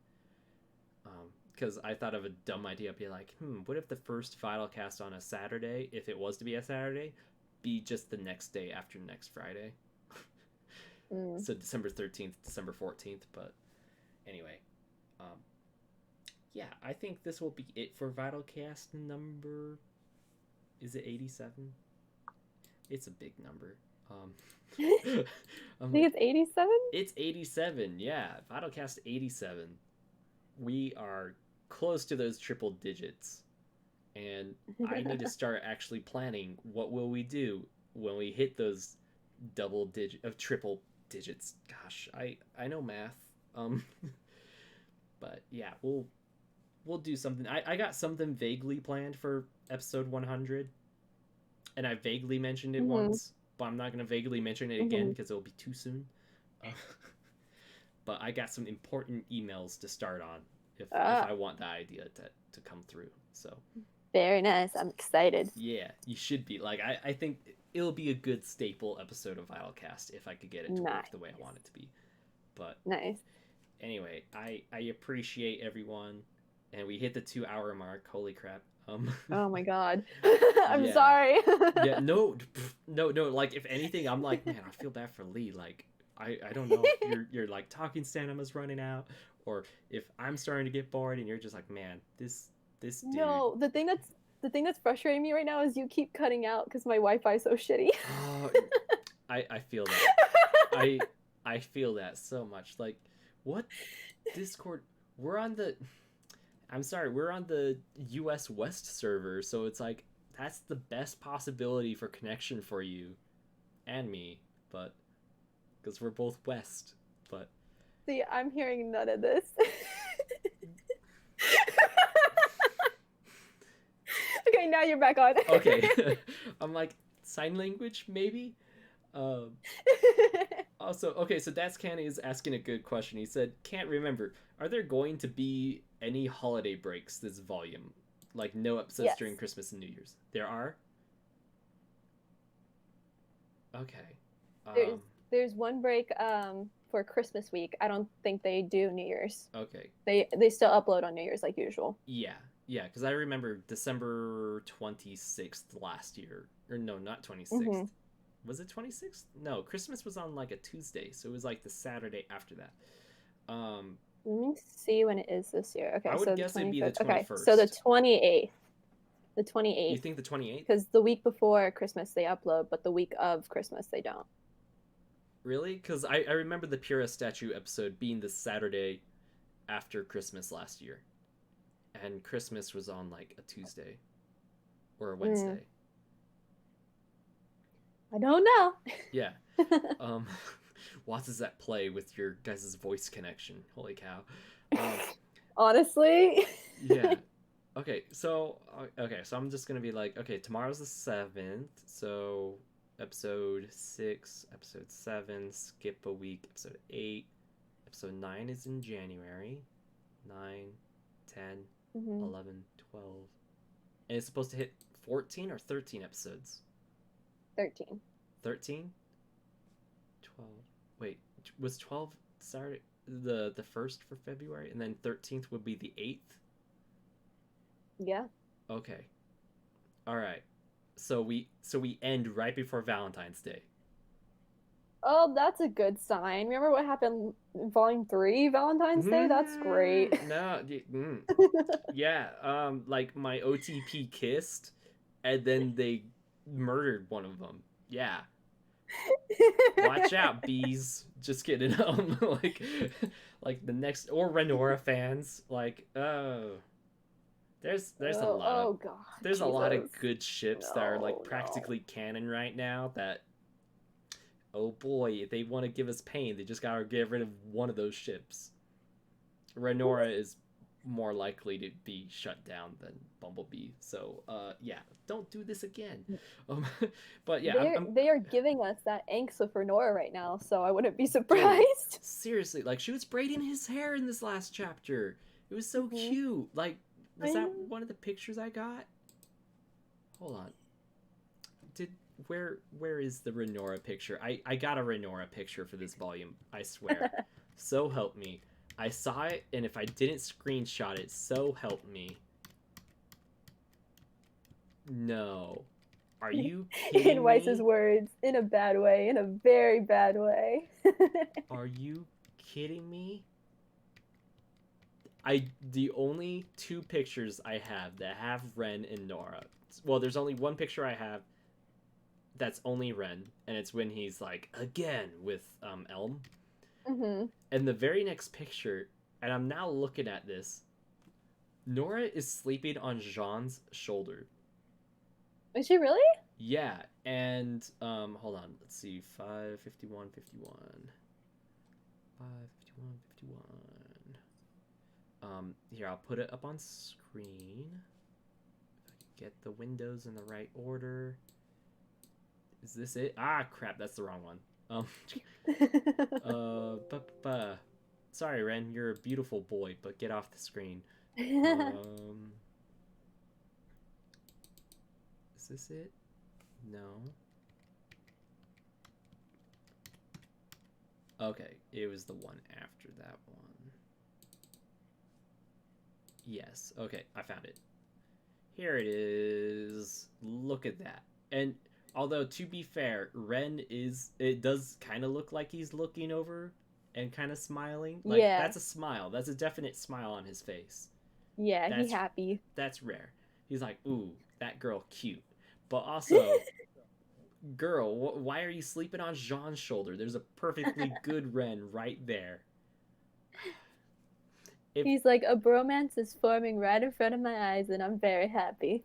Because I thought of a dumb idea. Be like, what if the first VYTALcast on a Saturday, if it was to be a Saturday, be just the next day after next Friday? So December 13th, December 14th. But anyway, yeah, I think this will be it for VYTALcast number. Is it 87? It's a big number. I think it's 87? It's 87, yeah. VYTALcast 87. We are close to those triple digits. And I need to start actually planning what will we do when we hit those triple digits. Gosh, I know math. But yeah, we'll do something. I got something vaguely planned for episode 100. And I vaguely mentioned it once, but I'm not going to vaguely mention it again because it'll be too soon. But I got some important emails to start on if I want that idea to come through. So very nice. I'm excited. Yeah, you should be. Like, I think it'll be a good staple episode of VYTALcast if I could get it to work the way I want it to be. But nice. Anyway, I appreciate everyone, and we hit the 2-hour mark. Holy crap. Oh my god. I'm sorry. Yeah, no. Like, if anything, I'm like, man, I feel bad for Lee. Like, I don't know if you're like talking stamina's running out, or if I'm starting to get bored and you're just like, man, this dude. No, the thing that's frustrating me right now is you keep cutting out because my Wi-Fi is so shitty. I feel that. I feel that so much. Like, what Discord? We're on the US West server, so it's like That's the best possibility for connection for you and me, but because we're both West. But see, I'm hearing none of this. Okay, now you're back on. Okay. I'm like, sign language, maybe? Also, okay, so That's Canny is asking a good question. He said, can't remember. Are there going to be any holiday breaks this volume? Like, no episodes during Christmas and New Year's? There are? Okay. There's one break for Christmas week. I don't think they do New Year's. Okay. They still upload on New Year's like usual. Yeah, because I remember December 26th last year. Or no, not 26th. Mm-hmm. Was it 26th? No, Christmas was on like a Tuesday, so it was like the Saturday after that. Let me see when it is this year. Okay, I would guess it'd be the 21st. Okay, so the 28th. The 28th. You think the 28th? Because the week before Christmas they upload, but the week of Christmas they don't. Really? Because I remember the Pura statue episode being the Saturday after Christmas last year. And Christmas was on like a Tuesday or a Wednesday. I don't know. Yeah. Watts is at play with your guys' voice connection. Holy cow. Honestly. Yeah. Okay, so I'm just gonna be like, okay, tomorrow's the 7th, so episode 6, episode 7, skip a week, episode 8, episode 9 is in January, 9, 10, 11, 12, and it's supposed to hit 14 or 13 episodes? 13. 13? 12. Wait, was 12 Saturday the 1st for February, and then 13th would be the 8th? Yeah. Okay. All right. So we end right before Valentine's Day. Oh, that's a good sign. Remember what happened in Volume 3, Valentine's Day? That's great. No. Yeah. Like my OTP kissed, and then they murdered one of them. Yeah. Watch out, bees. Just kidding. Like the next, or Renora fans. Like, oh. There's a lot a lot of good ships that are like practically canon right now that, oh boy, if they want to give us pain, they just gotta get rid of one of those ships. Renora is more likely to be shut down than Bumblebee, so yeah, don't do this again. But yeah, they are giving us that angst with Nora right now, so I wouldn't be surprised. Dude, seriously, like she was braiding his hair in this last chapter. It was so cute. Like, was that one of the pictures I got? Hold on. Where is the Renora picture? I got a Renora picture for this volume, I swear. So help me. I saw it, and if I didn't screenshot it, so help me. No. Are you kidding in Weiss's words, in a bad way, in a very bad way. Are you kidding me? The only 2 pictures I have that have Ren and Nora. Well, there's only one picture I have that's only Ren, and it's when he's like again with Elm. And the very next picture, and I'm now looking at this, Nora is sleeping on Jean's shoulder. Is she really? Yeah, and hold on, let's see, 5:51:51. 5:51:51. Here, I'll put it up on screen. If I can get the windows in the right order. Is this it? Ah, crap, that's the wrong one. Sorry, Ren, you're a beautiful boy, but get off the screen. Is this it? No. Okay, it was the one after that one. Yes, okay, I found it. Here it is. Look at that. And although, to be fair, Ren it does kind of look like he's looking over and kind of smiling. Like, yeah. That's a smile. That's a definite smile on his face. Yeah, he's happy. That's rare. He's like, ooh, that girl cute. But also, girl, why are you sleeping on Jean's shoulder? There's a perfectly good Ren right there. He's like, a bromance is forming right in front of my eyes, and I'm very happy.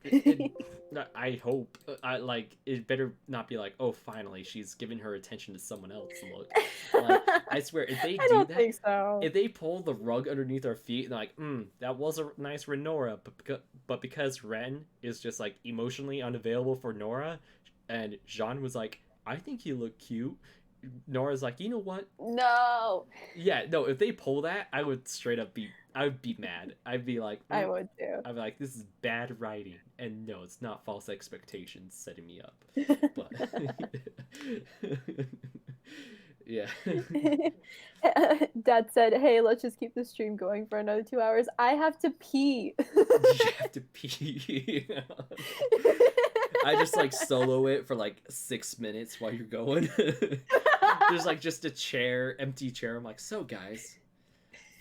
I hope. I like it better not be like, oh, finally she's giving her attention to someone else. Look, like I swear, if they I do don't that, think so. if they pull the rug underneath our feet and they're like, that was a nice Renora, but because Ren is just like emotionally unavailable for Nora, and Jean was like, I think you look cute. Nora's like, you know what? No. Yeah, no. If they pull that, I would straight up I would be mad. I'd be like, I would too. I'd be like, this is bad writing, and no, it's not false expectations setting me up. But yeah. Dad said, "Hey, let's just keep the stream going for another 2 hours. I have to pee." You have to pee. I just like solo it for like 6 minutes while you're going. There's like just a chair, empty chair. I'm like, so guys,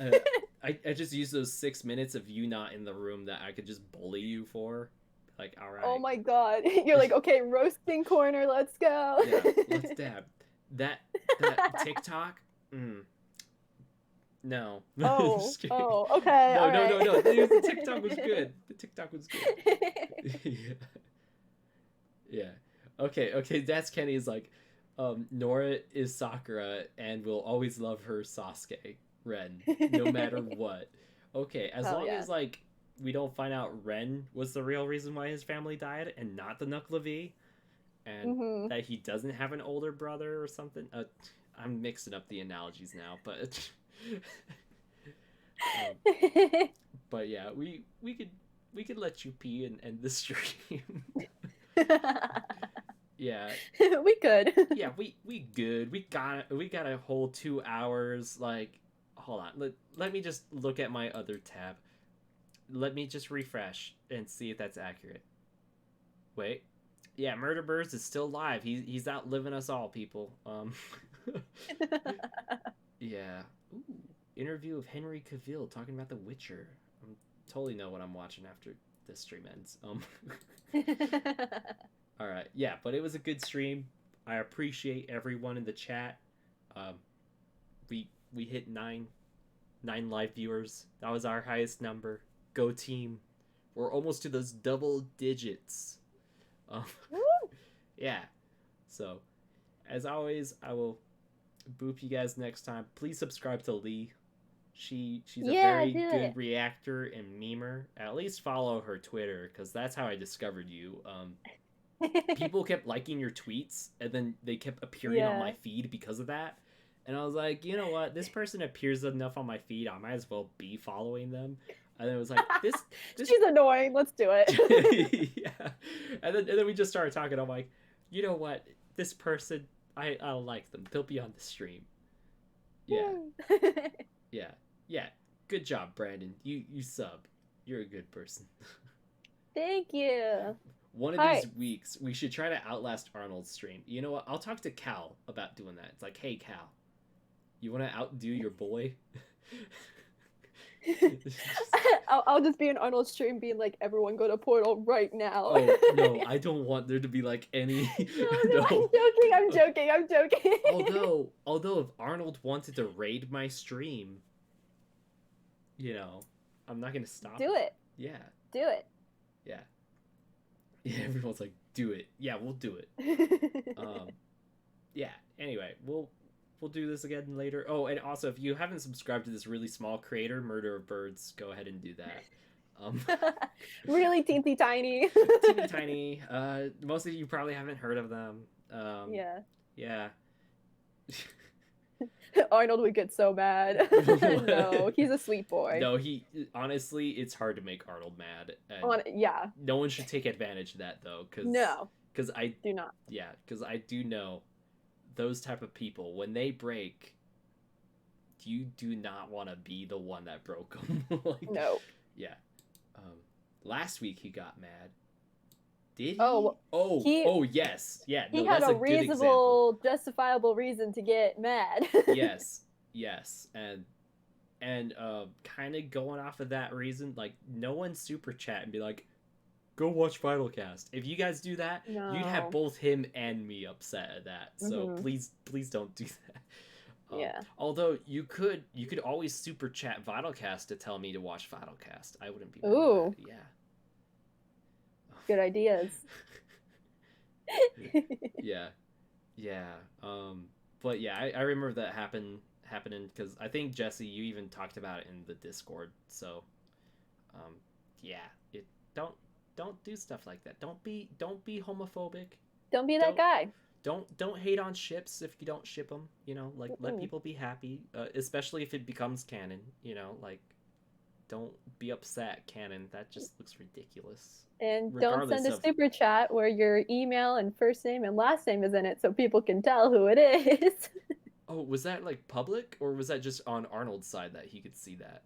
I just use those 6 minutes of you not in the room that I could just bully you for. Like, all right. Oh my god. You're like, okay, roasting corner, let's go. Yeah, let's dab. That TikTok? No. Oh, okay. No. The TikTok was good. The TikTok was good. Yeah. Okay, that's Kenny's like, Nora is Sakura and will always love her Sasuke, Ren, no matter what. Okay, as long as like we don't find out Ren was the real reason why his family died and not the Knuckle V, and that he doesn't have an older brother or something. I'm mixing up the analogies now, but but yeah, we could let you pee and end the stream. Yeah. We could. Yeah, we good. We got a whole 2 hours. Like, hold on. Let me just look at my other tab. Let me just refresh and see if that's accurate. Wait. Yeah, Murder Birds is still live. He's outliving us all, people. Yeah. Ooh. Interview of Henry Cavill talking about The Witcher. I totally know what I'm watching after this stream ends. All right, yeah, but it was a good stream. I appreciate everyone in the chat. We hit nine live viewers. That was our highest number. Go team! We're almost to those double digits. Yeah. So, as always, I will boop you guys next time. Please subscribe to Lee. She's a very good reactor and memer. At least follow her Twitter, because that's how I discovered you. People kept liking your tweets, and then they kept appearing on my feed because of that. And I was like, you know what? This person appears enough on my feed. I might as well be following them. And then it was like, this She's annoying. Let's do it. Yeah. And then we just started talking. I'm like, you know what? This person, I like them. They'll be on the stream. Yeah. Yeah. Good job, Brandon. You sub. You're a good person. Thank you. One of these weeks, we should try to outlast Arnold's stream. You know what? I'll talk to Cal about doing that. It's like, hey, Cal, you want to outdo your boy? I'll just be in Arnold's stream being like, everyone go to Portal right now. Oh, no, I don't want there to be like any... No. I'm joking. Although if Arnold wanted to raid my stream, you know, I'm not going to stop Do it. Yeah. Do it. Yeah. Yeah, everyone's like, do it. Yeah, we'll do it. Yeah, anyway, we'll do this again later. Oh, and also, if you haven't subscribed to this really small creator, Murder of Birds, go ahead and do that. Really teensy tiny. Teeny tiny. Most of you probably haven't heard of them. Yeah. Arnold would get so mad. No, he's a sweet boy. No, honestly, it's hard to make Arnold mad. Yeah. No one should take advantage of that, though. Because I do not. Yeah, because I do know those type of people, when they break, you do not want to be the one that broke them. Like, no. Yeah. Last week he got mad. Did he? Oh, yes. Yeah. He had a reasonable, justifiable reason to get mad. Yes. And kind of going off of that reason, like, no one super chat and be like, go watch VYTALCast. If you guys do that, you'd have both him and me upset at that. So please don't do that. Yeah. Although you could always super chat VYTALCast to tell me to watch VYTALCast. I wouldn't be mad Ooh. at that. Yeah. Good ideas. Yeah. Yeah. But yeah, I remember that happening because I think Jesse, you even talked about it in the Discord. So, yeah, it don't do stuff like that. Don't be homophobic. Don't be that guy. Don't hate on ships if you don't ship them. You know, like let people be happy, especially if it becomes canon. You know, like don't be upset, canon. That just looks ridiculous. And don't send a super chat where your email and first name and last name is in it so people can tell who it is. Oh, was that like public or was that just on Arnold's side that he could see that?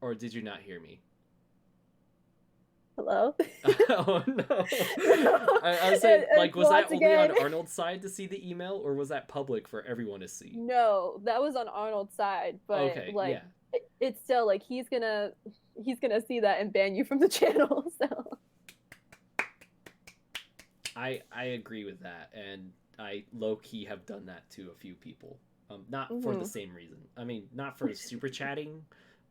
Or did you not hear me? Hello? Oh no. I was saying, like, was that only on Arnold's side to see the email or was that public for everyone to see? No, that was on Arnold's side, but okay, like yeah. it's still like he's gonna see that and ban you from the channel. So I agree with that, and I low-key have done that to a few people. Not for the same reason. I mean, not for super chatting.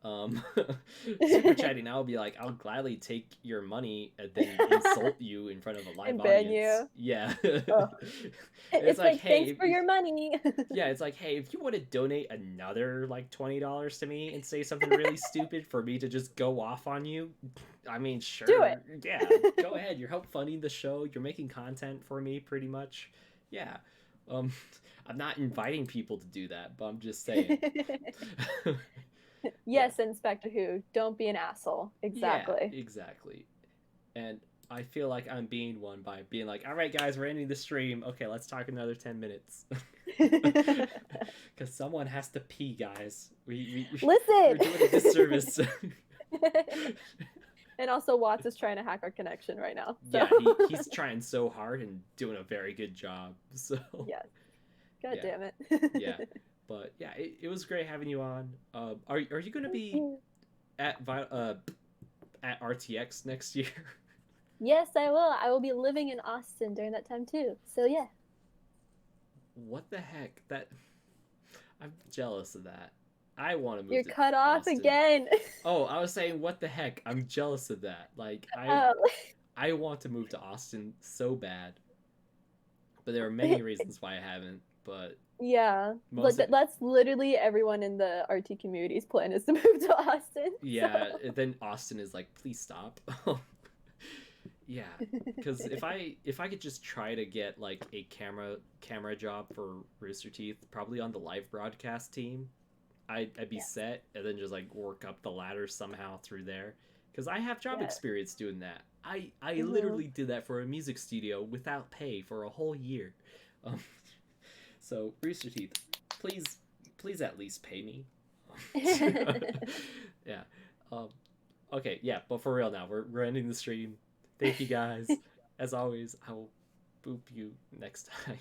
Super chatting, I'll be like, I'll gladly take your money and then insult you in front of a live and audience. ban you. Yeah. It's like hey, thanks for your money. Yeah, it's like, hey, if you want to donate another like $20 to me and say something really stupid for me to just go off on you, I mean, sure. Do it. Yeah, go ahead. You're help funding the show. You're making content for me, pretty much. Yeah. I'm not inviting people to do that, but I'm just saying. Yes, yeah. Inspector Who, don't be an asshole. Exactly. Yeah, exactly. And I feel like I'm being one by being like, all right, guys, we're ending the stream. Okay, let's talk another 10 minutes. Because someone has to pee, guys. Listen! We're doing a disservice. And also, Watts is trying to hack our connection right now. So. Yeah, he's trying so hard and doing a very good job. So. Yes. God damn it. Yeah. But yeah, it was great having you on. Are you going to be at RTX next year? Yes, I will. I will be living in Austin during that time too. So yeah. What the heck? I'm jealous of that. I want to move. You're cut off again. Oh, I was saying, what the heck? I'm jealous of that. Like I want to move to Austin so bad, but there are many reasons why I haven't. But yeah, that's literally everyone in the RT community's plan is to move to Austin. Yeah, so. Then Austin is like, please stop. Yeah, because if I could just try to get like a camera job for Rooster Teeth, probably on the live broadcast team, I'd be set, and then just like work up the ladder somehow through there. Because I have job experience doing that. I literally did that for a music studio without pay for a whole year. So Rooster Teeth, please at least pay me. Yeah. Okay. Yeah. But for real now, we're ending the stream. Thank you guys. As always, I will boop you next time.